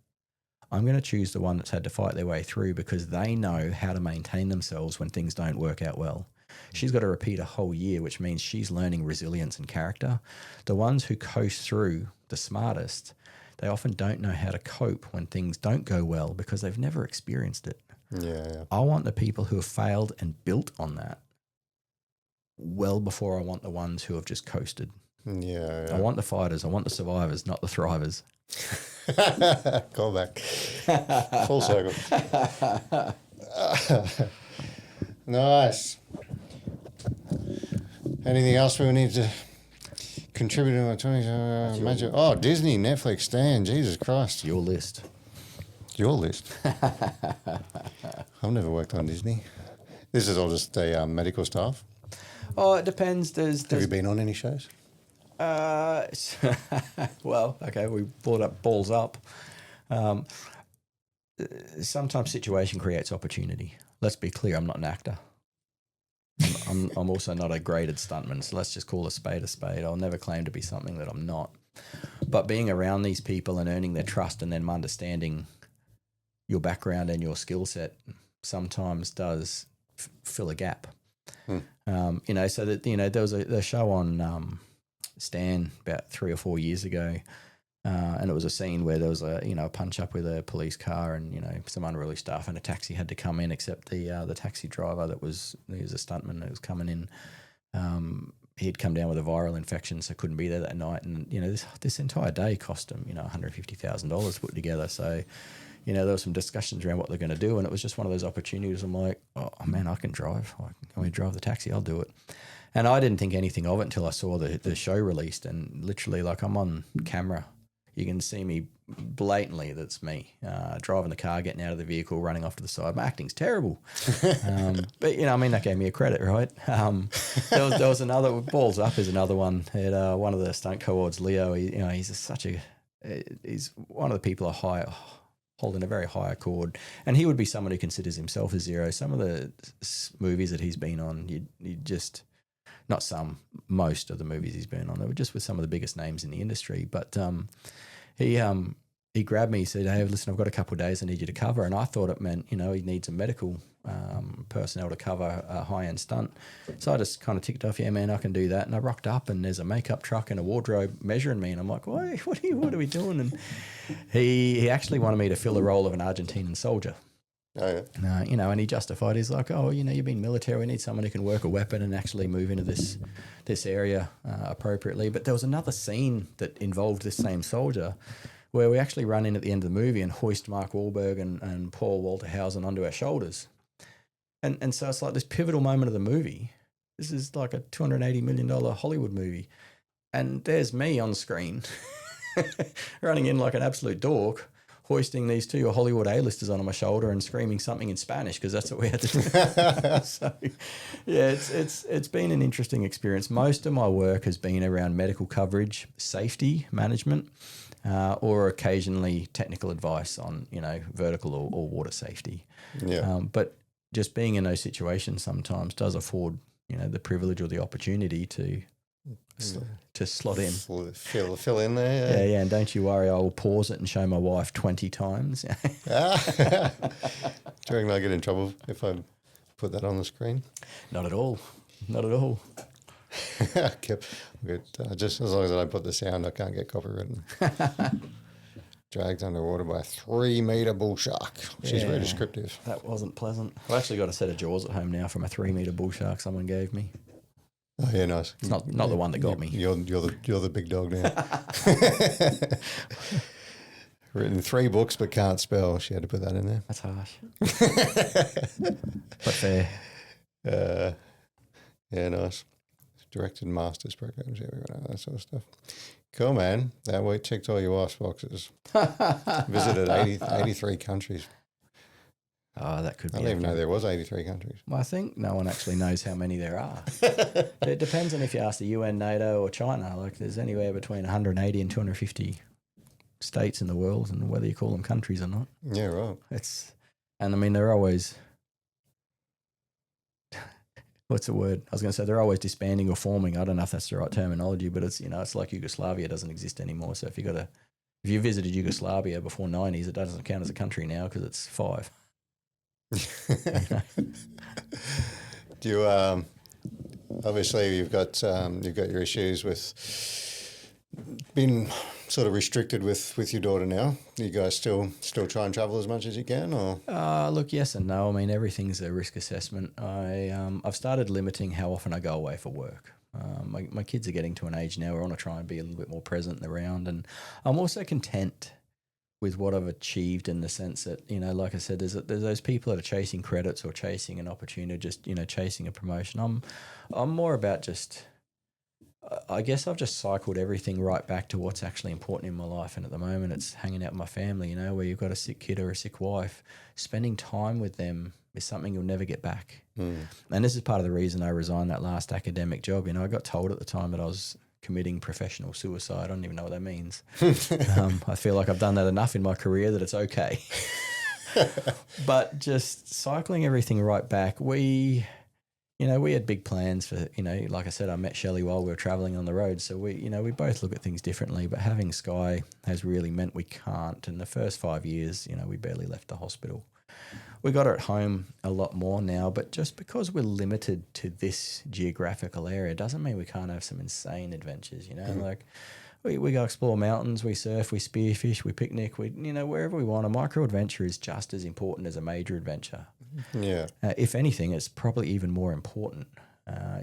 I'm going to choose the one that's had to fight their way through because they know how to maintain themselves when things don't work out well. She's got to repeat a whole year, which means she's learning resilience and character. The ones who coast through the smartest, they often don't know how to cope when things don't go well because they've never experienced it. Yeah. I want the people who have failed and built on that well before I want the ones who have just coasted. Yeah. I want the fighters. I want the survivors, not the thrivers. Call back. Full circle. Nice. Anything else we need to contribute to our 20? Disney, Netflix, Stan, Jesus Christ. Your list. Your list. I've never worked on Disney. This is all just the medical staff. Oh, it depends. Have you been on any shows? Well, okay, we brought up Balls Up. Sometimes situation creates opportunity. Let's be clear, I'm not an actor. I'm also not a graded stuntman, so let's just call a spade a spade. I'll never claim to be something that I'm not. But being around these people and earning their trust and then understanding your background and your skill set sometimes does fill a gap. So that, there was a show on Stan about 3 or 4 years ago, and it was a scene where there was a punch up with a police car and some unruly stuff, and a taxi had to come in, except the taxi driver he was a stuntman that was coming in. He'd come down with a viral infection, so couldn't be there that night, and this entire day cost him $150,000 put together. So there was some discussions around what they're going to do, and it was just one of those opportunities. I'm like, oh man, I can drive. Can we drive the taxi? I'll do it. And I didn't think anything of it until I saw the show released, and literally, like, I'm on camera. You can see me blatantly. That's me driving the car, getting out of the vehicle, running off to the side. My acting's terrible, but that gave me a credit, right? There was another. Balls Up is another one. One of the stunt cohorts, Leo. He's one of the people holding a very high accord, and he would be someone who considers himself a zero. Some of the movies that he's been on, you just. Not some, most of the movies he's been on, they were just with some of the biggest names in the industry. But he grabbed me, he said, hey, listen, I've got a couple of days I need you to cover. And I thought it meant, he needs a medical personnel to cover a high-end stunt. So I just kind of ticked off, yeah, man, I can do that. And I rocked up, and there's a makeup truck and a wardrobe measuring me. And I'm like, what are we doing? And he actually wanted me to fill the role of an Argentinian soldier. Oh, yeah. And he justified. He's like, oh, you've been military. We need someone who can work a weapon and actually move into this area appropriately. But there was another scene that involved this same soldier where we actually run in at the end of the movie and hoist Mark Wahlberg and Paul Walter Hausen onto our shoulders. And so it's like this pivotal moment of the movie. This is like a $280 million Hollywood movie. And there's me on screen running in like an absolute dork, hoisting these two Hollywood A-listers onto my shoulder and screaming something in Spanish because that's what we had to do. So, yeah, it's been an interesting experience. Most of my work has been around medical coverage, safety management, or occasionally technical advice on, vertical or water safety. Yeah. But just being in those situations sometimes does afford, the privilege or the opportunity to slot in. Fill in there. Yeah, and don't you worry, I will pause it and show my wife 20 times. Do you reckon I get in trouble if I put that on the screen? Not at all. Just as long as I don't put the sound, I can't get copywritten. Dragged underwater by a 3-metre bull shark. She's very descriptive. That wasn't pleasant. I've actually got a set of jaws at home now from a 3-metre bull shark someone gave me. Oh yeah, nice. It's not the one that got me. You're the big dog now. Written 3 books but can't spell. She had to put that in there. That's harsh. But fair. Yeah, nice. Directed masters programs, that sort of stuff. Cool, man. That week checked all your wife's boxes. Visited 83 countries. Oh, that could be. I didn't even know there was 83 countries. Well, I think no one actually knows how many there are. It depends on if you ask the UN, NATO, or China. Like, there's anywhere between 180 and 250 states in the world, and whether you call them countries or not. Yeah, right. They're always. What's the word? I was going to say they're always disbanding or forming. I don't know if that's the right terminology, but it's it's like Yugoslavia doesn't exist anymore. So if you visited Yugoslavia before 90s, it doesn't count as a country now because it's 5. Do you obviously you've got your issues with being sort of restricted with your daughter now? You guys still try and travel as much as you can, or? Look, yes and no. I mean, everything's a risk assessment. I've started limiting how often I go away for work. My kids are getting to an age now where I want to try and be a little bit more present and around, and I'm also content with what I've achieved in the sense that, like I said, there's those people that are chasing credits or chasing an opportunity, just, chasing a promotion. I'm more about just, I guess I've just cycled everything right back to what's actually important in my life. And at the moment it's hanging out with my family, where you've got a sick kid or a sick wife. Spending time with them is something you'll never get back. And this is part of the reason I resigned that last academic job. I got told at the time that I was committing professional suicide. I don't even know what that means. I feel like I've done that enough in my career that it's okay. But just cycling everything right back, we had big plans for, like I said, I met Shelley while we were traveling on the road. So we both look at things differently, but having Sky has really meant we can't. And the first 5 years, we barely left the hospital. We got her at home a lot more now, but just because we're limited to this geographical area doesn't mean we can't have some insane adventures, like we go explore mountains, we surf, we spearfish, we picnic, wherever we want. A micro adventure is just as important as a major adventure. Yeah. If anything, it's probably even more important.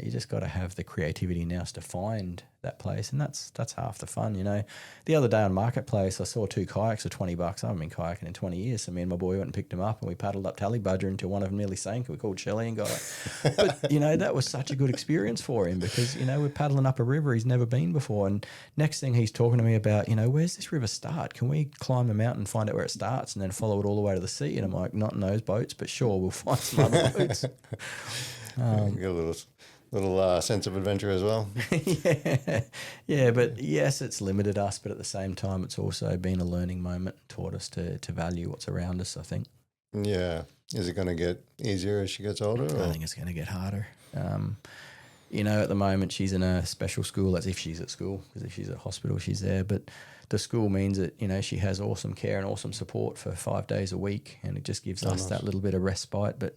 You just got to have the creativity now to find that place, and that's half the fun, The other day on Marketplace, I saw 2 kayaks for $20. I haven't been kayaking in 20 years, so me and my boy went and picked them up, and we paddled up Tallybudger until one of them nearly sank. We called Shelley and got it. But, that was such a good experience for him because, we're paddling up a river he's never been before, and next thing he's talking to me about, where's this river start? Can we climb a mountain and find out where it starts and then follow it all the way to the sea? And I'm like, not in those boats, but sure, we'll find some other boats. Get a little sense of adventure as well. yeah, but yes, it's limited us, but at the same time, it's also been a learning moment, taught us to value what's around us, I think. Yeah. Is it going to get easier as she gets older? I think it's going to get harder. At the moment, she's in a special school as if she's at school, because if she's at hospital, she's there. But the school means that, she has awesome care and awesome support for 5 days a week, and it just gives us that little bit of respite. But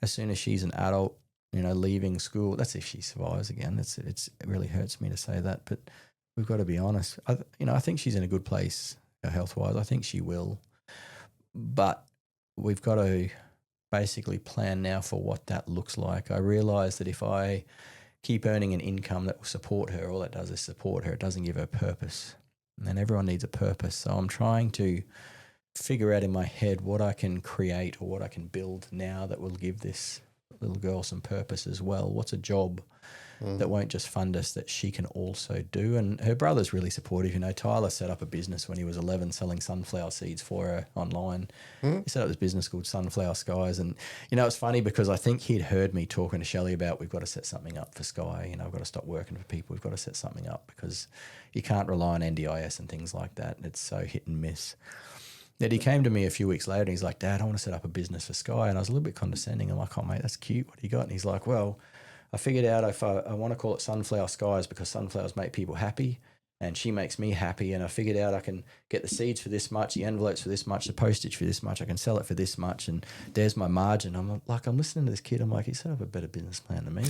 as soon as she's an adult, leaving school, that's if she survives again. It really hurts me to say that, but we've got to be honest. I think she's in a good place health-wise. I think she will. But we've got to basically plan now for what that looks like. I realise that if I keep earning an income that will support her, all that does is support her. It doesn't give her purpose. And everyone needs a purpose. So I'm trying to figure out in my head what I can create or what I can build now that will give this little girl some purpose as well. What's a job that won't just fund us that she can also do? And her brother's really supportive. Tyler set up a business when he was 11 selling sunflower seeds for her online. He set up this business called Sunflower Skies. And, it's funny because I think he'd heard me talking to Shelley about we've got to set something up for Sky. I've got to stop working for people. We've got to set something up because you can't rely on NDIS and things like that. It's so hit and miss. That he came to me a few weeks later and he's like, Dad, I want to set up a business for Sky. And I was a little bit condescending. I'm like, oh, mate, that's cute. What do you got? And he's like, well, I figured out if I want to call it Sunflower Skies because sunflowers make people happy and she makes me happy. And I figured out I can get the seeds for this much, the envelopes for this much, the postage for this much. I can sell it for this much. And there's my margin. I'm listening to this kid. I'm like, he set up a better business plan than me.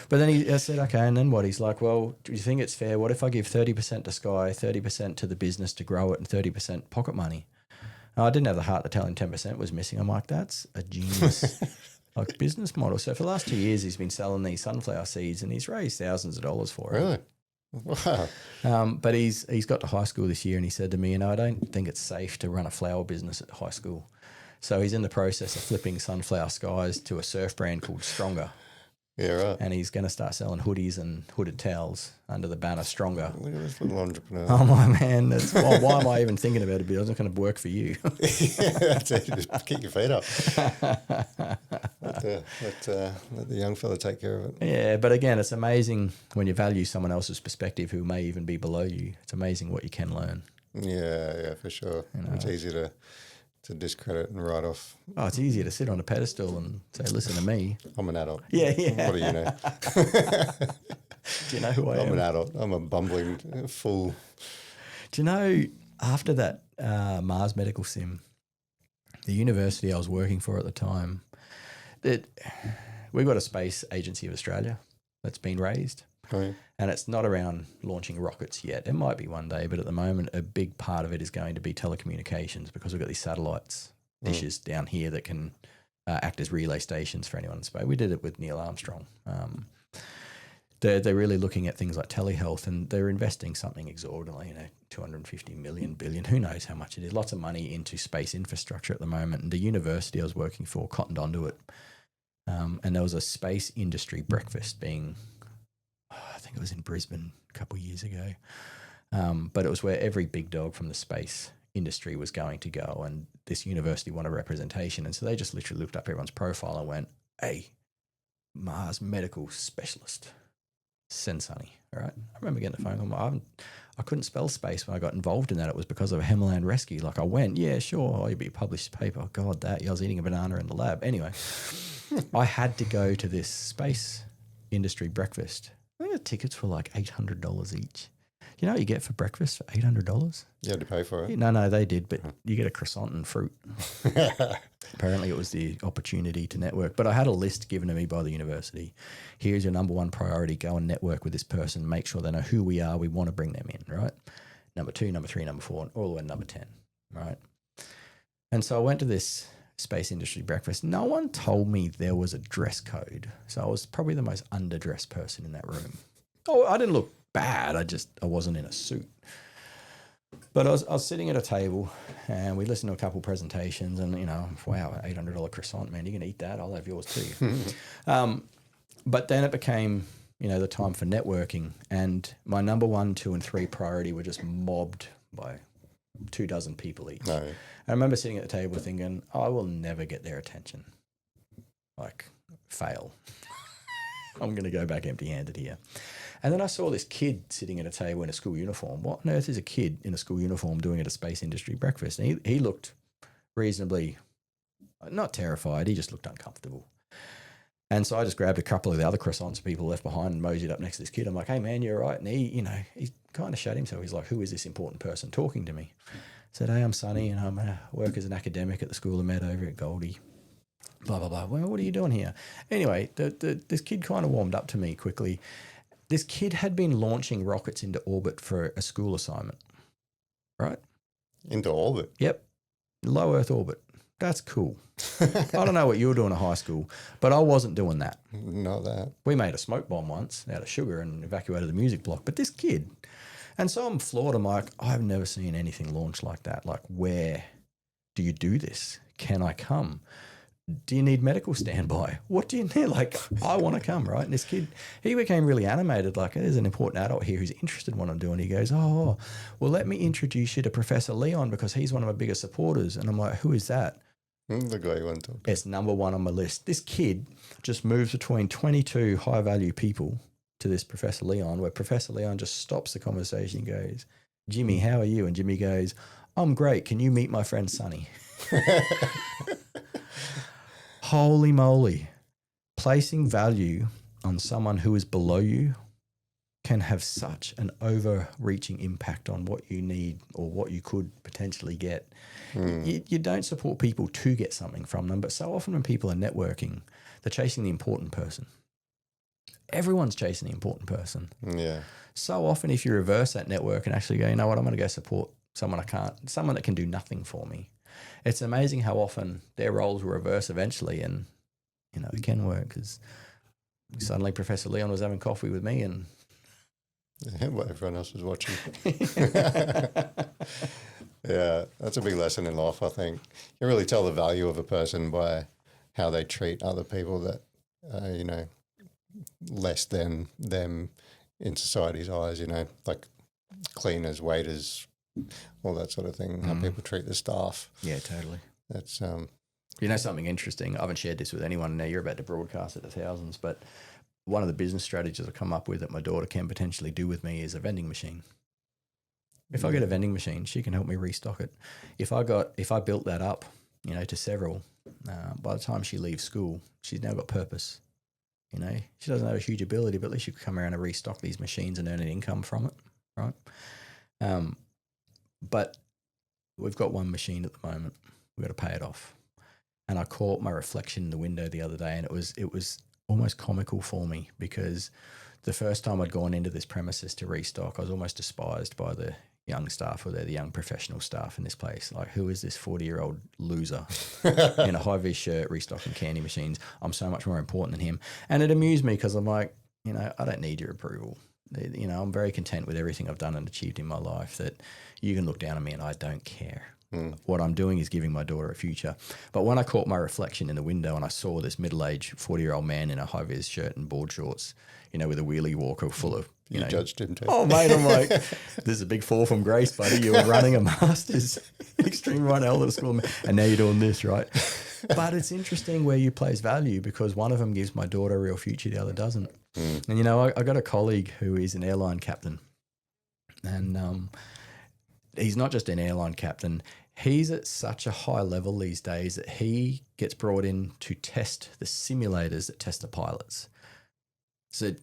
But then I said, okay, and then what? He's like, well, do you think it's fair? What if I give 30% to Sky, 30% to the business to grow it and 30% pocket money? And I didn't have the heart to tell him 10% was missing. I'm like, that's a genius business model. So for the last 2 years, he's been selling these sunflower seeds and he's raised thousands of dollars for it. Really? Wow. But he's got to high school this year and he said to me, I don't think it's safe to run a flower business at high school. So he's in the process of flipping Sunflower Skies to a surf brand called Stronger. Yeah, right. And he's going to start selling hoodies and hooded towels under the banner Stronger. Look at this little entrepreneur. Oh, my man. Why am I even thinking about it? It's not going to work for you. Yeah, that's it. Just keep your feet up. Let the young fella take care of it. Yeah, but again, it's amazing when you value someone else's perspective who may even be below you. It's amazing what you can learn. Yeah, for sure. It's easy to discredit and write off. Oh, it's easier to sit on a pedestal and say, listen to me. I'm an adult. Yeah. What do you know? Do you know who I am? I'm an adult. I'm a bumbling fool. Do you know, after that Mars medical sim, the university I was working for at the time, that we've got a space agency of Australia that's been raised. Oh, yeah. And it's not around launching rockets yet. It might be one day, but at the moment, a big part of it is going to be telecommunications because we've got these satellites, dishes down here that can act as relay stations for anyone in space. We did it with Neil Armstrong. They're really looking at things like telehealth and they're investing something exorbitantly, 250 million, billion, who knows how much it is. Lots of money into space infrastructure at the moment. And the university I was working for cottoned onto it. And there was a space industry breakfast being... I think it was in Brisbane a couple of years ago. But it was where every big dog from the space industry was going to go. And this university wanted representation. And so they just literally looked up everyone's profile and went, hey, Mars medical specialist. Send Sunny. All right. I remember getting the phone call. I couldn't spell space when I got involved in that. It was because of a Himalayan rescue. I went, yeah, sure. Oh, you'd be published paper. Oh, God, that. I was eating a banana in the lab. Anyway. I had to go to this space industry breakfast. I think the tickets were like $800 each. You know what you get for breakfast for $800? You had to pay for it. No, they did, but you get a croissant and fruit. Apparently it was the opportunity to network. But I had a list given to me by the university. Here's your number one priority. Go and network with this person. Make sure they know who we are. We want to bring them in, right? Number 2, number 3, number 4, and all the way to number 10, right? And so I went to this space industry breakfast. No one told me there was a dress code. So I was probably the most underdressed person in that room. Oh, I didn't look bad. I wasn't in a suit. But I was sitting at a table and we listened to a couple presentations and, wow, $800 croissant, man, you can eat that. I'll have yours too. But then it became, the time for networking, and my number 1, 2, and 3 priority were just mobbed by 24 people each. No. I remember sitting at the table thinking, I will never get their attention. Like, fail. I'm going to go back empty-handed here. And then I saw this kid sitting at a table in a school uniform. What on earth is a kid in a school uniform doing at a space industry breakfast? And he looked reasonably, not terrified, he just looked uncomfortable. And so I just grabbed a couple of the other croissants people left behind and moseyed up next to this kid. I'm like, hey, man, you're right. And he kind of shut himself. He's like, who is this important person talking to me? I said, hey, I'm Sunny, and I work as an academic at the School of Med over at Goldie. Blah, blah, blah. Well, what are you doing here? Anyway, this kid kind of warmed up to me quickly. This kid had been launching rockets into orbit for a school assignment, right? Into orbit? Yep. Low Earth orbit. That's cool. I don't know what you were doing at high school, but I wasn't doing that. Not that. We made a smoke bomb once out of sugar and evacuated the music block, but this kid. And so I'm floored. I'm like, I've never seen anything launched like that. Like, where do you do this? Can I come? Do you need medical standby? What do you need? Like, I want to come, right? And this kid, he became really animated. Like, there's an important adult here who's interested in what I'm doing. He goes, oh, well, let me introduce you to Professor Leon because he's one of my biggest supporters. And I'm like, who is that? The guy you want to talk to. It's number 1 on my list. This kid just moves between 22 high-value people to this Professor Leon, where Professor Leon just stops the conversation and goes, Jimmy, how are you? And Jimmy goes, I'm great. Can you meet my friend Sunny? Holy moly. Placing value on someone who is below you can have such an overreaching impact on what you need or what you could potentially get. You don't support people to get something from them, but so often when people are networking, they're chasing the important person. Everyone's chasing the important person. Yeah. So often if you reverse that network and actually go, you know what, I'm going to go support someone that can do nothing for me. It's amazing how often their roles will reverse eventually, and it can work because suddenly Professor Leon was having coffee with me and what everyone else was watching. Yeah, that's a big lesson in life, I think. You really tell the value of a person by how they treat other people that less than them in society's eyes, like cleaners, waiters, all that sort of thing, how people treat the staff. Yeah, totally. That's something interesting. I haven't shared this with anyone. Now you're about to broadcast it to thousands, but one of the business strategies I come up with that my daughter can potentially do with me is a vending machine. If I get a vending machine, she can help me restock it. If I built that up, to several, by the time she leaves school, she's now got purpose. She doesn't have a huge ability, but at least she could come around and restock these machines and earn an income from it, right? But we've got one machine at the moment. We've got to pay it off. And I caught my reflection in the window the other day, and it was almost comical for me because the first time I'd gone into this premises to restock, I was almost despised by the young staff, or they're the young professional staff in this place. Like, who is this 40-year-old loser in a high-vis shirt restocking candy machines? I'm so much more important than him. And it amused me because I'm like, I don't need your approval. I'm very content with everything I've done and achieved in my life, that you can look down on me and I don't care. What I'm doing is giving my daughter a future. But when I caught my reflection in the window and I saw this middle-aged 40-year-old man in a high-vis shirt and board shorts, with a wheelie walker full of, you judged him too. Oh, mate, I'm like, this is a big fall from grace, buddy. You were running a master's extreme right now at school, and now you're doing this, right? But it's interesting where you place value, because one of them gives my daughter a real future, the other doesn't. And, I got a colleague who is an airline captain, and he's not just an airline captain. He's at such a high level these days that he gets brought in to test the simulators that test the pilots. So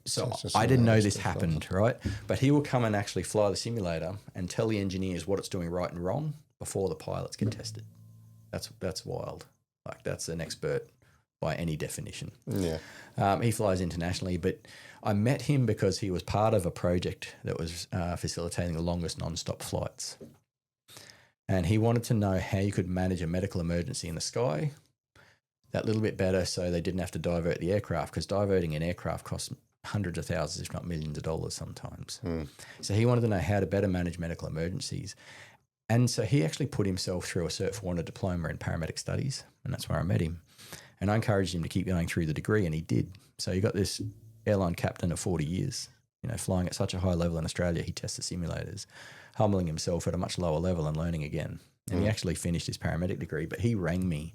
I didn't know this happened, right? But he will come and actually fly the simulator and tell the engineers what it's doing right and wrong before the pilots get tested. That's wild. Like, that's an expert by any definition. Yeah. He flies internationally, but I met him because he was part of a project that was facilitating the longest non-stop flights. And he wanted to know how you could manage a medical emergency in the sky that little bit better so they didn't have to divert the aircraft, because diverting an aircraft costs hundreds of thousands, if not millions of dollars sometimes. So he wanted to know how to better manage medical emergencies. And so he actually put himself through a Cert 400 diploma in paramedic studies, and that's where I met him. And I encouraged him to keep going through the degree, and he did. So you got this airline captain of 40 years, flying at such a high level in Australia. He tests the simulators, humbling himself at a much lower level and learning again. And he actually finished his paramedic degree, but he rang me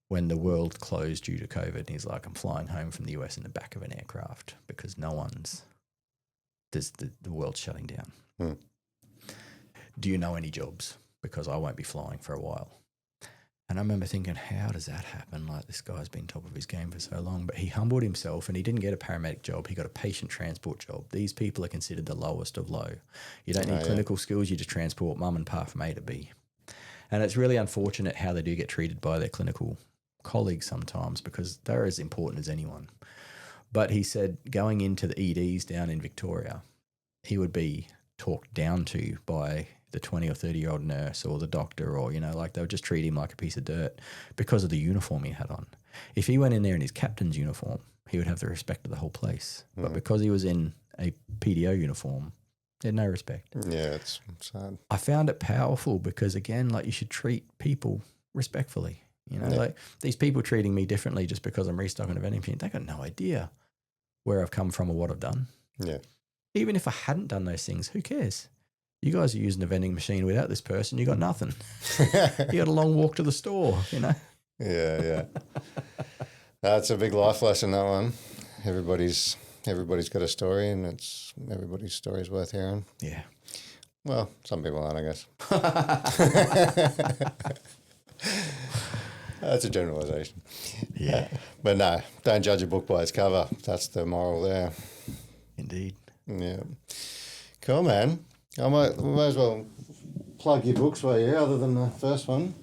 when the world closed due to COVID. And he's like, I'm flying home from the US in the back of an aircraft because the world's shutting down. Do you know any jobs? Because I won't be flying for a while. And I remember thinking, how does that happen? Like, this guy's been top of his game for so long. But he humbled himself, and he didn't get a paramedic job. He got a patient transport job. These people are considered the lowest of low. You don't need clinical skills. You just transport mum and pa from A to B. And it's really unfortunate how they do get treated by their clinical colleagues sometimes, because they're as important as anyone. But he said going into the EDs down in Victoria, he would be talked down to by the 20 or 30-year-old nurse or the doctor, or, like they would just treat him like a piece of dirt because of the uniform he had on. If he went in there in his captain's uniform, he would have the respect of the whole place. But because he was in a PDO uniform, he had no respect. Yeah, it's sad. I found it powerful because, again, like, you should treat people respectfully. Like, these people treating me differently just because I'm restocking a vending machine, they got no idea where I've come from or what I've done. Yeah. Even if I hadn't done those things, who cares? You guys are using a vending machine without this person. You got nothing. You got a long walk to the store, Yeah. That's a big life lesson, that one. Everybody's got a story, and everybody's story is worth hearing. Yeah. Well, some people aren't, I guess. That's a generalisation. Yeah. But no, don't judge a book by its cover. That's the moral there. Indeed. Yeah. Cool, man. We might as well plug your books while you're here, other than the first one.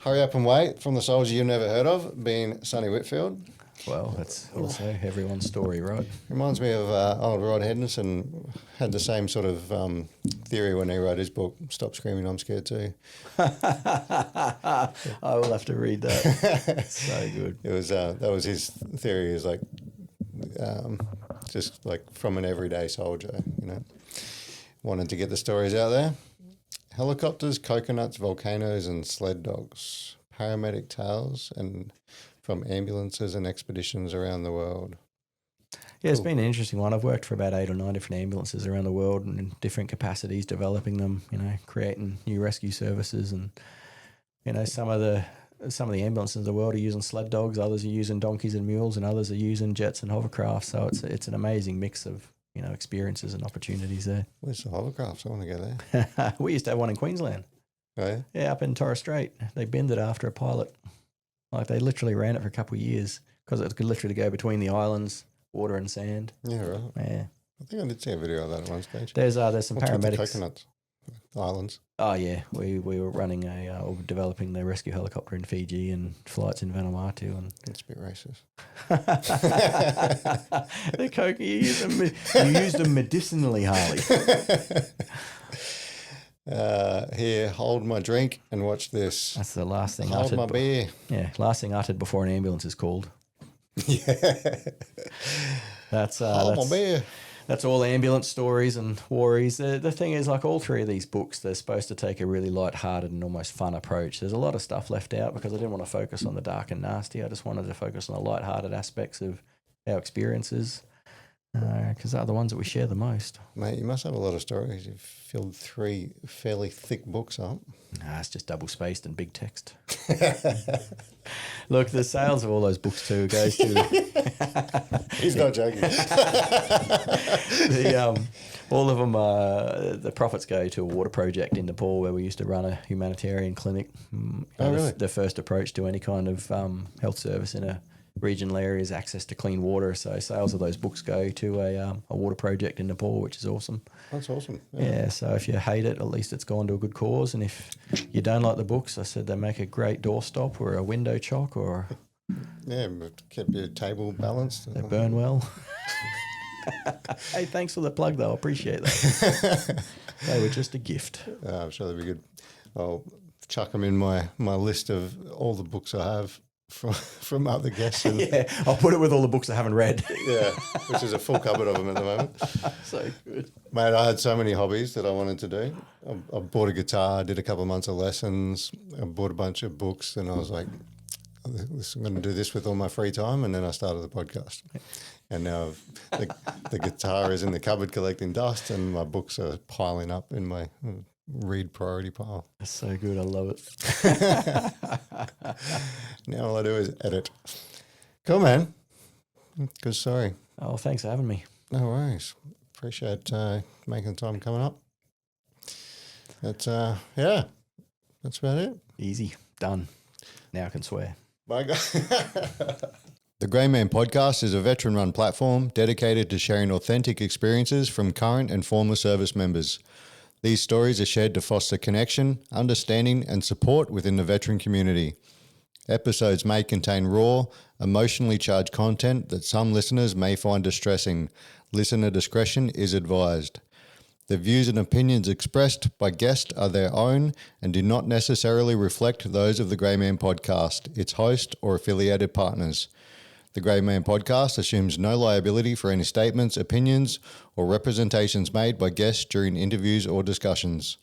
Hurry Up and Wait, from the soldier you've never heard of, being Sunny Whitfield. Well, that's also everyone's story, right? Reminds me of old Rod Henderson. Had the same sort of theory when he wrote his book, Stop Screaming, I'm Scared Too. I will have to read that. So good. It was that was his theory. Is like just like from an everyday soldier, wanted to get the stories out there. Helicopters, coconuts, volcanoes, and sled dogs. Paramedic tales and from ambulances and expeditions around the world. Yeah, it's been an interesting one. I've worked for about 8 or 9 different ambulances around the world, and in different capacities, developing them, creating new rescue services. And, some of the ambulances in the world are using sled dogs, others are using donkeys and mules, and others are using jets and hovercraft. So it's an amazing mix of, experiences and opportunities there. Where's the hovercrafts? I want to go there. We used to have one in Queensland. Oh, yeah? Yeah, up in Torres Strait. They binned it after a pilot. Like, they literally ran it for a couple of years because it could literally go between the islands, water and sand. Yeah, right. Yeah. I think I did see a video of that at one stage. There's some What's with the paramedics. coconuts islands. Oh yeah, we were running developing the rescue helicopter in Fiji and flights in Vanuatu, and It's a bit racist. the coke you use them medicinally, Harley. Here, hold my drink and watch this. That's the last thing Hold uttered. my beer. Yeah, last thing uttered before an ambulance is called. Yeah. That's Hold my beer. That's all ambulance stories and worries. The thing is, like, all 3 of these books, they're supposed to take a really light-hearted and almost fun approach. There's a lot of stuff left out because I didn't want to focus on the dark and nasty. I just wanted to focus on the light-hearted aspects of our experiences because they're the ones that we share the most. Mate, you must have a lot of stories. You've filled 3 fairly thick books up. Nah, it's just double-spaced and big text. Look, the sales of all those books too goes to... He's not joking. All of them, the profits go to a water project in Nepal where we used to run a humanitarian clinic. Really? The first approach to any kind of health service in a regional area is access to clean water. So sales of those books go to a water project in Nepal, which is awesome. That's awesome. Yeah, so if you hate it, at least it's gone to a good cause. And if you don't like the books, I said they make a great doorstop or a window chock or... Yeah, but keep your table balanced. They burn well. Hey, thanks for the plug, though. I appreciate that. They were just a gift. I'm sure they'll be good. I'll chuck them in my list of all the books I have from other guests. And Yeah, I'll put it with all the books I haven't read. yeah, which is a full cupboard of them at the moment. So good. Mate, I had so many hobbies that I wanted to do. I bought a guitar, did a couple of months of lessons, I bought a bunch of books, and I was like, I'm going to do this with all my free time, and then I started the podcast. And now the guitar is in the cupboard collecting dust, and my books are piling up in my read priority pile. That's so good. I love it. Now all I do is edit. Cool, man. Good story. Oh, thanks for having me. No worries. Appreciate making time coming up. That's yeah, that's about it. Easy. Done. Now I can swear. Bye, guys. The Grey Man Podcast is a veteran-run platform dedicated to sharing authentic experiences from current and former service members. These stories are shared to foster connection, understanding, and support within the veteran community. Episodes may contain raw, emotionally charged content that some listeners may find distressing. Listener discretion is advised. The views and opinions expressed by guests are their own and do not necessarily reflect those of the Grey Man Podcast, its host, or affiliated partners. The Grey Man Podcast assumes no liability for any statements, opinions, or representations made by guests during interviews or discussions.